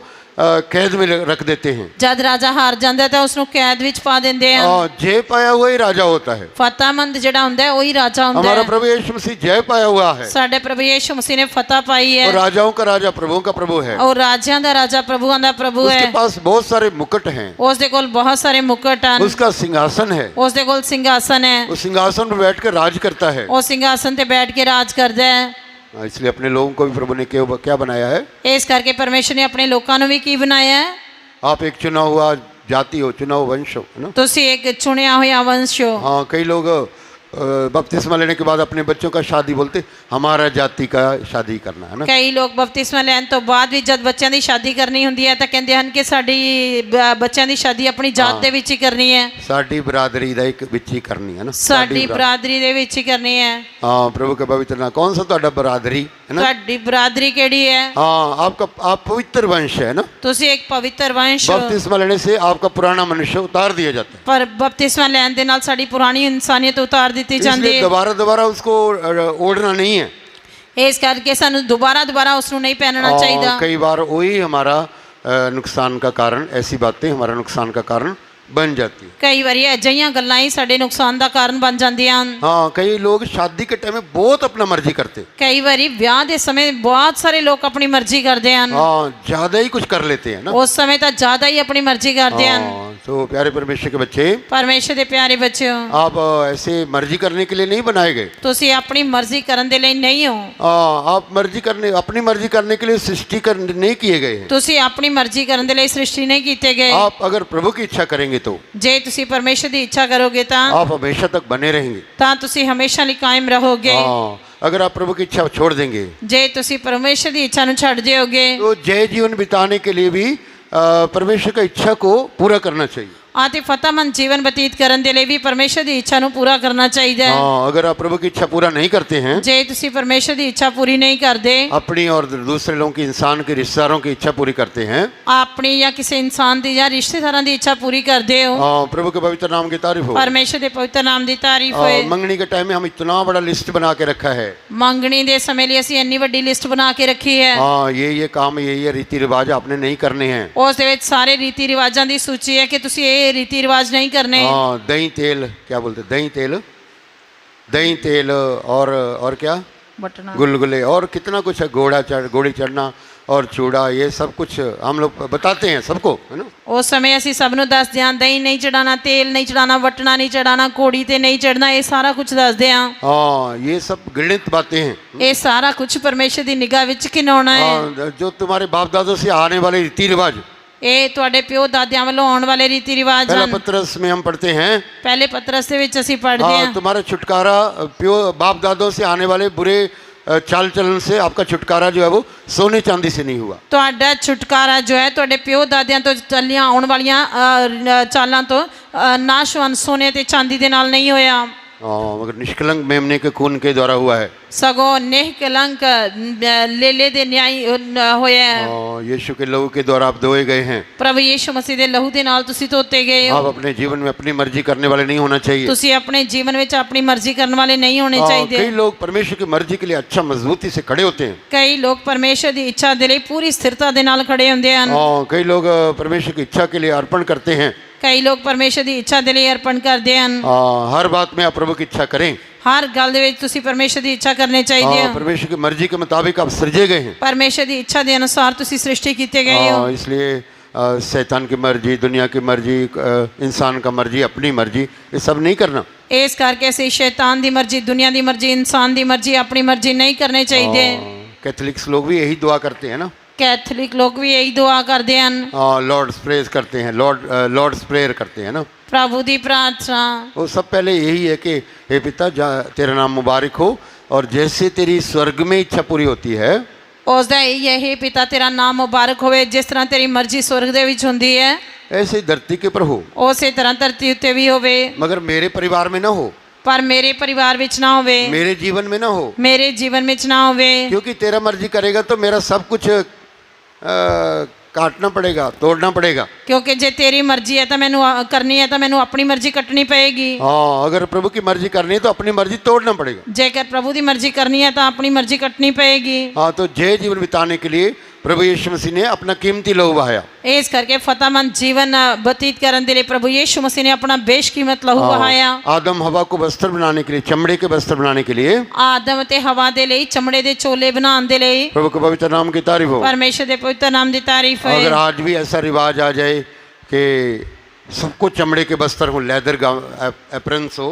कैद में रख देते हैं। जब राजा हार जाता है तो उसको कैद विच पा देंदे हैं। जय पाया हुआ ही राजा होता है। फतेहमंद जिहड़ा हुंदा है वही राजा हुंदा है। हमारा प्रभु यीशु मसीह जय पाया हुआ है। साडे प्रभु यीशु मसीह ने फतह पाई है। और राजाओं का राजा प्रभुओं का प्रभु है। और राजियां दा राजा प्रभुआं दा प्रभु है। उसके पास बहुत सारे मुकुट हैं। उसदे कोल बहुत सारे मुकुट हैं। उसका सिंहासन है। उसदे कोल सिंहासन है। उस सिंहासन पर बैठकर राज करता है। वो सिंहासन ते बैठ के राज करदा है। इसलिए अपने लोगों को भी प्रभु ने क्या बनाया है। इस करके परमेश्वर ने अपने लोगों को भी की बनाया है। आप एक चुना हुआ जाति हो, चुना हुआ वंश हो, है ना। तुसी एक चुनिया हुआ वंश हो। कई लोग बपतिस्मा लेने के बाद अपने बच्चों का शादी बोलते हमारा जाति का शादी करना है ना। कई लोग बपतिस्मा लैन तो बाद भी जब बच्चों की शादी करनी होंदी है तो कहते हैं कि साडी बच्चों की शादी अपनी जात दे विच ही करनी है। साडी बरादरी दा एक विच ही करनी है ना। साडी बरादरी दे विच ही करनी है। प्रभु का पवित्र नाम। कौन सा ਤੁਹਾਡਾ बरादरी है ना। साडी बरादरी केड़ी है। आप पवित्र वंश है ना। तुसी एक पवित्र वंश हो। बपतिस्मा लेने से आपका पुराना मनुष्य उतार दिया जाता है। पर बपतिस्मा लैन दे नाल साडी पुरानी इंसानियत उतार दी जाती है। दोबारा उसको ओढ़ना नहीं है। इस करके सानू दोबारा उसनु नहीं पहनना चाहिए। कई बार वही हमारा नुकसान का कारण, ऐसी बातें हमारा नुकसान का कारण बन जाती है। कई बार अजिहियां गल्लां ही साडे नुकसान का कारण बन जांदियां। कई लोग शादी के टाइम में बहुत अपना मर्जी करते। कई बार ब्याह के समय बहुत सारे लोग अपनी मर्जी करते हैं। ज्यादा ही कुछ कर लेते हैं ना। उस समय तो ज्यादा ही अपनी मर्जी करते हैं। तो प्यारे परमेश्वर के बच्चे, परमेश्वर के प्यारे बच्चे हो, आप ऐसे मर्जी करने के लिए नहीं बनाए गए। तुसी अपनी मर्जी करने के लिए नहीं हो। आप अपनी मर्जी करने के लिए सृष्टि नहीं किए गए हैं। तुसी अपनी मर्जी करने के लिए सृष्टि नहीं किए गए। आप अगर प्रभु की इच्छा करेंगे तो जे तुसी परमेश्वर की इच्छा करोगे तो आप हमेशा तक बने रहेंगे। ता तुसी हमेशा लिए कायम रहोगे। अगर आप प्रभु की इच्छा छोड़ देंगे, जे तुसी परमेश्वर की इच्छा नु छड़ दोगे, तो जय जीवन बिताने के लिए भी परमेश्वर की इच्छा को पूरा करना चाहिए। आते फतेहमंद जीवन व्यतीत करने के लिए भी परमेश्वर की इच्छा नु पूरा करना चाहिए। अगर आप प्रभु की इच्छा पूरा नहीं करते हैं, जे तुसी परमेश्वर की इच्छा पूरी नहीं करते, अपनी और दूसरे लोगों की, इंसान के रिश्तेदारों की इच्छा पूरी करते हैं, अपनी या किसी इंसान की या रिश्तेदारों की इच्छा पूरी करते हो, प्रभु के पवित्र नाम की तारीफ हो। परमेश्वर के पवित्र नाम की तारीफ हो। मंगनी के टाइम में हम इतना बड़ा लिस्ट बना के रखा है। मंगनी के समय लिए असीं इतनी बड़ी लिस्ट बना के रखी है। ये काम, ये रीति रिवाज आपने नहीं करने हैं। उस दे विच सारे रीति रिवाजों की सूची है कि तुसी ये रीति रिवाज नहीं करने। दही तेल, क्या बोलते, दही तेल और क्या, बटना, गुलगुले और कितना कुछ है, घोड़ी चढ़ना और चूड़ा, ये सब कुछ हम लोग बताते हैं सबको, है ना। उस समय असीं सबनों दस दियां, दही नहीं चढ़ाना, तेल नहीं चढ़ाना, बटना नहीं चढ़ाना, घोड़ी ते नहीं चढ़ना, ये सारा कुछ दस दियां। ये सब गणित बातें हैं। ये सारा कुछ परमेश्वर की निगाह विच घिनौना है। जो तुम्हारे बाप दादों से आने वाले रीति रिवाज, ये तुहाडे प्यो दादियां वालों आने वाले रीति रिवाज। पहला पत्रस में हम पढ़ते हैं, पहले पत्रस दे विच असीं पढ़दे हैं, तुम्हारा छुटकारा बाप दादों से आने वाले बुरे चाल चलन से आपका छुटकारा जो है वो सोने चांदी से नहीं हुआ। तुहाडा छुटकारा जो है तुहाडे प्यो दादियां तो चलियां आउण वालियां चालां तो नाशवान सोने ते चांदी दे नाल नहीं होया, मगर निष्कलंक मेमने के खून के द्वारा हुआ है। सगो निष्कलंक लेले दे न्याय होया है। यीशु के लहू के द्वारा आप धोए गए हैं। प्रभु यीशु मसीह दे लहू दे नाल तुसी धोते गए हो। आप अपने जीवन में अपनी मर्जी करने वाले नहीं होना चाहिए। तुसी अपने जीवन में अपनी मर्जी करने वाले नहीं होने चाहिए। कई लोग परमेश्वर की मर्जी के लिए अच्छा मजबूती से खड़े होते हैं। कई लोग परमेश्वर की इच्छा दे लिए पूरी स्थिरता दे नाल खड़े होंदे हन। कई लोग परमेश्वर की इच्छा के लिए अर्पण करते हैं। कई लोग परमेश्वर की इच्छा के लिए अर्पण करते हैं। हर बात में आप प्रभु की इच्छा करें। ਹਰ ਗੱਲ ਦੇ ਵਿੱਚ ਤੁਸੀਂ ਪਰਮੇਸ਼ਰ ਦੀ ਇੱਛਾ ਕਰਨੀ ਚਾਹੀਦੀ हाँ, ਹੈ परमेश्वर की मर्जी के मुताबिक आप सृजे गए हैं। ਪਰਮੇਸ਼ਰ ਦੀ ਇੱਛਾ ਦੇ ਅਨੁਸਾਰ ਤੁਸੀਂ ਸ੍ਰਿਸ਼ਟੀ ਕੀਤੇ ਗਏ ਹੋ हाँ, इसलिए शैतान की मर्जी, दुनिया की मर्जी, इंसान का मर्जी, अपनी मर्जी, ये सब नहीं करना। ਇਸ ਕਰਕੇ ਅਸੀਂ शैतान ਦੀ ਮਰਜ਼ੀ ਦੁਨੀਆ ਦੀ ਮਰਜ਼ੀ ਇਨਸਾਨ ਦੀ ਮਰਜ਼ੀ ਆਪਣੀ ਮਰਜ਼ੀ नहीं ਕਰਨੀ ਚਾਹੀਦੀ कैथलिक्स लोग भी यही दुआ करते हैं ना। ਕੈਥੋਲਿਕ ਲੋਕ ਵੀ ਇਹੀ ਦੁਆ ਕਰਦੇ ਹਨ लॉर्ड्स प्रेयर करते हैं, लॉर्ड्स प्रेयर करते हैं ना। प्रभु ਦੀ प्रार्थना वो सब पहले यही है कि हे पिता तेरा नाम मुबारक हो, और जैसे तेरी स्वर्ग में इच्छा पूरी होती है, ਉਸ ਦਾ ਇਹੀ ਹੈ हे पिता तेरा नाम मुबारक ਹੋਵੇ ਜਿਸ ਤਰ੍ਹਾਂ ਤੇਰੀ ਮਰਜ਼ੀ ਸਵਰਗ ਦੇ ਵਿੱਚ ਹੁੰਦੀ ਹੈ ऐसे ही धरती के ऊपर हो, ਉਸੇ ਤਰ੍ਹਾਂ ਧਰਤੀ ਉੱਤੇ ਵੀ ਹੋਵੇ मगर मेरे परिवार में ना हो, ਪਰ ਮੇਰੇ ਪਰਿਵਾਰ ਵਿੱਚ ਨਾ ਹੋਵੇ मेरे जीवन में ना हो। ਮੇਰੇ ਜੀਵਨ ਵਿੱਚ ਨਾ ਹੋਵੇ क्योंकि तेरा मर्जी करेगा तो मेरा सब कुछ काटना पड़ेगा, तोड़ना पड़ेगा। ਕਿਉਂਕਿ ਜੇ ਤੇਰੀ ਮਰਜ਼ੀ ਹੈ ਤਾਂ ਮੈਨੂੰ ਕਰਨੀ ਹੈ ਤਾਂ ਮੈਨੂੰ ਆਪਣੀ ਮਰਜ਼ੀ ਕੱਟਣੀ ਪਏਗੀ हाँ, अगर प्रभु की मर्जी करनी है तो अपनी मर्जी तोड़ना पड़ेगा। ਜੇਕਰ ਪ੍ਰਭੂ ਦੀ ਮਰਜ਼ੀ ਕਰਨੀ ਹੈ ਤਾਂ ਆਪਣੀ ਮਰਜ਼ੀ ਕੱਟਣੀ ਪਏਗੀ हाँ, तो जय जीवन बिताने के लिए प्रभु यीशु मसीह ने अपना कीमती लहू बहाया। ਇਸ ਕਰਕੇ ਫਤਿਹਮੰਦ ਜੀਵਨ ਬਤੀਤ ਕਰਨ ਦੇ ਲਈ ਪ੍ਰਭु ਯੀਸ਼ु मसीह ने अपना बेशकीमत लहू बहाया आदम हवा को वस्त्र बनाने के लिए, चमड़े के वस्त्र बनाने के लिए, ਆਦਮ ਤੇ ਹਵਾ ਦੇ ਲਈ ਚਮੜੇ ਦੇ ਚੋਲੇ ਬਣਾਉਣ ਦੇ ਲਈ प्रभु के पवित्र नाम की तारीफ हो। ਪਰਮੇਸ਼ਰ ਦੇ ਪਵਿੱਤਰ ਨਾਮ ਦੀ ਤਾਰੀਫ ਹੋਏ अगर आज भी ऐसा रिवाज आ जाए कि सबको चमड़े के वस्त्र हो, लेदर एप्रन्स हो,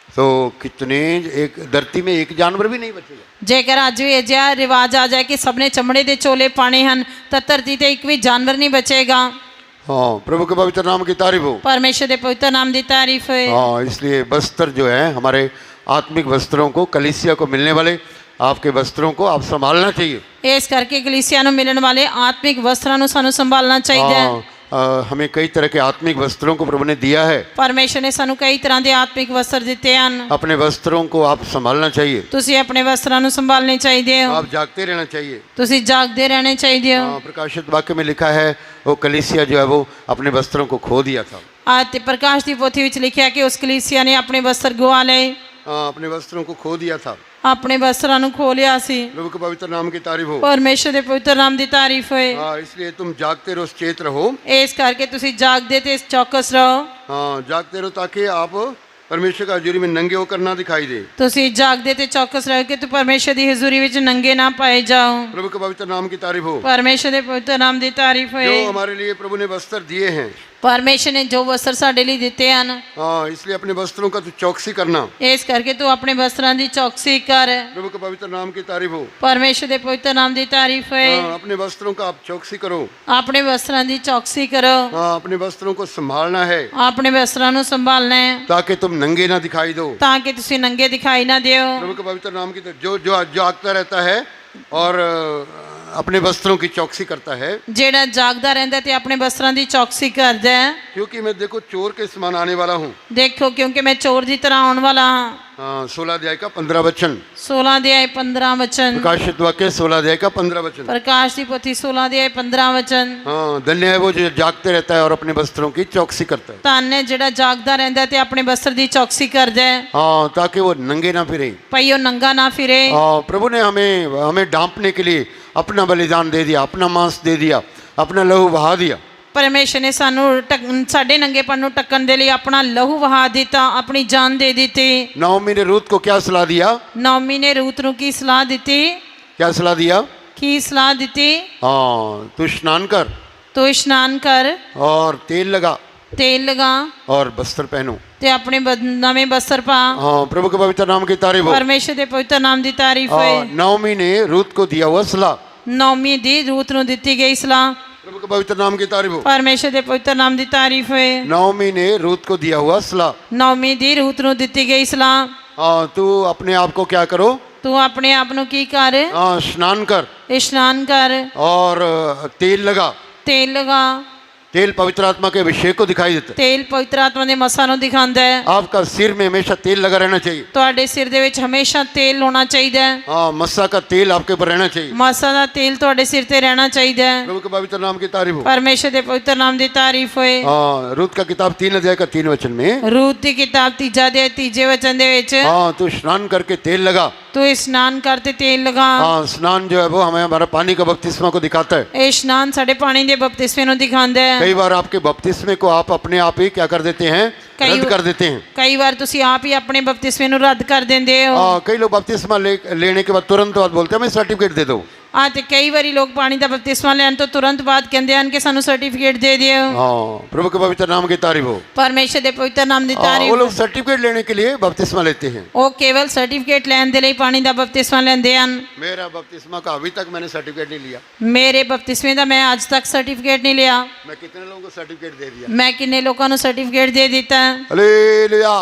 तो कितने एक धरती में एक जानवर भी नहीं बचेगा। ਜੇਕਰ ਅੱਜ ਵੀ ਅਜਿਹਾ ਰਿਵਾਜ ਆ ਜਾਏ ਕਿ ਸਭ ਨੇ ਚਮੜੇ ਦੇ ਚੋਲੇ ਪਾਣੇ ਹਨ ਤਾਂ ਧਰਤੀ ਤੇ ਇੱਕ ਵੀ ਜਾਨਵਰ ਨਹੀਂ ਬਚੇਗਾ हाँ, प्रभु के पवित्र नाम की तारीफ हो। ਪਰਮੇਸ਼ਰ ਦੇ ਪਵਿੱਤਰ ਨਾਮ ਦੀ ਤਾਰੀਫ ਹੋਏ हाँ, इसलिए वस्त्र जो है हमारे आत्मिक वस्त्रों को, कलीसिया को मिलने वाले आपके वस्त्रों को आप संभालना चाहिए। ਇਸ ਕਰਕੇ ਕਲੀਸਿया ਨੂੰ ਮਿਲਣ ਵਾਲੇ ਆਤਮਿਕ ਵਸਤਰਾਂ ਨੂੰ ਸਾਨੂੰ ਸੰਭਾਲਣਾ ਚਾਹੀਦਾ ਹੈ हमें कई तरह के आत्मिक वस्त्रों को प्रभु ने दिया है। ਪਰਮੇਸ਼ਰ ਨੇ ਸਾਨੂੰ ਕਈ ਤਰ੍ਹਾਂ ਦੇ ਆਤਮਿਕ ਵਸਤਰ ਦਿੱਤੇ ਹਨ अपने वस्त्रों को आप संभालना चाहिए। ਤੁਸੀਂ ਆਪਣੇ ਵਸਤਰਾਂ ਨੂੰ ਸੰਭਾਲਣੇ ਚਾਹੀਦੇ ਹੋ आप जागते रहना चाहिए। ਤੁਸੀਂ ਜਾਗਦੇ ਰਹਿਣੇ ਚਾਹੀਦੇ ਹੋ प्रकाशित वाक्य में लिखा है वो कलीसिया जो है वो अपने वस्त्रों को खो दिया था। ਤੇ ਪ੍ਰਕਾਸ਼ ਦੀ ਪੋਥੀ ਵਿੱਚ ਲਿਖਿਆ ਕਿ ਉਸ ਕਲੀਸਿਆ ਨੇ ਆਪਣੇ ਵਸਤਰ ਗਵਾ ਲਏ अपने वस्त्रों को खो दिया था। ਆਪਣੇ ਵਸਤਰਾਂ ਨੂੰ ਖੋ ਲਿਆ ਸੀ प्रभु के पवित्र नाम की तारीफ हो। ਪਰਮੇਸ਼ਰ ਦੇ ਪਵਿੱਤਰ ਨਾਮ ਦੀ ਤਾਰੀਫ ਹੋਏ इसलिए तुम जागते रहो, सचेत रहो। ਇਸ ਕਰਕੇ ਤੁਸੀਂ ਜਾਗਦੇ ਤੇ ਚੌਕਸ ਰਹੋ हाँ, जागते रहो ताकि आप परमेश्वर का हजूरी में नंगे होकर ना दिखाई दे। ਤੁਸੀਂ ਜਾਗਦੇ ਤੇ ਚੌਕਸ ਰਹੋ ਕਿ ਤੂੰ ਪਰਮੇਸ਼ਰ ਦੀ ਹਜ਼ੂਰੀ ਵਿੱਚ ਨੰਗੇ ਨਾ ਪਾਏ ਜਾਓ प्रभु के पवित्र नाम की तारीफ हो। ਪਰਮੇਸ਼ਰ ਦੇ ਪਵਿੱਤਰ ਨਾਮ ਦੀ ਤਾਰੀਫ जो ਹੋਏ हमारे लिए प्रभु ने वस्त्र दिए हैं, ਪਰਮੇਸ਼ਰ ਨੇ ਜੋ ਵਸਤਰ ਸਾਡੇ ਲਈ ਦਿੱਤੇ ਹਨ हाँ, इसलिए अपने वस्त्रों का तो चौकसी करना। ਇਸ ਕਰਕੇ ਤੂੰ ਆਪਣੇ ਵਸਤਰਾਂ ਦੀ ਚੌਕਸੀ ਕਰ प्रभु के पवित्र नाम की तारीफ हो। ਪਰਮੇਸ਼ਰ ਦੇ ਪਵਿੱਤਰ ਨਾਮ ਦੀ ਤਾਰੀਫ ਹੋਏ हाँ, अपने वस्त्रों का आप चौकसी करो। ਆਪਣੇ ਵਸਤਰਾਂ ਦੀ ਚੌਕਸੀ ਕਰੋ हाँ, अपने वस्त्रों को संभालना है ਆਪਣੇ ਵਸਤਰਾਂ ਨੂੰ ਸੰਭਾਲਣਾ ਹੈ ताकि तुम नंगे ना दिखाई दो। ਤਾਂ ਕਿ ਤੁਸੀਂ ਨੰਗੇ ਦਿਖਾਈ ਨਾ ਦਿਓ प्रभु के पवित्र नाम की जो जो जागता रहता है और अपने वस्त्रों की चौकसी करता है, ਜਿਹੜਾ ਜਾਗਦਾ ਰਹਿੰਦਾ ਤੇ ਆਪਣੇ ਵਸਤਰਾਂ ਦੀ ਚੌਕਸੀ ਕਰਦਾ ਹੈ क्योंकि मैं देखो चोर के समान आने वाला हूँ। ਦੇਖੋ ਕਿਉਂਕਿ ਮੈਂ ਚੋਰ ਦੀ ਤਰ੍ਹਾਂ ਆਉਣ ਵਾਲਾ ਹਾਂ हाँ, 16 अध्याय का 15 वचन। 16 ਅਧਿਆਇ 15 ਵਚਨ प्रकाशित वाक्य 16 अध्याय का 15 वचन। ਪ੍ਰਕਾਸ਼ ਦੀ ਪੋਥੀ 16 ਅਧਿਆਇ 15 ਵਚਨ हाँ, धन्य है वो जो जागते रहता है और अपने वस्त्रों की चौकसी करता है। ਧੰਨ ਹੈ ਜਿਹੜਾ ਜਾਗਦਾ ਰਹਿੰਦਾ ਤੇ ਆਪਣੇ ਵਸਤਰ ਦੀ ਚੌਕਸੀ करदा है हाँ, ताकि वो नंगे ना फिरे। ਭਈ ਉਹ ਨੰਗਾ ਨਾ ਫਿਰੇ हाँ, प्रभु ने हमें डांपने के लिए अपना बलिदान दे दिया, अपना मांस दे दिया, अपना लहू बहा दिया। ਪਰਮੇਸ਼ਰ ਨੇ ਸਾਨੂੰ ਸਾਡੇ ਨੰਗੇਪਨ ਨੂੰ ਟੱਕਣ ਦੇ ਲਈ ਆਪਣਾ ਲਹੂ ਵਹਾ ਦਿੱਤਾ ਆਪਣੀ ਜਾਨ ਦੇ ਦਿੱਤੀ नवमी ने रूत को क्या सलाह दिया? ਨੌਮੀ ਨੇ ਰੂਤ ਨੂੰ ਕੀ ਸਲਾਹ ਦਿੱਤੀ क्या सलाह दिया? ਕੀ ਸਲਾਹ ਦਿੱਤੀ हाँ, तू स्नान कर ਤੂੰ ਇਸ਼ਨਾਨ ਕਰ और तेल लगा ਤੇਲ ਲਗਾ और वस्त्र पहनो। ਤੇ ਆਪਣੇ ਨਵੇਂ ਵਸਤਰ ਪਾ हाँ, प्रभु के पवित्र नाम की तारीफ हो। ਪਰਮੇਸ਼ਰ ਦੇ ਪਵਿੱਤਰ ਨਾਮ ਦੀ ਤਾਰੀਫ ਹੋਏ नवमी ने रूत को दिया हुआ सलाह। ਨੌਮੀ ਦੀ ਰੂਤ ਨੂੰ ਦਿੱਤੀ ਗਈ ਸਲਾਹ प्रभु के पवित्र नाम की तारीफ हो। ਪਰਮੇਸ਼ਰ ਦੇ ਪਵਿੱਤਰ ਨਾਮ ਦੀ ਤਾਰੀਫ ਹੋਏ नवमी ने रूत को दिया हुआ सलाह। ਨੌਮੀ ਦੀ ਰੂਤ ਨੂੰ ਦਿੱਤੀ ਗਈ ਸਲਾਹ हाँ, तू अपने आप को क्या करो? ਤੂੰ ਆਪਣੇ ਆਪ ਨੂੰ ਕੀ ਕਰ हाँ, स्नान कर ਇਸ਼ਨਾਨ ਕਰ और तेल लगा। ਤੇਲ ਲਗਾ तेल पवित्र आत्मा के अभिषेक को दिखाई देता है। ਤੇਲ ਪਵਿੱਤਰ ਆਤਮਾ ਦੇ ਮਸਾਂ ਨੂੰ ਦਿਖਾਉਂਦਾ ਹੈ आपका सिर में हमेशा तेल लगा रहना चाहिए। ਤੁਹਾਡੇ ਸਿਰ ਦੇ ਵਿੱਚ ਹਮੇਸ਼ਾ ਤੇਲ ਹੋਣਾ ਚਾਹੀਦਾ ਹੈ हाँ, मस्सा का तेल आपके ऊपर रहना चाहिए। ਮਸਾਂ ਦਾ ਤੇਲ ਤੁਹਾਡੇ ਸਿਰ ਤੇ ਰਹਿਣਾ ਚਾਹੀਦਾ ਹੈ प्रभु के पवित्र नाम की तारीफ हो। ਪਰਮੇਸ਼ਰ ਦੇ ਪਵਿੱਤਰ ਨਾਮ ਦੀ ਤਾਰੀਫ ਹੋਏ हाँ, रूत का किताब 3 अध्याय का 3 वचन में, ਰੂਤ ਦੀ ਕਿਤਾਬ ਤੀਜਾ ਦੇ ਤੀਜੇ ਵਚਨ ਦੇ ਵਿੱਚ हाँ, तू स्नान करके तेल लगा। ਤੂੰ ਇਸ਼ਨਾਨ ਕਰ ਤੇ ਤੇਲ ਲਗਾ हाँ, स्नान जो है वो हमें हमारा पानी का बपतिस्मा को दिखाता है। ਇਹ ਇਸ਼ਨਾਨ ਸਾਡੇ ਪਾਣੀ ਦੇ ਬਪਤਿਸਮੇ ਨੂੰ ਦਿਖਾਉਂਦਾ ਹੈ कई बार आपके बपतिस्मे को आप अपने आप ही क्या कर देते हैं, कई- रद्द कर देते हैं। ਕਈ ਵਾਰ ਤੁਸੀਂ ਆਪ ਹੀ ਆਪਣੇ ਬਪਤਿਸਮੇ ਨੂੰ ਰੱਦ ਕਰ ਦਿੰਦੇ ਹੋ। कई लोग बपतिस्मा लेने के बाद तुरंत बाद बोलते हैं हमें सर्टिफिकेट दे दो। ਆ ਤੇ ਕਈ ਵਾਰੀ ਲੋਕ ਪਾਣੀ ਦਾ ਬਪਤਿਸਮਾ ਲੈਣ ਤੋਂ ਤੁਰੰਤ ਬਾਅਦ ਕਹਿੰਦੇ ਹਨ ਕਿ ਸਾਨੂੰ ਸਰਟੀਫਿਕੇਟ ਦੇ ਦਿਓ। हाँ, प्रभु के पवित्र नाम की तारीफ हो। ਪਰਮੇਸ਼ਰ ਦੇ ਪਵਿੱਤਰ ਨਾਮ ਦੀ वो ਤਾਰੀਫ। लोग सर्टिफिकेट लेने के लिए बपतिस्मा लेते हैं। ਉਹ ਕੇਵਲ ਸਰਟੀਫਿਕੇਟ ਲੈਣ ਦੇ ਲਈ ਪਾਣੀ ਦਾ ਬਪਤਿਸਮਾ ਲੈਂਦੇ ਹਨ। मेरा बपतिस्मा का अभी तक मैंने सर्टिफिकेट नहीं लिया। ਮੇਰੇ ਬਪਤਿਸਮੇ ਦਾ ਮੈਂ ਅੱਜ ਤੱਕ ਸਰਟੀਫਿਕੇਟ ਨਹੀਂ ਲਿਆ। मैं कितने लोगों को सर्टिफिकेट दे दिया। ਮੈਂ ਕਿੰਨੇ ਲੋਕਾਂ ਨੂੰ ਸਰਟੀਫਿਕੇਟ ਦੇ ਦਿੱਤਾ। हालेलुया।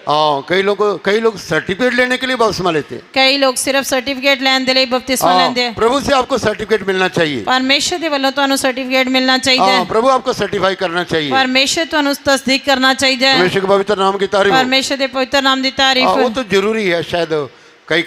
हाँ, कई लोग सर्टिफिकेट लेने के लिए बपतिस्मा लेते हैं। ਕਈ ਲੋਕ ਸਿਰਫ ਸਰਟੀਫਿਕੇਟ ਲੈਣ ਦੇ ਲਈ ਬਪਤਿਸਮਾ ਲੈਂਦੇ हाँ, ਹਨ। प्रभु से आपको सर्टिफिकेट मिलना चाहिए। ਪਰਮੇਸ਼ਰ ਦੇ ਵੱਲੋਂ ਤੁਹਾਨੂੰ ਸਰਟੀਫਿਕੇਟ ਮਿਲਣਾ ਚਾਹੀਦਾ हाँ, ਹੈ। प्रभु आपको सर्टिफाई करना चाहिए। ਪਰਮੇਸ਼ਰ ਤੁਹਾਨੂੰ ਤਸਦੀਕ ਕਰਨਾ ਚਾਹੀਦਾ ਹੈ। परमेश्वर के पवित्र नाम की तारीफ हो। ਪਰਮੇਸ਼ਰ ਦੇ ਪਵਿੱਤਰ ਨਾਮ ਦੀ हाँ, ਤਾਰੀਫ। वो तो जरूरी है, शायद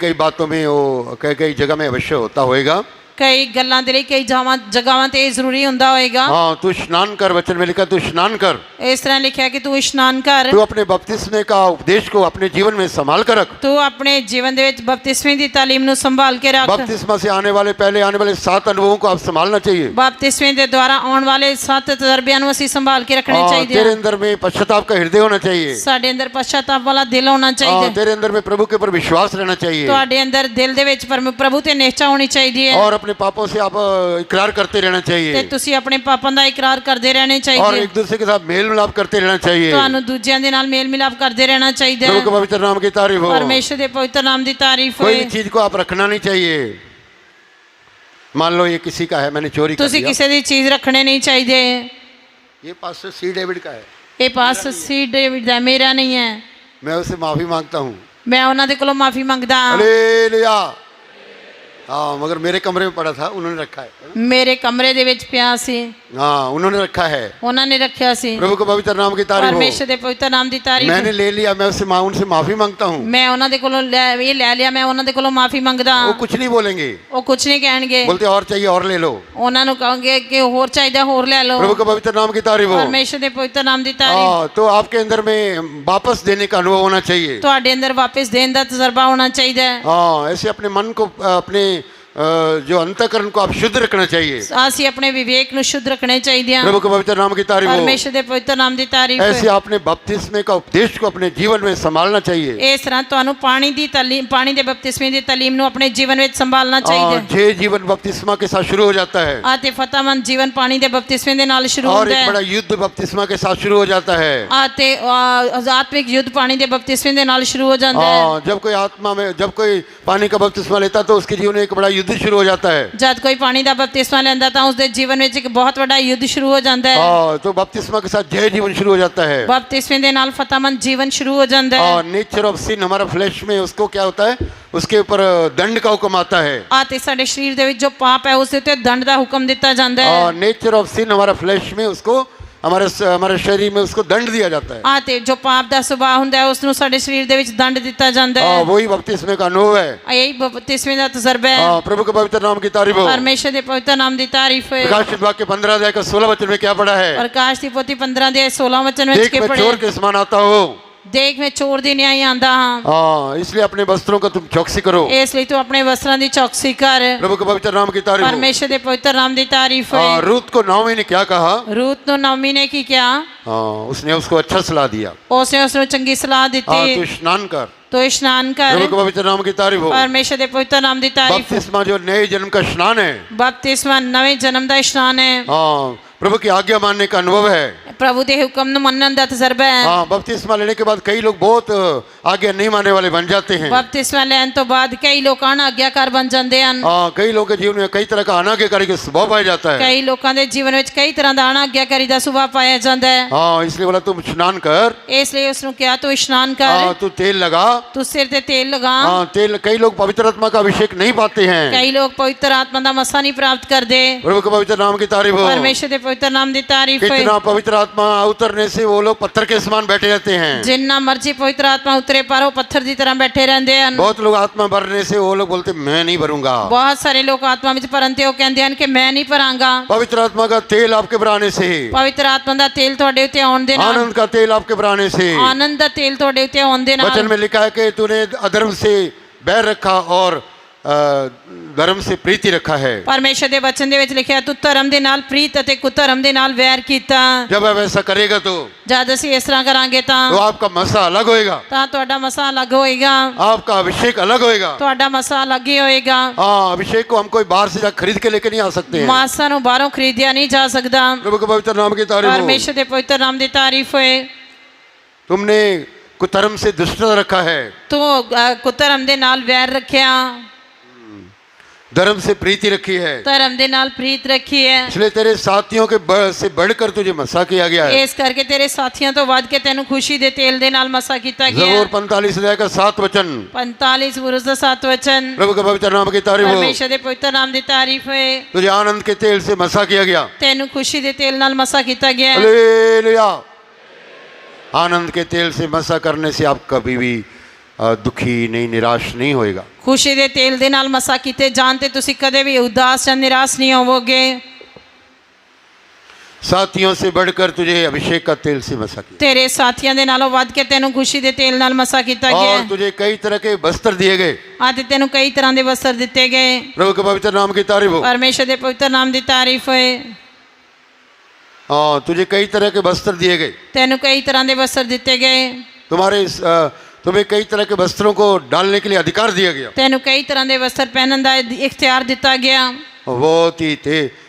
कई बातों में वो कई जगह में अवश्य होता होएगा। ਕਈ ਗੱਲਾਂ ਦੇ ਲਈ ਕਈ ਜਗ੍ਹਾਵਾਂ ਤੇ ਇਹ ਜ਼ਰੂਰੀ ਹੁੰਦਾ ਹੋਏਗਾ। हाँ, तू स्नान कर, वचन में लिखा तू स्नान कर। ਇਸ ਤਰ੍ਹਾਂ लिखा कि तू इशनान कर। तू अपने बपतिस्मे का उपदेश को अपने जीवन में संभाल कर रख। तू अपने जीवन ਦੇ ਵਿੱਚ ਬਪਤਿਸਮੇ ਦੀ ਤਾਲੀਮ ਨੂੰ ਸੰਭਾਲ ਕੇ ਰੱਖ। बपतिस्मा से आने वाले 7 अनुभवों को आप संभालना चाहिए। ਬਪਤਿਸਮੇ ਦੇ ਦੁਆਰਾ ਆਉਣ ਵਾਲੇ 7 ਤਜਰਬਿਆਂ ਨੂੰ ਅਸੀਂ ਸੰਭਾਲ ਕੇ ਰੱਖਣੇ हाँ, ਚਾਹੀਦੇ तेरे ਹਨ। अंदर में पश्चाताप का हृदय होना चाहिए। ਸਾਡੇ ਅੰਦਰ ਪਛਤਾਪ ਵਾਲਾ ਦਿਲ ਹੋਣਾ हाँ, ਚਾਹੀਦਾ ਹੈ। तेरे अंदर में प्रभु के ऊपर विश्वास रहना चाहिए। ਤੁਹਾਡੇ ਅੰਦਰ ਦਿਲ ਦੇ ਵਿੱਚ ਪ੍ਰਭੂ ਤੇ ਨਿਸ਼ਚਾ ਹੋਣੀ ਚਾਹੀਦੀ ਹੈ। और अपने पापों से आप इकरार करते रहना ਤੇ चाहिए। ਤੁਸੀਂ ਆਪਣੇ ਪਾਪਾਂ ਦਾ ਇਕਰਾਰ ਕਰਦੇ ਰਹਿਣੇ और ਚਾਹੀਦੇ। एक दूसरे के साथ मेल मिलाप करते रहना चाहिए। ਤੁਹਾਨੂੰ ਦੂਜਿਆਂ ਦੇ ਨਾਲ ਮੇਲ ਮਿਲਾਪ ਕਰਦੇ ਰਹਿਣਾ ਚਾਹੀਦਾ प्रभु ਹੈ। के पवित्र नाम की तारीफ हो। ਪਰਮੇਸ਼ਰ ਦੇ ਪਵਿੱਤਰ ਨਾਮ ਦੀ ਤਾਰੀਫ कोई ਹੋਏ। भी चीज को आप रखना नहीं चाहिए। मान लो ये किसी का है, मैंने चोरी कर ਤੁਸੀਂ लिया। ਕਿਸੇ ਦੀ ਚੀਜ਼ ਰੱਖਣੇ ਨਹੀਂ ਚਾਹੀਦੇ। ये पास्टर सी डेविड का है, ਇਹ ਪਾਸ ਸੀ ਡੇਵਿਡ ਦਾ, ਮੇਰਾ ਨਹੀਂ ਹੈ। मैं उससे माफी मांगता हूँ। ਮੈਂ ਉਹਨਾਂ ਦੇ ਕੋਲੋਂ ਮਾਫੀ ਮੰਗਦਾ ਹਾਂ। हालेलुया। हाँ, मगर मेरे कमरे में पड़ा था, उन्होंने रखा है। ਮੇਰੇ ਕਮਰੇ ਦੇ ਵਿੱਚ ਪਿਆ ਸੀ, हाँ, उन्होंने रखा है। ਉਹਨਾਂ ਨੇ ਰੱਖਿਆ ਸੀ। प्रभु के पवित्र नाम की तारीफ ਪਰਮੇਸ਼ਰ हो। ਦੇ ਪਵਿੱਤਰ ਨਾਮ ਦੀ ਤਾਰੀਫ। मैंने ले लिया, मैं उनसे माफी मांगता हूँ। ਮੈਂ ਉਹਨਾਂ ਦੇ ਕੋਲੋਂ ਇਹ ਲੈ ਲਿਆ, ਮੈਂ ਉਹਨਾਂ ਦੇ ਕੋਲੋਂ ਮਾਫੀ ਮੰਗਦਾ वो ਹਾਂ। कुछ नहीं बोलेंगे, ਉਹ ਕੁਝ ਨਹੀਂ ਕਹਿਣਗੇ। बोलते और चाहिए और ले लो। ਉਹਨਾਂ ਨੂੰ ਕਹਾਂਗੇ ਕਿ ਹੋਰ ਚਾਹੀਦਾ ਹੋਰ ਲੈ ਲਓ। प्रभु के पवित्र नाम की तारीफ हो। ਪਰਮੇਸ਼ਰ ਦੇ ਪਵਿੱਤਰ ਨਾਮ ਦੀ ਤਾਰੀਫ। हाँ, तो आपके अंदर में वापस देने का अनुभव होना चाहिए। ਤੁਹਾਡੇ ਅੰਦਰ ਵਾਪਸ ਦੇਣ ਦਾ ਤਜਰਬਾ ਹੋਣਾ ਚਾਹੀਦਾ ਹੈ। हाँ, ऐसे अपने मन को अपने जो अंतःकरण को आप शुद्ध रखना चाहिए। ਅਸੀਂ ਆਪਣੇ ਵਿਵੇਕ ਨੂੰ ਸ਼ੁੱਧ ਰੱਖਣੇ ਚਾਹੀਦੇ ਹਨ। प्रभु के पवित्र नाम की तारीफ हो। ਪਰਮੇਸ਼ਰ ਦੇ ਪਵਿੱਤਰ ਨਾਮ ਦੀ ਤਾਰੀਫ। ऐसे आपने बपतिस्मे का उपदेश को अपने जीवन में संभालना चाहिए। ਇਸ ਤਰ੍ਹਾਂ ਤੁਹਾਨੂੰ ਪਾਣੀ ਦੀ ਤਾਲੀਮ, ਪਾਣੀ ਦੇ ਬਪਤਿਸਮੇ ਦੀ ਤਾਲੀਮ ਨੂੰ ਆਪਣੇ ਜੀਵਨ ਵਿੱਚ ਸੰਭਾਲਣਾ ਚਾਹੀਦਾ ਹੈ। जय जीवन बपतिस्मा के साथ शुरू हो जाता है ਅਤੇ ਫਤਿਹਮੰਦ ਜੀਵਨ ਪਾਣੀ ਦੇ ਬਪਤਿਸਮੇ ਦੇ ਨਾਲ ਸ਼ੁਰੂ और ਹੁੰਦਾ एक ਹੈ। बड़ा युद्ध बपतिस्मा के साथ शुरू हो जाता है। ਅਤੇ ਆਤਮਿਕ ਯੁੱਧ ਪਾਣੀ ਦੇ ਬਪਤਿਸਮੇ ਦੇ ਨਾਲ ਸ਼ੁਰੂ ਹੋ ਜਾਂਦਾ ਹੈ। हाँ, जब कोई पानी का बपतिस्मा लेता है तो उसके जीवन में एक बड़ा युद्ध शुरू हो जाता है। ਜਦ ਕੋਈ ਪਾਣੀ ਦਾ ਬਪਤਿਸਮਾ ਲੈਂਦਾ ਤਾਂ ਉਸ ਦੇ ਜੀਵਨ ਵਿੱਚ ਇੱਕ ਬਹੁਤ ਵੱਡਾ ਯੁੱਧ ਸ਼ੁਰੂ ਹੋ ਜਾਂਦਾ ਹੈ। हाँ, तो बपतिस्मा के साथ जय जीवन शुरू हो जाता है। ਬਪਤਿਸਮੇ ਦੇ ਨਾਲ ਫਤਿਹਮੰਦ ਜੀਵਨ ਸ਼ੁਰੂ ਹੋ ਜਾਂਦਾ ਹੈ। और नेचर ऑफ सिन हमारा फ्लैश में उसको क्या होता है, उसके ऊपर दंड का हुक्म आता है। ਅਤੇ ਸਾਡੇ ਸਰੀਰ ਦੇ ਵਿੱਚ ਜੋ ਪਾਪ ਹੈ ਉਸ ਦੇ ਉੱਤੇ ਦੰਡ ਦਾ ਹੁਕਮ ਦਿੱਤਾ ਜਾਂਦਾ ਹੈ। और नेचर ऑफ सिन हमारा फ्लैश में उसको हमारे शरीर में उसको दंड दिया जाता है। ਅਤੇ ਜੋ ਪਾਪ ਦਾ ਸੁਭਾਅ ਹੁੰਦਾ ਹੈ ਉਸ ਨੂੰ ਸਾਡੇ ਸਰੀਰ ਦੇ ਵਿੱਚ ਦੰਡ ਦਿੱਤਾ ਜਾਂਦਾ ਹੈ। वही बपतिस्मे का अनुभव है। ਇਹੀ ਬਪਤਿਸਮੇ ਦਾ ਤਜਰਬਾ ਹੈ। प्रभु के पवित्र नाम की तारीफ हो। ਪਰਮੇਸ਼ਰ ਦੇ ਪਵਿੱਤਰ ਨਾਮ ਦੀ ਤਾਰੀਫ ਹੋਏ। प्रकाशित वाक्य 15 अध्याय का 16 वचन में क्या पढ़ा है? ਪ੍ਰਕਾਸ਼ ਦੀ ਪੋਥੀ 15 ਦੇ 16 ਵਚਨ ਵਿੱਚ देख ਕੀ मैं ਪੜ੍ਹਿਆ? चोर के समान आता हूँ। ਦੇਖ ਮੈਂ ਚੋਰ ਦੀ ਨਿਆਈ ਆਂਦਾ ਹਾਂ। हाँ, इसलिए अपने वस्त्रों का तुम चौकसी करो। ਇਸ ਲਈ ਤੂੰ ਆਪਣੇ ਵਸਤਰਾਂ ਦੀ ਚੌਕਸੀ ਕਰ। प्रभु के पवित्र नाम की तारीफ हो। ਪਰਮੇਸ਼ਰ ਦੇ ਪਵਿੱਤਰ ਨਾਮ ਦੀ ਤਾਰੀਫ हाँ, ਹੋਏ। रूत को नाओमी ने क्या कहा? ਰੂਤ ਨੂੰ ਨਾਮੀ ਨੇ ਕੀ ਕਿਹਾ? हाँ, उसने उसको अच्छा सलाह दिया। ਉਸਨੇ ਉਸ ਨੂੰ ਚੰਗੀ ਸਲਾਹ हाँ, ਦਿੱਤੀ। तू स्नान कर। ਤੂੰ ਇਸ਼ਨਾਨ ਕਰ। प्रभु के पवित्र नाम की तारीफ हो। ਪਰਮੇਸ਼ਰ ਦੇ ਪਵਿੱਤਰ ਨਾਮ ਦੀ ਤਾਰੀਫ। बपतिस्मा जो नए जन्म का स्नान है। ਬਪਤਿਸਮਾ ਨਵੇਂ ਜਨਮ ਦਾ ਇਸ਼ਨਾਨ ਹੈ। हाँ, प्रभु की आज्ञा मानने का अनुभव है। ਪ੍ਰਭੂ ਦੇ ਹੁਕਮ ਨੂੰ ਮੰਨਣ ਦਾ ਤਜਰਬਾ ਹੈ। हाँ, बपतिस्मा लेने के बाद कई लोग बहुत आज्ञा नहीं मानने वाले बन जाते हैं। ਬਪਤਿਸਮਾ ਲੈਣ ਤੋਂ ਬਾਅਦ ਕਈ ਲੋਕਾਂ ਅਣਆਗਿਆਕਾਰ ਬਣ ਜਾਂਦੇ ਹਨ। हाँ, कई लोगों के जीवन में कई तरह का अनाज्ञाकारी का स्वभाव पाया जाता है। ਕਈ ਲੋਕਾਂ ਦੇ ਜੀਵਨ ਵਿੱਚ ਕਈ ਤਰ੍ਹਾਂ ਦਾ ਅਣਆਗਿਆਕਾਰੀ ਦਾ ਸੁਭਾਅ ਪਾਇਆ ਜਾਂਦਾ ਹੈ। हाँ, इसलिए बोला तुम स्नान कर। ਇਸ ਲਈ ਉਸ ਨੂੰ ਕਿਹਾ ਤੂੰ ਇਸ਼ਨਾਨ ਕਰ। हाँ, तू तेल लगा। ਤੂੰ ਸਿਰ ਤੇ ਤੇਲ ਲਗਾ। हाँ, तेल कई लोग पवित्र आत्मा का अभिषेक नहीं पाते हैं। ਕਈ ਲੋਕ ਪਵਿੱਤਰ ਆਤਮਾ ਦਾ ਮਸਾ ਨਹੀਂ ਪ੍ਰਾਪਤ ਕਰਦੇ। प्रभु के पवित्र नाम की तारीफ हो। ਪਰਮੇਸ਼ਰ ਦੇ ਪਵਿੱਤਰ ਨਾਮ ਦੀ ਤਾਰੀਫ ਹੋਏ। कितना पवित्र आत्मा उतरने से वो लोग पत्थर के समान बैठे रहते हैं। ਜਿੰਨਾ ਮਰਜੀ ਪਵਿੱਤਰ ਆਤਮਾ ਉਤਰੇ ਪਰ ਉਹ ਪੱਥਰ ਦੀ ਤਰ੍ਹਾਂ ਬੈਠੇ ਰਹਿੰਦੇ ਹਨ। बहुत लोग आत्मा भरने से वो लोग बोलते मैं नहीं भरूंगा। ਬਹੁਤ ਸਾਰੇ ਲੋਕ ਆਤਮਾ ਵਿੱਚ ਭਰਨ ਤੇ ਉਹ ਕਹਿੰਦੇ ਹਨ ਕਿ ਮੈਂ ਨਹੀਂ ਭਰਾਂਗਾ। पवित्र आत्मा का तेल आपके भराने से, ਪਵਿੱਤਰ ਆਤਮਾ ਦਾ ਤੇਲ ਤੁਹਾਡੇ ਉੱਤੇ ਆਉਣ ਦੇ ਨਾਲ, आनंद का तेल आपके भराने से, ਆਨੰਦ ਦਾ ਤੇਲ ਤੁਹਾਡੇ ਉੱਤੇ ਆਉਣ ਦੇ वचन ਨਾਲ। में लिखा है कि तूने अधर्म से बैर रखा और धर्म से प्रीति रखा है। ਪਰਮੇਸ਼ਰ ਦੇ ਵਚਨ ਦੇ ਵਿੱਚ ਲਿਖਿਆ ਤੂੰ ਧਰਮ ਦੇ ਨਾਲ ਪ੍ਰੀਤ ਅਤੇ ਕੁਧਰਮ ਦੇ ਨਾਲ ਵੈਰ ਕੀਤਾ। जब आप ऐसा करेगा तो ਜਦ ਅਸੀਂ ਇਸ ਤਰ੍ਹਾਂ ਕਰਾਂਗੇ ਤਾਂ आपका मसा अलग होएगा, ਤੁਹਾਡਾ ਮਸਾ ਅਲੱਗ ਹੋਏਗਾ, आपका अभिषेक अलग होएगा। ਤੁਹਾਡਾ ਮਸਾ ਅਲੱਗ ਹੀ ਹੋਏਗਾ। हाँ, अभिषेक को हम कोई बाहर से जा खरीद के लेके नहीं आ सकते हैं। ਮਾਸਾਂ ਨੂੰ ਬਾਹਰੋਂ ਖਰੀਦਿਆ ਨਹੀਂ ਜਾ ਸਕਦਾ। प्रभु के पवित्र नाम की तारीफ हो। ਪਰਮੇਸ਼ਰ ਦੇ ਪਵਿੱਤਰ ਨਾਮ ਦੀ ਤਾਰੀਫ ਹੋਏ। तुमने कुधर्म से दुष्टता रखा है, ਤੂੰ ਕੁਧਰਮ ਦੇ ਨਾਲ ਵੈਰ ਰੱਖਿਆ, धर्म से प्रीति रखी है, ਧਰਮ ਦੇ ਨਾਲ ਪ੍ਰੀਤ ਰੱਖੀ ਹੈ। इसलिए तेरे साथियों के से बढ़कर तुझे मसा किया गया है। ਇਸ ਕਰਕੇ ਤੇਰੇ ਸਾਥੀਆਂ ਤੋਂ ਵੱਧ ਕੇ ਤੈਨੂੰ ਖੁਸ਼ੀ ਦੇ ਤੇਲ ਦੇ ਨਾਲ ਮਸਾ ਕੀਤਾ ਗਿਆ। ज़बूर 45 अध्याय का 7 वचन, 45 पुरुष ਦਾ 7 वचन। प्रभु के पवित्र नाम की तारीफ हो। ਪਰਮੇਸ਼ਰ ਦੇ ਪਵਿੱਤਰ ਨਾਮ ਦੀ ਤਾਰੀਫ ਹੋਏ। तुझे आनंद के तेल से मसा किया गया। ਤੈਨੂੰ ਖੁਸ਼ੀ ਦੇ ਤੇਲ ਨਾਲ ਮਸਾ ਕੀਤਾ ਗਿਆ। हालेलुया। आनंद के तेल से मसा करने से आप कभी भी दुखी नहीं, निराश नहीं होएगा। ਖੁਸ਼ੀ ਦੇ ਤੇਲ ਦੇ ਨਾਲ ਮਸਾ ਕੀਤੇ ਜਾਣ ਤੇ ਤੁਸੀਂ ਕਦੇ ਵੀ ਉਦਾਸ ਜਾਂ ਨਿਰਾਸ਼ ਨਹੀਂ ਹੋਵੋਗੇ। साथियों से बढ़कर तुझे अभिषेक का तेल से मसा किया, ਤੇਰੇ ਸਾਥੀਆਂ ਦੇ ਨਾਲੋਂ ਵੱਧ ਕੇ ਤੈਨੂੰ ਖੁਸ਼ੀ ਦੇ ਤੇਲ ਨਾਲ ਮਸਾ ਕੀਤਾ ਗਿਆ। और तुझे कई तरह के वस्त्र दिए गए। ਅਤੇ ਤੈਨੂੰ ਕਈ ਤਰ੍ਹਾਂ ਦੇ ਵਸਤਰ ਦਿੱਤੇ ਗਏ। प्रभु के पवित्र नाम की तारीफ हो। ਪਰਮੇਸ਼ਰ ਦੇ ਪਵਿੱਤਰ ਨਾਮ ਦੀ ਤਾਰੀਫ ਹੋਏ। हाँ, तुझे कई तरह के वस्त्र दिए गए। ਤੈਨੂੰ ਕਈ ਤਰ੍ਹਾਂ ਦੇ ਵਸਤਰ ਦਿੱਤੇ ਗਏ। तुम्हें कई तरह के वस्त्रों को डालने के लिए अधिकार दिया गया। ਤੈਨੂੰ ਕਈ ਤਰ੍ਹਾਂ ਦੇ ਵਸਤਰ ਪਹਿਨਣ ਦਾ ਇਖਤਿਆਰ ਦਿੱਤਾ ਗਿਆ। बहुत ही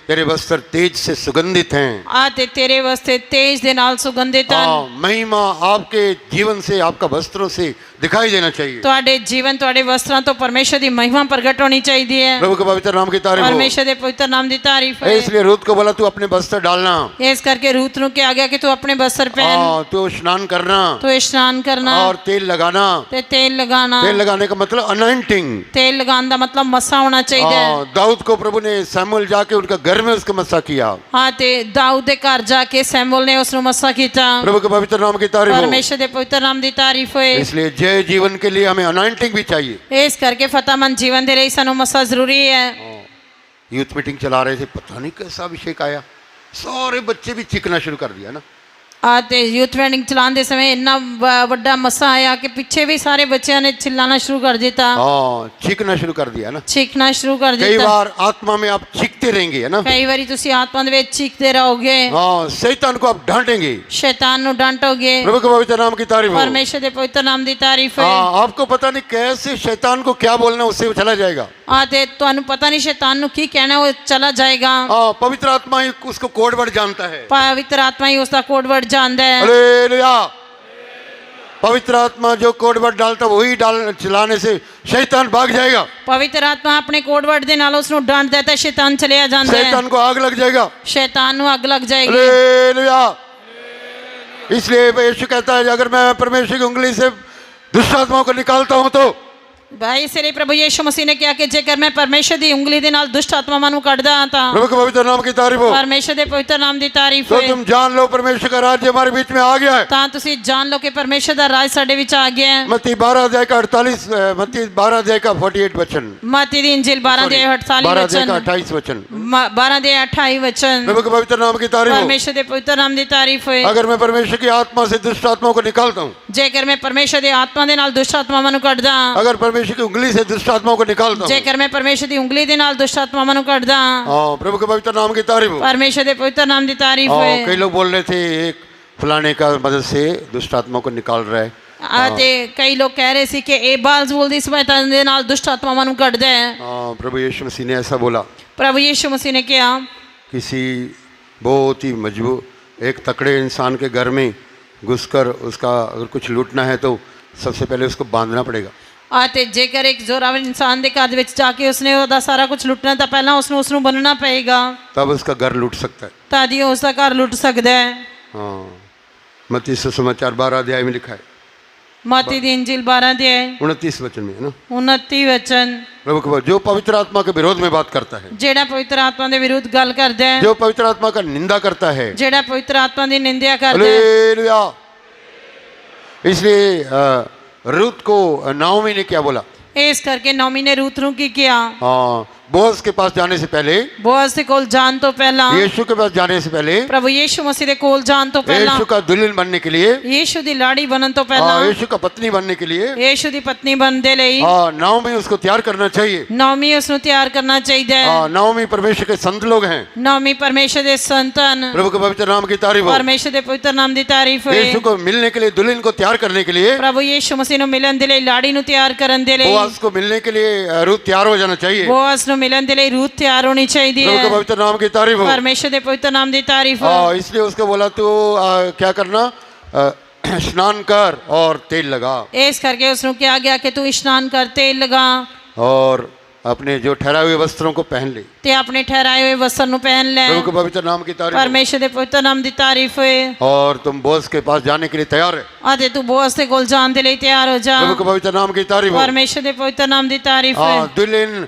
तेरे वस्त्र तेज से सुगंधित हैं। ਅਤੇ ਤੇਰੇ ਵਸਤੇ ਤੇਜ ਦੇ ਨਾਲ ਸੁਗੰਧਿਤ ਹਨ। हाँ, महिमा आपके जीवन से, आपका वस्त्रों से दिखाई देना चाहिए। ਤੁਹਾਡੇ ਜੀਵਨ ਤੁਹਾਡੇ ਵਸਤਰਾਂ ਤੋਂ ਪਰਮੇਸ਼ਰ ਦੀ ਮਹਿਮਾ ਪ੍ਰਗਟ ਹੋਣੀ ਚਾਹੀਦੀ ਹੈ। प्रभु के पवित्र नाम की तारीफ हो। ਪਰਮੇਸ਼ਰ ਦੇ ਪਵਿੱਤਰ ਨਾਮ ਦੀ ਤਾਰੀਫ ਹੈ। इसलिए रूत को बोला तू अपने वस्त्र डालना। ਇਸ ਕਰਕੇ ਰੂਤ ਨੂੰ ਕਿਹਾ ਗਿਆ ਕਿ ਤੂੰ ਆਪਣੇ ਵਸਤਰ ਪਹਿਨ, हाँ, तो स्नान करना ਤੂੰ ਇਸ਼ਨਾਨ ਕਰਨਾ और तेल लगाना। ਤੇ ਤੇਲ ਲਗਾਣਾ। तेल लगाने का मतलब अनॉइंटिंग। ਤੇਲ ਲਗਾਉਣ ਦਾ ਮਤਲਬ ਮਸਾ ਹੋਣਾ ਚਾਹੀਦਾ ਹੈ। दाऊद को प्रभु ने सैमुअल जाके उनका घर में उसका मसा किया। ਹਾਂ ਤੇ ਦਾਊਦ ਦੇ ਘਰ ਜਾ ਕੇ ਸੈਮੂਅਲ ਨੇ ਉਸ ਨੂੰ ਮਸਾ ਕੀਤਾ। प्रभु के पवित्र नाम की तारीफ हो। ਪਰਮੇਸ਼ਰ ਦੇ ਪਵਿੱਤਰ ਨਾਮ ਦੀ ਤਾਰੀਫ ਹੋਏ। इसलिए जय जीवन के लिए हमें अनॉइंटिंग भी चाहिए। ਇਸ ਕਰਕੇ ਫਤਿਹਮੰਦ ਜੀਵਨ ਦੇ ਲਈ ਸਾਨੂੰ ਮਸਾ ਜ਼ਰੂਰੀ ਹੈ। यूथ मीटिंग चला रहे थे, पता नहीं कैसा अभिषेक आया, सारे बच्चे भी चीखना शुरू कर दिया ना। ਤੇ ਯੂਥ ਵੈਂਡਿੰਗ ਚਲਾਉਣ ਦੇ ਸਮੇਂ ਇੰਨਾ ਵੱਡਾ ਮਸਾ ਆਇਆ ਕਿ ਪਿੱਛੇ ਵੀ ਸਾਰੇ ਬੱਚਿਆਂ ਨੇ चिल्लाना शुरू कर ਦਿੱਤਾ। हाँ, चीखना शुरू कर दिया ना। चीखना शुरू कर कई ਦਿੱਤਾ। बार आत्मा में आप चीखते रहेंगे, है ना। ਕਈ ਵਾਰੀ ਤੁਸੀਂ ਆਤਮਾ ਦੇ ਵਿੱਚ ਚੀਖਦੇ ਰਹੋਗੇ, हाँ, शैतान को आप डांटेंगे। शैतान ਨੂੰ ਡਾਂਟੋਗੇ। प्रभु के पवित्र नाम की तारीफ हो। ਪਰਮੇਸ਼ਰ ਦੇ ਪਵਿੱਤਰ ਨਾਮ ਦੀ ਤਾਰੀਫ ਹੈ। हाँ, आपको पता नहीं कैसे शैतान को क्या बोलना, उससे वो चला जाएगा। ਤੇ ਤੁਹਾਨੂੰ ਪਤਾ ਨਹੀਂ ਸ਼ੈਤਾਨ ਨੂੰ ਕੀ ਕਹਿਣਾ, ਉਹ ਚਲਾ ਜਾਏਗਾ। हाँ, पवित्र आत्मा ही उसको कोड वर्ड जानता है। ਪਵਿੱਤਰ ਆਤਮਾ ਹੀ ਉਸ ਦਾ ਕੋਡ ਵਰਡ ਜਾਣਦਾ ਹੈ। हालेलुया। पवित्र आत्मा जो कोड वर्ड डालता वही चलाने से शैतान भाग जाएगा। ਪਵਿੱਤਰ ਆਤਮਾ ਆਪਣੇ ਕੋਡ ਵਰਡ ਦੇ ਨਾਲ ਉਸ ਨੂੰ ਡਾਂਟਦਾ ਤਾਂ ਸ਼ੈਤਾਨ ਚਲਿਆ ਜਾਂਦਾ ਹੈ। शैतान को आग लग जाएगा। शैतान ਨੂੰ ਅੱਗ ਲੱਗ ਜਾਏਗੀ। हालेलुया। इसलिए यीशु कहता है अगर मैं परमेश्वर की उंगली से दुष्ट आत्माओं को निकालता हूं तो भाई इस लिए प्रभु यीशु मसीह ने किया कि जेकर मैं परमेश्वर दी उंगली दे नाल दुष्ट आत्मावां नु कढदा तां प्रभु के पवित्र नाम की तारीफ हो। परमेश्वर दे पवित्र नाम दी तारीफ तो होए। तुम जान लो परमेश्वर का राज्य हमारे बीच में आ गया है। तां तुसी जान लो कि परमेश्वर दा राज साडे विच आ गया है। मत्ती 12 अध्याय का 48 मत्ती 12 अध्याय का 48 वचन। मत्ती दी इंजील 12 अध्याय 48 12 अध्याय वचन। का 28 वचन। 12 अध्याय 28 वचन। प्रभु के पवित्र नाम की तारीफ हो। परमेश्वर दे पवित्र नाम दी तारीफ होए। अगर मैं परमेश्वर की आत्मा से दुष्ट आत्माओं को निकालता हूँ, जेकर मैं परमेश्वर दी आत्मा दे नाल दुष्ट आत्मावां नु कढदा, अगर परमेश्वर की उंगली से दुष्ट आत्माओं को निकालता हूँ, जेकर मैं परमेश्वर दी उंगली दे नाल दुष्ट आत्मावां नु कढदा, हाँ, प्रभु के पवित्र नाम की तारीफ हो। परमेश्वर दे पवित्र नाम दी तारीफ हाँ, होए। कई लोग बोल रहे थे एक फलाने का मदद से दुष्ट आत्माओं को निकाल रहा है। ਤੇ ਕਈ ਲੋਕ ਕਹਿ ਰਹੇ ਸੀ ਕਿ ਇਹ ਬਾਲਜ਼ਬੂਲ ਦੀ ਸਹਾਇਤਾ ਦੇ ਨਾਲ ਦੁਸ਼ਟ ਆਤਮਾਵਾਂ ਨੂੰ ਕੱਢਦਾ ਹੈ। हाँ, प्रभु यीशु मसीह ने ऐसा बोला। प्रभु यीशु मसीह ने किया किसी बहुत ही मजबूत एक तकड़े इंसान के घर में घुसकर उसका अगर कुछ लूटना है तो सबसे पहले उसको बांधना पड़ेगा। ਅਤੇ ਜੇਕਰ ਇੱਕ ਜ਼ੋਰਾਵਰ ਇਨਸਾਨ ਦੇ ਘਰ ਦੇ ਵਿੱਚ ਜਾ ਕੇ ਉਸਨੇ ਉਹਦਾ ਸਾਰਾ ਕੁਝ ਲੁੱਟਣਾ ਤਾਂ ਪਹਿਲਾਂ ਉਸਨੂੰ ਬੰਨਣਾ ਪਏਗਾ, तब उसका घर लूट सकता है। ਤਾਂ ਹੀ ਉਸ ਦਾ ਘਰ ਲੁੱਟ ਸਕਦਾ ਹੈ। हाँ, मत्ती सुसमाचार 12 अध्याय में लिखा है, ਮਤੀ ਦੀ ਇੰਜੀਲ 12 ਅਧਿਆਇ 29 वचन में, है ना। 29 वचन। प्रभु के जो पवित्र आत्मा के विरोध में बात करता है, ਜਿਹੜਾ ਪਵਿੱਤਰ ਆਤਮਾ ਦੇ ਵਿਰੁੱਧ ਗੱਲ ਕਰਦਾ ਹੈ, जो पवित्र आत्मा का निंदा करता है, ਜਿਹੜਾ ਪਵਿੱਤਰ ਆਤਮਾ ਦੀ ਨਿੰਦਿਆ ਕਰਦਾ ਹੈ। हालेलुया। इसलिए रूत को नाओमी ने क्या बोला? ਇਸ ਕਰਕੇ ਨੌਮੀ ਨੇ ਰੂਤ ਨੂੰ ਕੀ ਕਿਹਾ? हाँ, बोअज के पास जाने से पहले, ਬੋਅਜ਼ ਦੇ ਕੋਲ ਜਾਣ ਤੋਂ ਪਹਿਲਾਂ, यीशु के पास जाने से पहले, ਪ੍ਰਭੂ ਯੀਸ਼ੂ ਮਸੀਹ ਦੇ ਕੋਲ ਜਾਣ ਤੋਂ ਪਹਿਲਾਂ, यीशु का दुल्हन बनने के लिए, ਯੀਸ਼ੂ ਦੀ ਲਾੜੀ ਬਣਨ ਤੋਂ ਪਹਿਲਾਂ, यीशु का पत्नी बनने के लिए, ਯੀਸ਼ੂ ਦੀ ਪਤਨੀ ਬਣਨ ਦੇ ਲਈ नाओमी उसको तैयार करना चाहिए। ਨੌਵੀਂ ਉਸ ਨੂੰ ਤਿਆਰ ਕਰਨਾ ਚਾਹੀਦਾ ਹੈ। नाओमी परमेश्वर के संत लोग हैं। ਨੌਵੀਂ ਪਰਮੇਸ਼ਰ ਦੇ ਸੰਤਾਨ, प्रभु के पवित्र नाम की तारीफ हो। ਪਰਮੇਸ਼ਰ ਦੇ ਪਵਿੱਤਰ ਨਾਮ ਦੀ ਤਾਰੀਫ ਹੋਏ। यीशु को मिलने के लिए, दुल्हन को तैयार करने के लिए, ਪ੍ਰਭੂ ਯੀਸ਼ੂ ਮਸੀਹ ਨੂੰ ਮਿਲਣ ਦੇ ਲਈ, ਲਾੜੀ ਨੂੰ ਤਿਆਰ ਕਰਨ ਦੇ ਲਈ, बोअज को मिलने के लिए रूत तैयार हो जाना चाहिए। ਬੋਅਜ਼ ਨੂੰ ਮਿਲਣ ਦੇ ਲਈ ਰੂਤ ਤਿਆਰ ਹੋਣੀ ਚਾਹੀਦੀ प्रभु के ਹੈ। पवित्र नाम की तारीफ हो। ਪਰਮੇਸ਼ਰ ਦੇ ਪਵਿੱਤਰ ਨਾਮ ਦੀ ਤਾਰੀਫ ਹੋ। इसलिए उसको बोला तो क्या करना, स्नान कर और तेल लगा, ਇਸ ਕਰਕੇ ਉਸ ਨੂੰ ਕਿਹਾ ਗਿਆ ਕਿ ਤੂੰ ਇਸ਼ਨਾਨ ਕਰ, ਤੇਲ ਲਗਾ और अपने जो ठहराए हुए वस्त्रों को पहन ले। ਤੇ ਆਪਣੇ ਠਹਿਰਾਏ ਹੋਏ ਵਸਤਰ ਨੂੰ ਪਹਿਨ ਲੈ। प्रभु के पवित्र नाम की तारीफ हो। ਪਰਮੇਸ਼ਰ ਦੇ ਪਵਿੱਤਰ ਨਾਮ ਦੀ ਤਾਰੀਫ ਹੋਏ। और तुम बोअज के पास जाने के लिए तैयार है। ਅਤੇ ਤੂੰ ਬੋਅਜ਼ ਦੇ ਕੋਲ ਜਾਣ ਦੇ ਲਈ ਤਿਆਰ ਹੋ ਜਾ। प्रभु के पवित्र नाम की तारीफ हो। ਪਰਮੇਸ਼ਰ ਦੇ ਪਵਿੱਤਰ ਨਾਮ ਦੀ ਤਾਰੀਫ ਹੋਏ। दुल्हन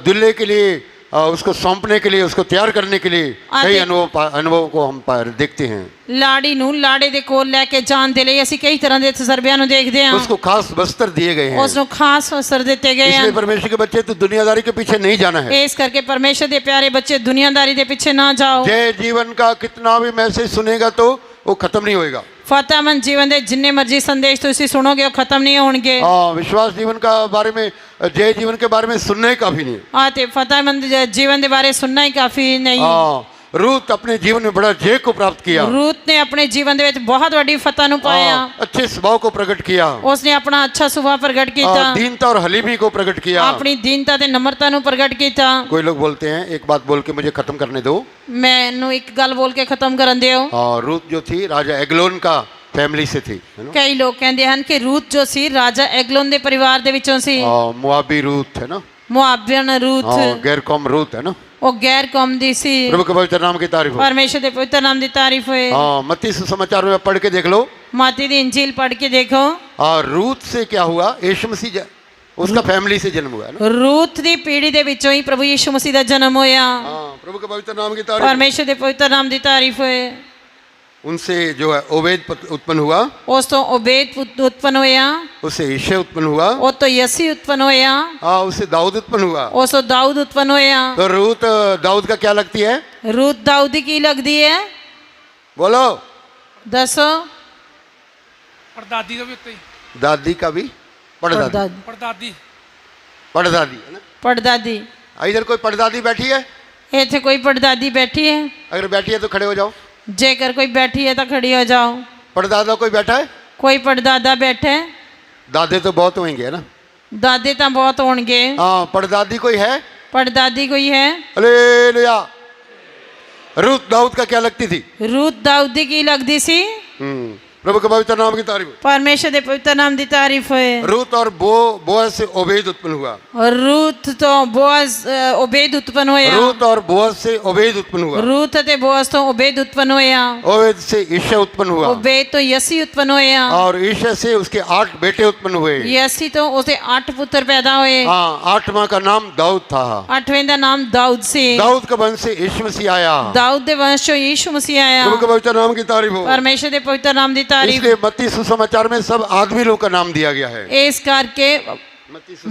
दूल्हे के लिए उसको सौंपने के लिए, उसको तैयार करने के लिए कई अनुभव को हम देखते हैं। ਲਾੜੀ ਨੂੰ ਲਾੜੇ ਦੇ ਕੋਲ ਲੈ ਕੇ ਜਾਣ ਦੇ ਲਈ ਅਸੀਂ ਕਈ ਤਰ੍ਹਾਂ ਦੇ ਤਜਰਬਿਆਂ ਨੂੰ ਦੇਖਦੇ ਹਾਂ। उसको खास वस्त्र दिए गए हैं। ਉਸ ਨੂੰ ਖਾਸ ਵਸਤਰ ਦਿੱਤੇ ਗਏ इसलिए ਹਨ। परमेश्वर के बच्चे तो दुनियादारी के पीछे नहीं जाना है। ਇਸ ਕਰਕੇ ਪਰਮੇਸ਼ਰ ਦੇ ਪਿਆਰੇ ਬੱਚੇ ਦੁਨੀਆਦਾਰੀ ਦੇ ਪਿੱਛੇ ਨਾ ਜਾਓ। जय जीवन का कितना भी मैसेज सुनेगा तो वो खत्म नहीं होएगा। ਫਤਿਹਮੰਦ ਜੀਵਨ ਦੇ ਜਿੰਨੇ ਮਰਜ਼ੀ ਸੰਦੇਸ਼ ਤੁਸੀਂ ਸੁਣੋਗੇ ਉਹ ਖਤਮ ਨਹੀਂ ਹੋਣਗੇ। विश्वास जीवन का बारे में, जय जीवन के बारे में सुनना ही काफी नहीं है। ਤੇ ਫਤਿਹਮੰਦ ਜੀਵਨ ਦੇ ਬਾਰੇ ਸੁਣਨਾ ਹੀ ਕਾਫੀ ਨਹੀਂ। रूत अपने जीवन में बड़ा जय को प्राप्त किया। ਰੂਤ ਨੇ ਆਪਣੇ ਜੀਵਨ ਦੇ ਵਿੱਚ ਬਹੁਤ ਵੱਡੀ ਫਤਿਹ ਨੂੰ ਪਾਇਆ। अच्छे स्वभाव को प्रकट किया। ਉਸਨੇ ਆਪਣਾ ਅੱਛਾ ਸੁਭਾਅ ਪ੍ਰਗਟ ਕੀਤਾ। दीनता और हलीमी को प्रकट किया। ਆਪਣੀ ਦੀਨਤਾ ਤੇ ਨਮਰਤਾ ਨੂੰ ਪ੍ਰਗਟ ਕੀਤਾ। कोई लोग बोलते हैं, एक बात बोल के मुझे खत्म करने दो। ਮੈਨੂੰ ਇੱਕ ਗੱਲ ਬੋਲ ਕੇ ਖਤਮ ਕਰਨ ਦਿਓ। रूत जो थी राजा एग्लोन का फैमिली से थी, है ना? ਕਈ ਲੋਕ ਕਹਿੰਦੇ ਹਨ ਕਿ ਰੂਤ ਜੋ ਸੀ ਰਾਜਾ ਐਗਲੋਨ ਦੇ ਪਰਿਵਾਰ ਦੇ ਵਿੱਚੋਂ ਸੀ। मुआबी रूत है ना, ਮੁਆਬੀਨ ਰੂਤ, गैर कौम रूत है ना। ਉਹ ਗੈਰ ਕੌਮ ਦੀ ਸੀ। प्रभु के पवित्र नाम की तारीफ हो। ਪਰਮੇਸ਼ਰ ਦੇ ਪਵਿੱਤਰ ਨਾਮ ਦੀ ਤਾਰੀਫ ਹੋਏ। मत्ती सुसमाचार में पढ़ के देख लो। ਮਾਤੀ ਦੀ ਇੰਜੀਲ ਪੜ੍ਹ ਕੇ ਦੇਖੋ। रूत से क्या हुआ, यीशु मसीह उसका फैमिली से जन्म हुआ है ना। ਰੂਤ ਦੀ ਪੀੜ੍ਹੀ ਦੇ ਵਿੱਚੋਂ ਹੀ ਪ੍ਰਭੂ ਯੀਸ਼ੂ ਮਸੀਹ ਦਾ ਜਨਮ ਹੋਇਆ। प्रभु के पवित्र नाम की तारीफ। ਪਰਮੇਸ਼ਰ ਦੇ ਪਵਿੱਤਰ ਨਾਮ ਦੀ ਤਾਰੀਫ ਹੋਏ। उनसे जो है ओबेद उत्पन्न हुआ, ਉਸ ਤੋਂ ਓਬੇਦ ਉਤਪਨ ਹੋਇਆ। उससे यिशै उत्पन्न हुआ, ਉਹ ਤੋਂ ਯਸੀ ਉਤਪਨ ਹੋਇਆ। उससे दाऊद उत्पन्न हुआ। ਉਸ ਤੋਂ ਦਾਊਦ ਉਤਪਨ ਹੋਇਆ। तो रूत दाऊद का क्या लगती है? ਰੂਤ ਦਾਊਦ ਦੀ ਕੀ ਲੱਗਦੀ ਹੈ? बोलो। ਦੱਸੋ। ਪੜਦਾਦੀ ਦਾ ਵੀ ਉੱਤੇ ਹੀ। दादी का भी, पड़दादी, ਪੜਦਾਦੀ पड़दादी है ना। ਪੜਦਾਦੀ। इधर कोई पड़दादी बैठी है? ਇੱਥੇ ਕੋਈ ਪੜਦਾਦੀ ਬੈਠੀ ਹੈ? अगर बैठी है तो खड़े हो जाओ। ਜੇਕਰ ਕੋਈ ਬੈਠੀ ਹੈ ਤਾਂ ਖੜੀ ਹੋ ਜਾਓ। पड़दादा कोई बैठा है? ਕੋਈ ਪੜਦਾਦਾ ਬੈਠਾ ਹੈ? दादे तो बहुत होंगे, है ना। ਦਾਦੇ ਤਾਂ ਬਹੁਤ ਹੋਣਗੇ। पड़दादी कोई है? ਪੜਦਾਦੀ ਕੋਈ ਹੈ? हालेलुया। रूत दाऊद का क्या लगती थी? ਰੂਤ ਦਾਊਦ ਦੀ ਕੀ ਲੱਗਦੀ ਸੀ? प्रभु के पवित्र नाम की तारीफ। ਪਰਮੇਸ਼ਰ ਦੇ ਪਵਿੱਤਰ ਨਾਮ ਦੀ ਤਾਰੀਫ ਹੋਏ। रूत और बोअज से ओबेद उत्पन्न हुआ। ਰੂਤ ਤੋਂ ਬੋਅਜ਼ ਓਬੇਦ ਉਤਪਨ ਹੋਇਆ। रूत और बोअज से ओबेद उत्पन्न हुआ। ਰੂਤ ਅਤੇ ਬੋਅਜ਼ ਤੋਂ ਓਬੇਦ ਉਤਪਨ ਹੋਇਆ। ओबेद से यिशै उत्पन्न हुआ। ਓਬੇਦ ਤੋਂ ਯਸੀ ਉਤਪਨ ਹੋਇਆ। और यिशै से उसके 8 बेटे उत्पन्न हुए। ਯਸੀ ਤੋਂ ਉਸਦੇ 8 ਪੁੱਤਰ ਪੈਦਾ ਹੋਏ। 8वां का नाम दाऊद था। 8ਵੇਂ ਦਾ ਨਾਮ ਦਾਊਦ ਸੀ। दाऊद के वंश से यीशु मसीह आया। ਦਾਊਦ ਦੇ ਵੰਸ਼ ਚੋਂ ਯੀਸ਼ੂ ਮਸੀਹ ਆਇਆ। प्रभु के पवित्र नाम की तारीफ हो। ਪਰਮੇਸ਼ਰ ਦੇ ਪਵਿੱਤਰ ਨਾਮ ਦੀ ਤਾਰੀਫ। इसलिए मत्ती सुसमाचार में सब आदमी लोग का नाम दिया गया है। ਇਸ ਕਰਕੇ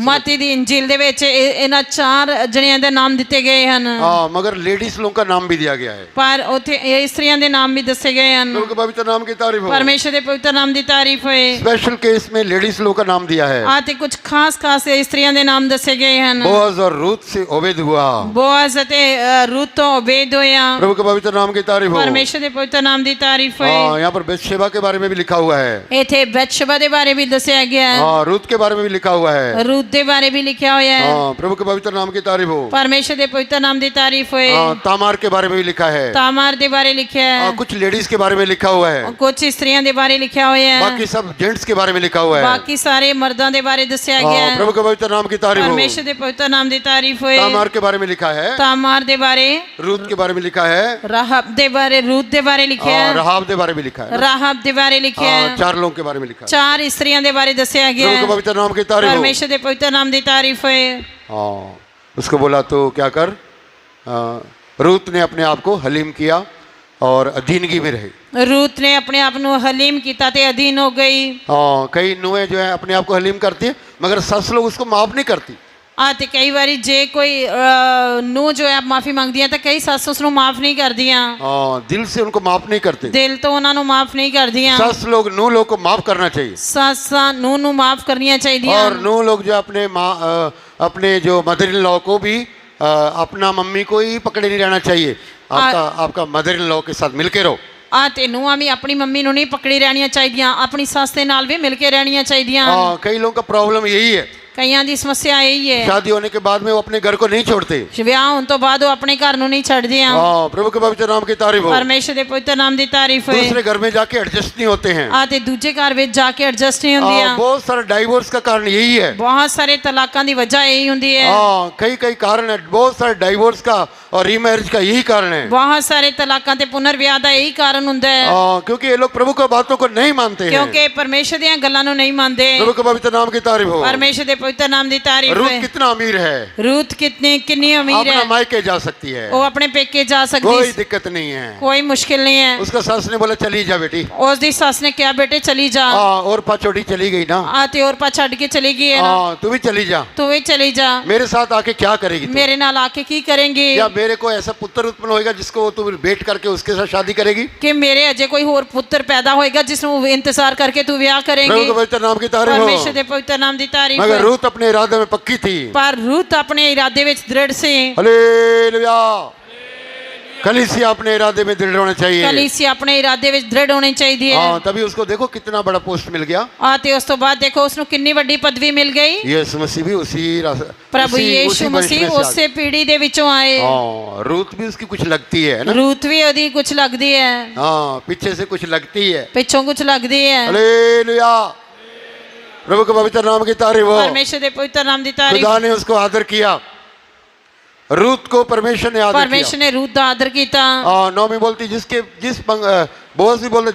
ਮਤੀ ਦੀ ਇੰਜੀਲ ਦੇ ਵਿੱਚ ਇਹਨਾਂ 4 ਜਣਿਆਂ ਦੇ ਨਾਮ ਦਿੱਤੇ ਗਏ ਹਨ। मगर लेडीज लोग का नाम भी दिया गया है। ਪਰ ਉੱਥੇ ਇਸਤਰੀਆਂ ਦੇ ਨਾਮ ਵੀ ਦੱਸੇ ਗਏ ਹਨ। प्रभु के पवित्र नाम की तारीफ हो। ਪਰਮੇਸ਼ਰ ਦੇ ਪਵਿੱਤਰ ਨਾਮ ਦੀ ਤਾਰੀਫ ਹੋਏ। स्पेशल केस में लेडीज लोग का नाम दिया है। ਅਤੇ ਕੁਝ ਖਾਸ ਇਸਤਰੀਆਂ ਦੇ ਨਾਮ ਦੱਸੇ ਗਏ ਹਨ। बोअज और रूत से ओबेद हुआ। ਬੋਅਜ਼ ਅਤੇ ਰੂਤ ਤੋਂ ਓਬੇਦ ਹੋਇਆ। प्रभु के पवित्र नाम की तारीफ हो। ਪਰਮੇਸ਼ਰ ਦੇ ਪਵਿੱਤਰ ਨਾਮ ਦੀ ਤਾਰੀਫ ਹੋਏ। यहाँ पर बेतशेबा के बारे में भी लिखा हुआ है। ਇੱਥੇ ਬੈਤਸ਼ਬਾ ਦੇ ਬਾਰੇ ਵੀ ਦੱਸਿਆ ਗਿਆ ਹੈ। रूत के बारे में भी लिखा हुआ है। ਰੂਤ ਦੇ ਬਾਰੇ भी लिखा हुआ है। प्रभु के पवित्र नाम की तारीफ हो। परमेश्वर के पवित्र नाम की तारीफ होए। तामार के बारे में भी लिखा है। तामार के बारे लिखा है। कुछ लेडीज के बारे में लिखा हुआ है। कुछ स्त्रियां के बारे लिखा हुआ है। बाकी सब जेंट्स के बारे में लिखा हुआ है। बाकी सारे मर्दों के बारे दस्या गया है। प्रभु के पवित्र नाम की तारीफ हो। परमेश्वर के पवित्र नाम की तारीफ होए। तामार के बारे में लिखा है। तामार के बारे। रूत के बारे में लिखा है। राहब के बारे, रूत के बारे लिखा है। राहब के बारे में लिखा है। राहब के बारे लिखा है। 4 लोगों के बारे में लिखा है। 4 स्त्रियां के बारे दस्या गया है। प्रभु के पवित्र नाम की तारीफ हो। परमेश्वर के पवित्र नाम की तारीफ होए। उसको बोला तो क्या कर, रूत ने अपने आप को हलीम किया और अधीनगी में रहे। रूत ने अपने आप को हलीम किया ते अधीन हो गई। कई नुएं जो है अपने आप को हलीम करती है, मगर सस लोग उसको माफ नहीं करती। ਤੇ ਕਈ ਵਾਰੀ ਜੇ ਕੋਈ ਨੂੰ ਜੋ ਹੈ ਮਾਫੀ ਮੰਗਦੀ ਹੈ ਤਾਂ ਕਈ ਸੱਸ ਉਸ ਨੂੰ ਮਾਫ ਨਹੀਂ ਕਰਦੀਆਂ हाँ, दिल से उनको माफ नहीं करते। ਦਿਲ ਤੋਂ ਉਹਨਾਂ ਨੂੰ ਮਾਫ ਨਹੀਂ ਕਰਦੀਆਂ सास लोग नू लोग को माफ करना चाहिए। ਸੱਸਾਂ ਨੂੰ ਮਾਫ ਕਰਨੀਆਂ ਚਾਹੀਦੀਆਂ और नू लोग जो अपने जो मदर इन लॉ को भी अपना मम्मी को ही पकड़े नहीं रहना चाहिए। आपका मदर इन लॉ के साथ मिलके रहो। ਤੇ ਨੂੰਹਾਂ ਵੀ ਆਪਣੀ ਮੰਮੀ ਨੂੰ ਨਹੀਂ ਪਕੜੀ ਰਹਿਣੀਆਂ ਚਾਹੀਦੀਆਂ ਆਪਣੀ ਸੱਸ ਦੇ ਨਾਲ ਵੀ ਮਿਲ ਕੇ ਰਹਿਣੀਆਂ ਚਾਹੀਦੀਆਂ हाँ, कई लोगों का प्रॉब्लम यही है, ਕਈਆਂ ਦੀ ਸਮੱਸਿਆ ਇਹੀ ਹੈ शादी होने के बाद में वो अपने घर को नहीं छोड़ते। ਵਿਆਹ ਹੋਣ ਤੋਂ ਬਾਅਦ ਉਹ ਆਪਣੇ ਘਰ ਨੂੰ ਨਹੀਂ ਛੱਡਦੀਆਂ हाँ, प्रभु के पवित्र नाम की तारीफ हो। ਪਰਮੇਸ਼ਰ ਦੇ ਪਵਿੱਤਰ ਨਾਮ ਦੀ ਤਾਰੀਫ ਹੋਏ दूसरे घर में जाके एडजस्ट नहीं होते हैं। ਤੇ ਦੂਜੇ ਘਰ ਵਿੱਚ ਜਾ ਕੇ ਐਡਜਸਟ ਨਹੀਂ ਹੁੰਦੀਆਂ बहुत सारे डाइवोर्स का कारण यही है। ਬਹੁਤ ਸਾਰੇ ਤਲਾਕਾਂ ਦੀ ਵਜ੍ਹਾ ਇਹੀ ਹੁੰਦੀ ਹੈ हाँ, कई कारण है, बहुत सारे डाइवोर्स का और रीमैरिज का यही कारण है। ਬਹੁਤ ਸਾਰੇ ਤਲਾਕਾਂ ਤੇ ਪੁਨਰ ਵਿਆਹ ਦਾ ਇਹੀ ਕਾਰਨ ਹੁੰਦਾ ਹੈ क्योंकि ये लोग प्रभु की बातों को नहीं मानते हैं। ਕਿਉਂਕਿ ਪਰਮੇਸ਼ਰ ਦੀਆਂ ਗੱਲਾਂ ਨੂੰ ਨਹੀਂ ਮੰਨਦੇ प्रभु के पवित्र नाम की तारीफ हो। ਪਰਮੇਸ਼ਰ ਦੇ ਪਵਿੱਤਰ ਨਾਮ ਦੀ ਤਾਰੀਫ रूथ ਹੈ कितना अमीर है, ਰੂਥ ਕਿੰਨੀ ਅਮੀਰ अपना ਹੈ मायके जा सकती है, ਉਹ ਆਪਣੇ ਪੇਕੇ ਜਾ ਸਕਦੀ कोई दिक्कत नहीं है। ਕੋਈ ਮੁਸ਼ਕਿਲ ਨਹੀਂ ਹੈ उसका सास ने बोला चली जा बेटी। ਉਸ ਦੀ ਸੱਸ ਨੇ ਕਿਹਾ ਬੇਟੇ ਚਲੀ ਜਾ और पाछोटी चली गई ना। ਤੇ ਹੋਰ ਪਾ ਛੱਡ ਕੇ ਚਲੀ ਗਈ ਹੈ ਨਾ तू भी चली जा, ਤੂੰ ਵੀ ਚਲੀ ਜਾ मेरे साथ आके क्या करेगी तू? ਮੇਰੇ ਨਾਲ ਆ ਕੇ ਕੀ ਕਰੇਂਗੀ या मेरे को ऐसा पुत्र उत्पन्न होएगा जिसको तू वेट करके उसके साथ शादी करेगी? ਕਿ ਮੇਰੇ ਅਜੇ ਕੋਈ ਹੋਰ ਪੁੱਤਰ ਪੈਦਾ ਹੋਏਗਾ ਜਿਸ ਨੂੰ इंतजार करके तू विवाह प्रभु करेंगी के पवित्र नाम की तारीफ परमेश्वर हो। दे पवित्र नाम दी तारीफ मगर है। रूथ अपने इरादे में पक्की थी। पर रूथ अपने इरादे विच दृढ़ से हालेलुया। कलीसिया अपने इरादे में दृढ़ होना चाहिए। कलीसिया अपने इरादे विच दृढ़ होनी चाहिए हाँ, तभी उसको देखो कितना बड़ा पोस्ट मिल गया। ते उस तो बाद देखो उसनु कितनी बड़ी पदवी मिल गई। यीशु मसीह भी उसी प्रभु यीशु मसीह उससे पीढ़ी दे विचों आए। हाँ, रूथ भी उसकी कुछ लगती है ना। रूथ भी ओदी कुछ लगदी है। हाँ, पीछे से कुछ लगती है, पिछों कुछ लगदी है। हालेलुया। प्रभु के पवित्र नाम की तारीफ हो। परमेश्वर दे पवित्र नाम दी तारीफ। खुदा ने उसको आदर किया, रूथ को परमेश्वर ने आदर किया। परमेश्वर ने रूथ दा आदर कीता। नौमी बोलती बोअज भी बोलता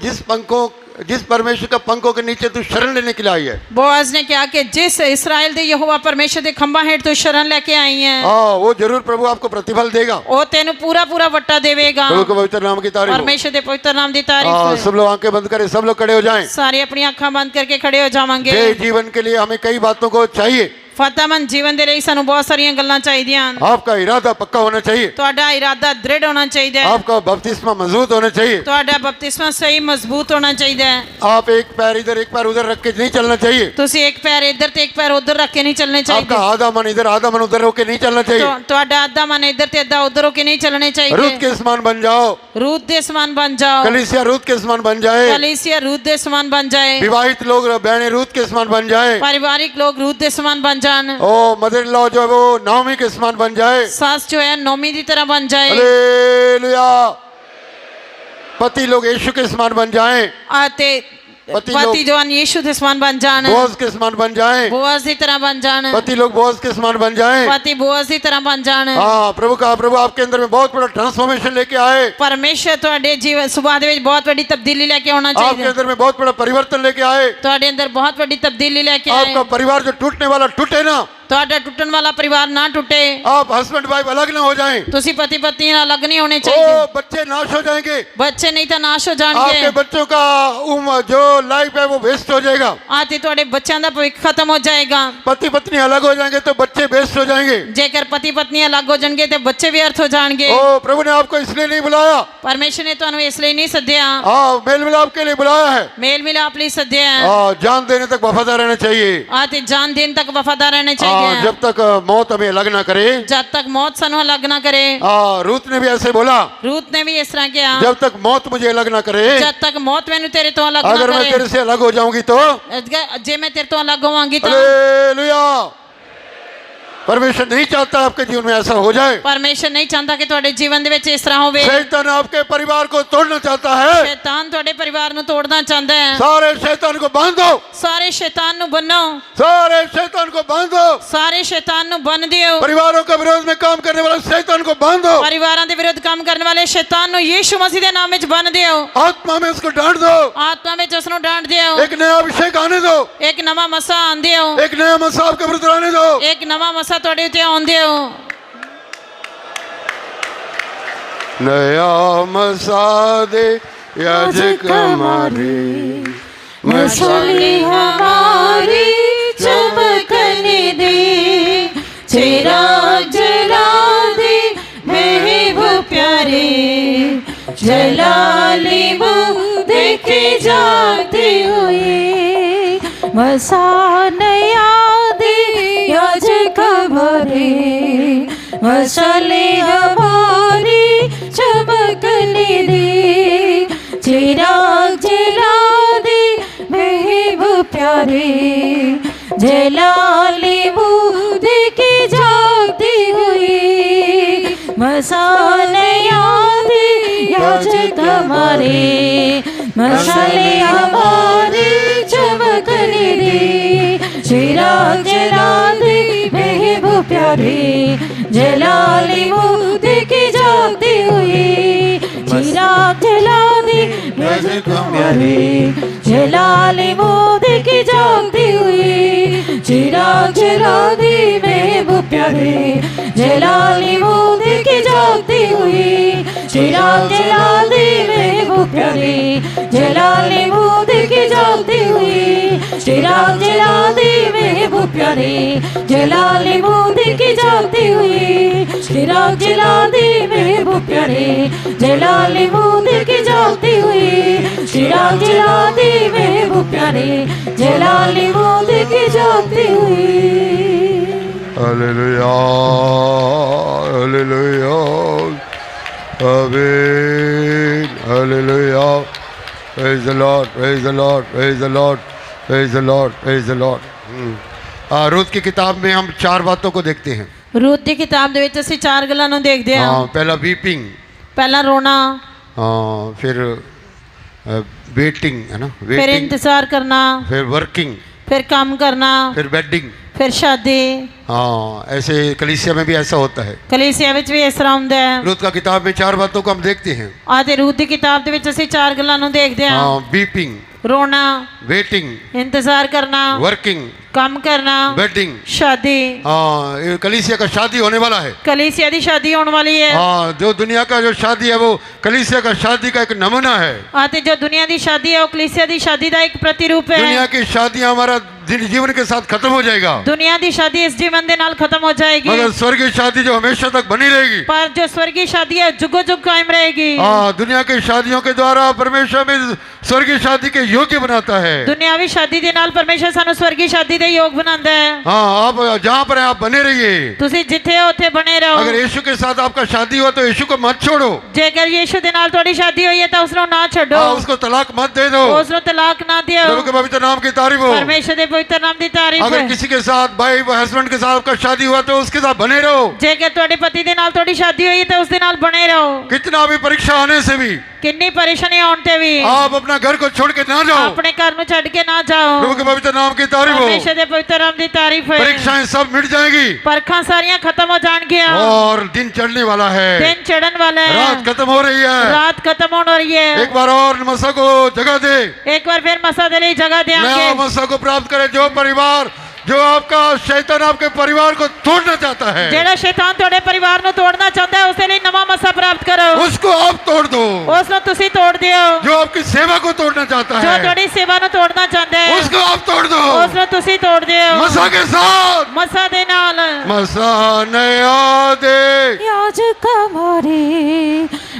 जिस परमेश्वर का पंखों के नीचे तू शरण लेने के लिए आई है। बोअज ने कहा कि जिस इस्राएल दे यहोवा परमेश्वर दे खंभा हेठ तू शरण लेके आई है। वो जरूर प्रभु आपको प्रतिफल देगा। वो तेनु पूरा पूरा वट्टा देवेगा। प्रभु के पवित्र नाम की तारीफ। परमेश्वर दे पवित्र नाम दी तारीफ। सब लोग आंखें बंद करें, सब लोग खड़े हो जाएं। सारी अपनी आंखें बंद करके खड़े हो जावांगे। जय जीवन के लिए हमें कई बातों को चाहिए। फतेहमंद जीवन दे लिए सानू बहुत सारियां गल्लां चाहिदियां। आपका इरादा पक्का होना चाहिए। तुहाडा इरादा दृढ़ होना चाहिए। आपका बपतिस्मा मजबूत होना चाहिए। तुहाडा बपतिस्मा सही मजबूत होना चाहिए। आप एक पैर इधर एक पैर उधर रख के नहीं चलना चाहिए। तुसी एक पैर इधर ते एक पैर उधर रख के नहीं चलने चाहिए। आपका आधा मन इधर आधा मन उधर होके नहीं चलना चाहिए। तुहाडा आधा मन इधर ते आधा उधर होके नहीं चलने चाहिए। रूथ के समान बन जाओ। रूथ दे समान बन जाओ। कलीसिया रूथ के समान बन जाए। कलीसिया रूथ दे समान बन जाए। विवाहित लोग बहनें रूथ के समान बन जाए। पारिवारिक लोग रूथ दे समान बन जान। ओ मदर इन लॉ जो है वो नाओमी के समान बन जाए। सास जो है नोमी की तरह बन जाए। हालेलुया। पति लोग यीशु के समान बन जाएं। आते पति जो यीशु के समान बन जान। बोअज के समान बन जाएं। बोअज की तरह बन जान। पति लोग बोअज के समान बन जाएं। पति बोअज की तरह बन जान। हाँ, प्रभु आपके अंदर में बहुत बड़ा ट्रांसफॉर्मेशन लेके आए। परमेश्वर तुहाडे जीवन सुभाव दे विच बहुत बड़ी तब्दीली लेके आना चाहिए। आपके अंदर में बहुत बड़ा परिवर्तन लेके आए। तुहाडे अंदर बहुत बड़ी तब्दीली लेके आए। आपका परिवार जो टूटने वाला टूटे ना। तुहाडा टूटन वाला परिवार ना टूटे। आप हस्बैंड वाइफ अलग ना हो जाएं। तुसी पति पत्नी अलग नहीं होने चाहिए। बच्चे नाश हो जाएंगे। बच्चे नहीं तो नाश हो जाएंगे। आपके बच्चों का जो लाइफ है वो वेस्ट हो जाएगा। आते तुहाडे बच्चों का भविष्य खत्म हो जाएगा। पति पत्नी अलग हो जाएंगे तो बच्चे वेस्ट हो जाएंगे। जेकर पति पत्नी अलग हो जाएंगे तो बच्चे व्यर्थ हो जाएंगे। ओ, प्रभु ने आपको इसलिए नहीं बुलाया। परमेश्वर ने तुहानू इसलिए नहीं सद्या। हाँ, मेल मिलाप के लिए बुलाया है। मेल मिलाप लिए सद्या है। जान देने तक वफादार रहना चाहिए। आते जान देने तक वफादार रहना चाहिए। जब तक मौत हमें अलग ना करे। जब तक मौत सानू अलग ना करे। रूथ ने भी ऐसे बोला। रूथ ने भी इस तरह किया। जब तक मौत मुझे अलग ना करे। जब तक मौत मैंने तेरे तो अलग ना करे। अगर मैं तेरे से अलग हो जाऊंगी तो जे मैं तेरे तो अलग होवांगी तो। हालेलुया। परमेश्वर नहीं चाहता आपके जीवन में ऐसा हो जाए। परमेश्वर नहीं चाहता कि ਤੁਹਾਡੇ जीवन ਦੇ ਵਿੱਚ ਇਸ ਤਰ੍ਹਾਂ ਹੋਵੇ। शैतान आपके परिवार को तोड़ना चाहता है। शैतान ਤੁਹਾਡੇ परिवार ਨੂੰ ਤੋੜਨਾ ਚਾਹੁੰਦਾ ਹੈ। सारे शैतान को बांध दो। सारे शैतान ਨੂੰ ਬੰਨੋ। सारे शैतान को बांध दो। सारे शैतान ਨੂੰ ਬੰਨ ਦਿਓ। परिवारों के विरोध में काम करने वाले शैतान को बांध दो। परिवारों के विरुद्ध काम करने वाले शैतान ਨੂੰ यीशु मसीह ਦੇ ਨਾਮ ਵਿੱਚ ਬੰਨ ਦਿਓ। आत्मा में उसको डांट दो। आत्मा ਵਿੱਚ ਉਸ ਨੂੰ ਡਾਂਟ ਦਿਓ। एक नया अभिषेक आने दो। एक नवा मसा आन दिਓ। एक नया मसा आपके विरुद्ध आने दो। एक नवा मसा ਤੁਹਾਡੇ ਉੱਤੇ ਆਉਣ ਦਿਓ। नया मसा दे याजक हमारे, मसाले हमारे चमकने दे, जलाली मुँह देखे जाते हुए मसान याद याजक हमारे मशाले हमारी चमकने दे चिराग जला दे महबूब प्यारे जलाली मुँह देखे जाते हुए मसान याद याजक हमारे मशाले हमारे चमकने दे चिराग जला दे महबूब प्यारे जलाली मुँह देखे जाते हुए चिराग जला दे याजक हमारे जलाली मुँह देखे जाते हुए चिराग जला दे महबूब प्यारे जलाली मुँह देखे जाते हुए चिराग जला दे महबूब प्यारे जलाली मुँह देखे जाते हुए चिराग जला दे महबूब प्यारे जलाली मुँह देखे जाते हुए चिराग जला दे महबूब प्यारे जलाली मुँह देखे जाते हुए चिराग जला दे महबूब प्यारे जलाली मुँह देखे जाते हुए हालेलुया हालेलुया आमीन hallelujah praise the Lord praise the Lord praise the Lord praise the Lord praise the Lord Ruth की किताब में हम 4 बातों को देखते हैं। रूत ਦੀ ਕਿਤਾਬ ਦੇ ਵਿੱਚ ਅਸੀਂ 4 ਗੱਲਾਂ ਨੂੰ ਦੇਖਦੇ ਹਾਂ। पहला वीपिंग, ਪਹਿਲਾ ਰੋਣਾ, फिर वेटिंग है ना, ਫਿਰ वेटिंग, ਇੰਤਜ਼ਾਰ ਕਰਨਾ, फिर वर्किंग, ਫਿਰ ਕੰਮ ਕਰਨਾ, फिर वेडिंग। ਫਿਰ ਸ਼ਾਦੀ। हाँ, ऐसे कलीसिया में भी ऐसा होता है। ਕਲੀਸਿया ਵਿੱਚ ਵੀ ਇਸ ਤਰ੍ਹਾਂ ਹੁੰਦਾ ਹੈ। रूत का किताब में 4 बातों को हम देखते हैं। ਆ ਤੇ ਰੂਤ ਦੀ ਕਿਤਾਬ ਦੇ ਵਿੱਚ ਅਸੀਂ 4 ਗੱਲਾਂ ਨੂੰ ਦੇਖਦੇ ਹਾਂ। वीपिंग, ਰੋਣਾ, वेटिंग, इंतजार करना, वर्किंग, काम करना, वेडिंग। शादी। हाँ, ये कलीसिया का शादी होने वाला है। कलीसिया दी शादी होने वाली है। हाँ, जो दुनिया का जो शादी है वो कलीसिया का शादी का एक नमूना है। आते जो दुनिया दी शादी है वो कलीसिया दी शादी का एक प्रतिरूप है। दुनिया की शादियां हमारा जीवन के साथ खत्म हो जाएगा, दुनिया दी शादी इस जीवन दे नाल खत्म हो जाएगी, मगर स्वर्गीय शादी जो हमेशा तक बनी रहेगी। पर जो स्वर्गीय शादी है जुगो जुग कायम रहेगी। हाँ, दुनिया की शादियों के द्वारा परमेश्वर में स्वर्गीय शादी के योग्य बनाता है। दुनियावी शादी दे नाल परमेश्वर सानू स्वर्गीय शादी दे योग बनांदा है। हाँ, आप जहाँ पर हैं आप बने रहिए। तुसी जिथे हो उथे बने रहो। अगर यीशु के साथ आपका शादी हुआ तो यीशु को मत छोड़ो। जेकर यीशु दे नाल थोड़ी शादी हुई है तो उसनो ना छोड़ो। हाँ, उसको तलाक मत दे दो। उसनो तलाक ना दियो। प्रभु के पवित्र नाम की तारीफ हो। परमेश्वर दे पवित्र नाम दी तारीफ अगर है। किसी के साथ भाई हस्बैंड के साथ आपका शादी हुआ तो उसके साथ बने रहो। जेकर तुहाडे पति दे नाल थोड़ी शादी हुई है तो उस दे नाल बने रहो। कितना भी परीक्षा आने से भी, किन्नी परेशानी आउण ते भी आप अपना घर को छोड़ के ना जाओ। अपने घर नु छड़ के ना जाओ। प्रभु के पवित्र नाम की तारीफ हो। परमेश्वर दे पवित्र नाम दी तारीफ है। परीक्षाएं सब मिट जाएगी परखां सारियां खत्म हो जाणगियां और दिन चढ़ने वाला है, दिन चढ़न वाला है, रात खत्म हो रही है। रात खत्म होने वाली है। एक बार और मसा को जगह दे, एक बार फिर मसा दे लिए जगह देंगे। नया मसा को प्राप्त करे। जो परिवार, जो आपका शैतान आपके परिवार को तोड़ना चाहता है, जेड़ा शैतान तोड़े परिवार नु तोड़ना चाहता है उसके लिए नवा मसा प्राप्त करो। उसको आप तोड़ दो। उसनो तुसी तोड़ दियो। जो आपकी सेवा को तोड़ना चाहता जो है, थोड़ी सेवा नु तोड़ना चाहता है, उसको आप तोड़ दो। उसनो तुसी तोड़ दियो। मसा के साथ, मसा दे नाल मसा नया दे याजक हमारे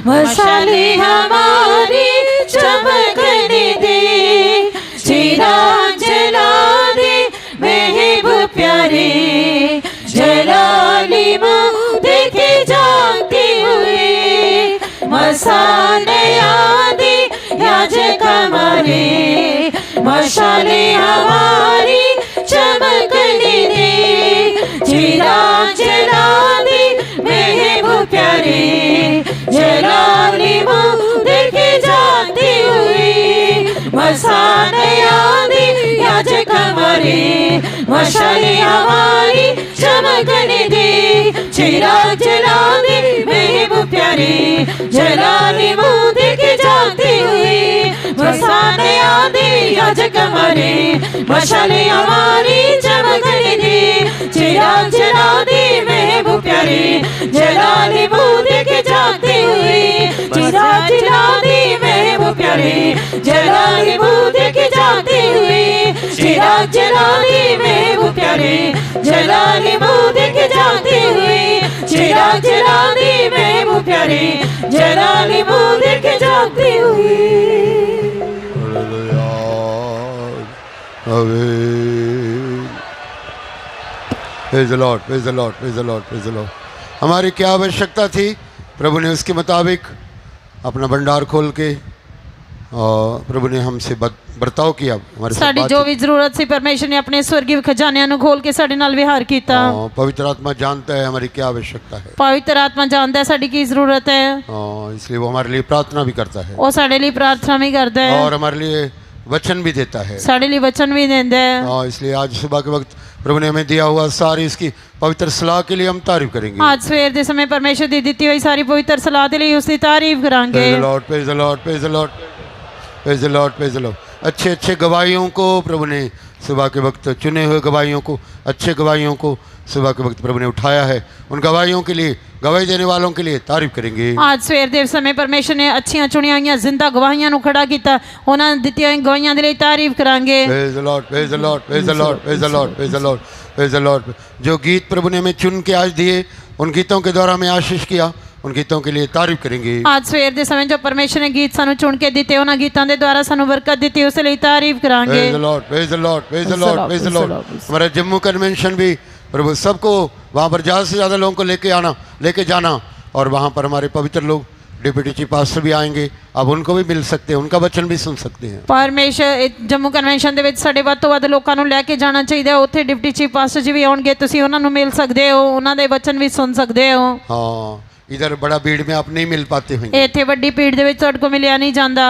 मसाले हमारी चमकने दे चिराग जला दे महबूब प्यारे जलाली मुँह देखे जाते हुए मसाले आदि याजक हमारे मशाले हमारी चमकने दे चिराग जला दे महबूब प्यारे जलाली मुँह देखे जाते हुए मसाले आदि याजक हमारे मशाले हमारी चमकने दे चिराग जला दे महबूब प्यारे जलाली मुँह देखे जाते हुए मसाले आदि याजक हमारे मशाले हमारी चमकने दे चिराग जला दे महबूब प्यारे जलाली मुँह देखे जाते हुए चिराग जला दे महबूब प्यारे जलाली मुँह देखे जाते हुए चिराग जला दे महबूब प्यारे जलाली मुँह देखे जाते हुए चिरा चिरा दी महबूब प्यारे जलाली मुँह देखे जागती हुई। Praise the Lord, praise the Lord, praise the Lord, praise the Lord. हमारी क्या आवश्यकता थी, प्रभु ने उसके मुताबिक अपना भंडार खोल के और प्रभु ने हमसे बर्ताव किया। हमारे साथ साड़ी जो भी जरूरत सी परमेश्वर ने अपने स्वर्गीय खजानिਆਂ ਨੂੰ खोल के ਸਾਡੇ ਨਾਲ ਵਿਹਾਰ ਕੀਤਾ। पवित्र आत्मा जानता है हमारी क्या आवश्यकता है। पवित्र आत्मा जानता है साड़ी की जरूरत है। इसलिए वो हमारे लिए प्रार्थना भी करता है ਉਹ ਸਾਡੇ ਲਈ प्रार्थना भी करता है और हमारे लिए वचन भी देता है। ਸਾਡੇ ਲਈ वचन भी देता है। इसलिए आज सुबह के वक्त प्रभु ने हमें दिया हुआ सारी इसकी पवित्र सलाह के लिए हम तारीफ करेंगे। आज सवेर ਦੇ ਸਮੇਂ ਪਰਮੇਸ਼ਰ ਦੀ ਦਿੱਤੀ ਹੋਈ ਸਾਰੀ ਪਵਿੱਤਰ ਸਲਾਹ ਦੇ ਲਈ ਉਸ ਦੀ ਤਾਰੀਫ ਕਰਾਂਗੇ। Praise the Lord, praise the Lord, praise the Lord, praise the Lord, praise the Lord। अच्छे अच्छे गवाहियों को प्रभु ने सुबह के वक्त चुने हुए गवाहियों को, अच्छे गवाहियों को सुबह के वक्त प्रभु ने उठाया है। उन गवाहियों के लिए, गवाही देने वालों के लिए तारीफ करेंगे। आज सवेर ਦੇ ਸਮੇਂ ਪਰਮੇਸ਼ਰ ਨੇ ਅੱਛੀਆਂ ਚੁਣੀਆਂ ਹੋਈਆਂ ਜ਼ਿੰਦਾ ਗਵਾਹੀਆਂ ਨੂੰ ਖੜਾ ਕੀਤਾ। ਉਹਨਾਂ ਨੇ ਦਿੱਤੀਆਂ ਹੋਈਆਂ ਗਵਾਹੀਆਂ ਦੇ ਲਈ ਤਾਰੀਫ ਕਰਾਂਗੇ। Praise the Lord, praise the Lord, praise the Lord, praise the Lord, praise the Lord, praise the Lord। जो गीत प्रभु ने हमें चुन के आज दिए, उन गीतों के द्वारा हमें आशीष किया, उन गीतों के लिए तारीफ करेंगे। आज सवेर ਦੇ ਸਮੇਂ ਜੋ ਪਰਮੇਸ਼ਰ ਨੇ ਗੀਤ ਸਾਨੂੰ ਚੁਣ ਕੇ ਦਿੱਤੇ, ਉਹਨਾਂ ਗੀਤਾਂ ਦੇ ਦੁਆਰਾ ਸਾਨੂੰ ਬਰਕਤ ਦਿੱਤੀ, ਉਸ ਲਈ ਤਾਰੀਫ ਕਰਾਂਗੇ। Praise the Lord, praise the Lord, praise the Lord, praise the Lord। हमारा जम्मू कन्वेंशन भी प्रभु सबको वहाँ पर ज़्यादा से ज़्यादा लोगों को लेके जाना और वहाँ पर हमारे पवित्र लोग डिप्टी चीफ पास्टर भी आएंगे। अब उनको भी मिल सकते हैं, उनका वचन भी सुन सकते हैं। ਪਰਮੇਸ਼ਰ ਜੰਮੂ ਕਨਵੈਨਸ਼ਨ ਦੇ ਵਿੱਚ ਸਾਡੇ ਵੱਧ ਤੋਂ ਵੱਧ ਲੋਕਾਂ ਨੂੰ ਲੈ ਕੇ ਜਾਣਾ ਚਾਹੀਦਾ ਹੈ। ਉੱਥੇ ਡਿਪਟੀ ਚੀਫ ਪਾਸਟਰ ਜੀ ਵੀ ਆਉਣਗੇ, ਤੁਸੀਂ ਉਹਨਾਂ ਨੂੰ ਮਿਲ ਸਕਦੇ ਹੋ, ਉਹਨਾਂ ਦੇ ਵਚਨ ਵੀ ਸੁਣ ਸਕਦੇ ਹੋ। हाँ, इधर बड़ा भीड़ में आप नहीं मिल पाते होंगे। ਇੱਥੇ ਵੱਡੀ ਭੀੜ ਦੇ ਵਿੱਚ ਤੁਹਾਡੇ ਕੋਲ ਮਿਲਿਆ ਨਹੀਂ ਜਾਂਦਾ।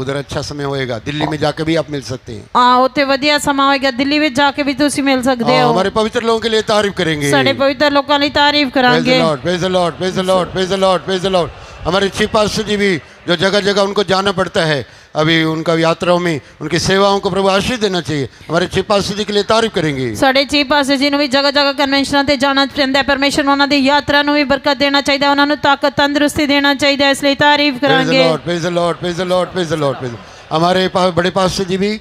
उधर अच्छा समय होएगा, दिल्ली में जाके भी आप मिल सकते हैं। ਉੱਥੇ ਵਧੀਆ ਸਮਾਂ ਹੋਏਗਾ, ਦਿੱਲੀ ਵਿੱਚ ਜਾ ਕੇ ਵੀ ਤੁਸੀਂ ਮਿਲ ਸਕਦੇ ਹੋ। हमारे पवित्र लोगों के लिए तारीफ करेंगे। ਸਾਡੇ ਪਵਿੱਤਰ ਲੋਕਾਂ ਲਈ ਤਾਰੀਫ Praise the ਕਰਾਂਗੇ। Lord, praise the Lord, praise the Lord, praise the Lord, praise the Lord। हमारे चीफ पास्टर जी भी जो जगह जगह उनको जाना पड़ता है, अभी उनका यात्राओं में उनकी सेवाओं को प्रभु आशीष देना चाहिए। हमारे चीफ पास्टर जी के लिए तारीफ करेंगे। ਸਾਡੇ ਚੀਫ ਪਾਸਟਰ ਜੀ ਨੂੰ ਵੀ ਜਗ੍ਹਾ ਜਗ੍ਹਾ ਕਨਵੈਨਸ਼ਨਾਂ ਤੇ ਜਾਣਾ ਪੈਂਦਾ ਹੈ। ਪਰਮੇਸ਼ਰ ਨੂੰ ਉਹਨਾਂ ਦੀ ਯਾਤਰਾ ਨੂੰ ਵੀ ਬਰਕਤ ਦੇਣਾ ਚਾਹੀਦਾ, ਉਹਨਾਂ ਨੂੰ ਤਾਕਤ ਤੰਦਰੁਸਤੀ ਦੇਣਾ ਚਾਹੀਦਾ, ਇਸ ਲਈ ਤਾਰੀਫ Praise the ਕਰਾਂਗੇ। Lord, praise the Lord, praise the Lord, praise the Lord, praise the Lord। हमारे बड़े पास्टर जी भी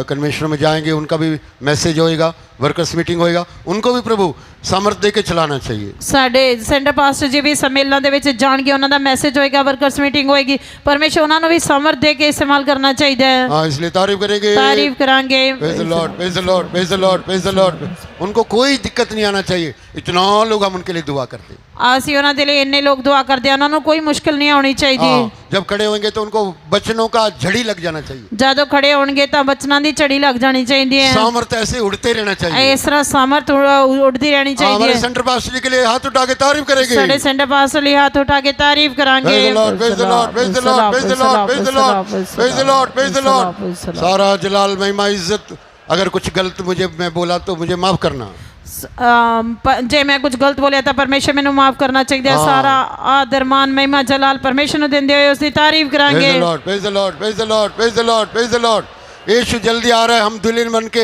कन्वेंशन में जाएंगे, उनका भी मैसेज होएगा, वर्कर्स मीटिंग होएगा, उनको भी प्रभु सामर्थ दे के चलाना चाहिए। ਸਾਡੇ ਸੈਂਟਰ ਪਾਸਟਰ ਜੀ ਵੀ ਸੰਮੇਲਨਾਂ ਦੇ ਵਿੱਚ ਜਾਣਗੇ, ਉਹਨਾਂ ਦਾ ਮੈਸੇਜ ਹੋਏਗਾ, ਵਰਕਰਸ ਮੀਟਿੰਗ ਹੋਏਗੀ, ਪਰਮੇਸ਼ਰ ਉਹਨਾਂ ਨੂੰ ਵੀ ਸਮਰਥ ਦੇ ਕੇ ਇਸਤੇਮਾਲ ਕਰਨਾ ਚਾਹੀਦਾ ਹੈ। हाँ, इसलिए तारीफ करेंगे। तारीफ करांगे। Praise the Lord, praise the Lord, praise the Lord, praise the Lord। उनको कोई दिक्कत नहीं आना चाहिए, इतना लोग हम उनके लिए दुआ करते हैं। ਅਸੀਂ ਉਹਨਾਂ ਦੇ ਲਈ ਇੰਨੇ ਲੋਕ ਦੁਆ ਕਰਦੇ ਆ, ਉਹਨਾਂ ਨੂੰ ਕੋਈ ਮੁਸ਼ਕਿਲ ਨਹੀਂ ਆਉਣੀ ਚਾਹੀਦੀ। जब खड़े होंगे तो उनको वचनों का झड़ी लग जाना चाहिए। ਜਦੋਂ ਖੜੇ ਹੋਣਗੇ ਤਾਂ ਬਚਨਾਂ ਦੀ ਝੜੀ ਲੱਗ ਜਾਣੀ ਚਾਹੀਦੀ ਹੈ। सामर्थ ऐसे उड़ते रहना चाहिए। ਇਸ ਤਰ੍ਹਾਂ ਸਮਰਥ ਉੱਡਦੀ ਰਹਿਣੀ ਚਾਹੀਦੀ हमारे ਹੈ। सेंटर पास्टर जी के लिए हाथ उठा के तारीफ करेंगे। ਸਾਡੇ ਸੈਂਟਰ ਪਾਸਟਰ ਲਈ ਹੱਥ ਉਠਾ ਕੇ ਤਾਰੀਫ ਕਰਾਂਗੇ। Praise the Lord, praise the Lord, praise the Lord, praise the Lord, praise the Lord, praise the Lord, praise the Lord। सारा जलाल महिमा इज्जत, अगर कुछ गलत मैं बोला तो मुझे माफ करना। ਜੇ ਮੈਂ ਕੁਝ ਗਲਤ ਬੋਲਿਆ ਤਾਂ ਪਰਮੇਸ਼ਰ ਮੈਨੂੰ ਮਾਫ ਕਰਨਾ ਚਾਹੀਦਾ ਹੈ। ਸਾਰਾ ਆਦਰ ਮਾਨ ਮਹਿਮਾ ਜਲਾਲ ਪਰਮੇਸ਼ਰ ਨੂੰ ਦਿੰਦੇ ਹੋਏ ਉਸ ਦੀ ਤਾਰੀਫ ਕਰਾਂਗੇ। Praise the Lord, praise the Lord, praise the Lord, praise the Lord, praise the Lord। यीशु जल्दी आ रहा है, हम दुल्हन बन के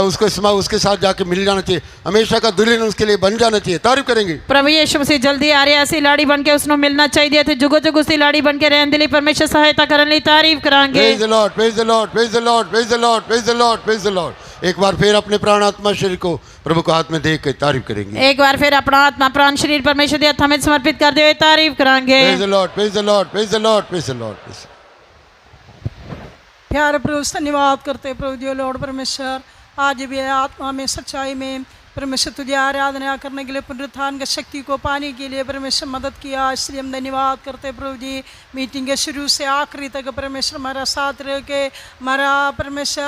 उसके साथ जाके मिल जाना चाहिए, हमेशा का दुल्हन उसके लिए बन जाना चाहिए। तारीफ करेंगे। ਪ੍ਰਭੂ ਯਿਸੂ ਮਸੀਹ ਜਲਦੀ ਆ ਰਿਹਾ, ਅਸੀਂ ਲਾੜੀ ਬਣ ਕੇ ਉਸ ਨੂੰ ਮਿਲਣਾ ਚਾਹੀਦੀ ਹੈ ਤੇ ਜੁਗੋ ਜੁਗ ਉਸ ਦੀ ਲਾੜੀ ਬਣ ਕੇ ਰਹਿਣ ਦੇ ਲਈ ਪਰਮੇਸ਼ਰ ਸਹਾਇਤਾ ਕਰਨ ਲਈ ਤਾਰੀਫ ਕਰਾਂਗੇ। Praise the Lord, praise the Lord, praise the Lord, praise the Lord, praise the Lord, praise the Lord। एक बार फिर अपने प्राण आत्मा शरीर को प्रभु को हाथ में देख के तारीफ करेंगे। एक बार फिर अपना आत्मा प्राण शरीर परमेश्वर के हाथों में समर्पित करते हुए तारीफ करांगे। Praise the Lord, praise the Lord, praise the Lord, praise the Lord, praise the Lord। प्यारे प्रभु धन्यवाद करते प्रभु जी लॉर्ड परमेश्वर, आज भी आत्मा में सच्चाई में परमेश्वर तुझे आराधना करने के लिए, पुनरुत्थान की शक्ति को पाने के लिए परमेश्वर मदद किया, इसलिए हम धन्यवाद करते प्रभु जी। मीटिंग के शुरू से आखिरी तक परमेश्वर हमारा साथ रह के हमारा परमेश्वर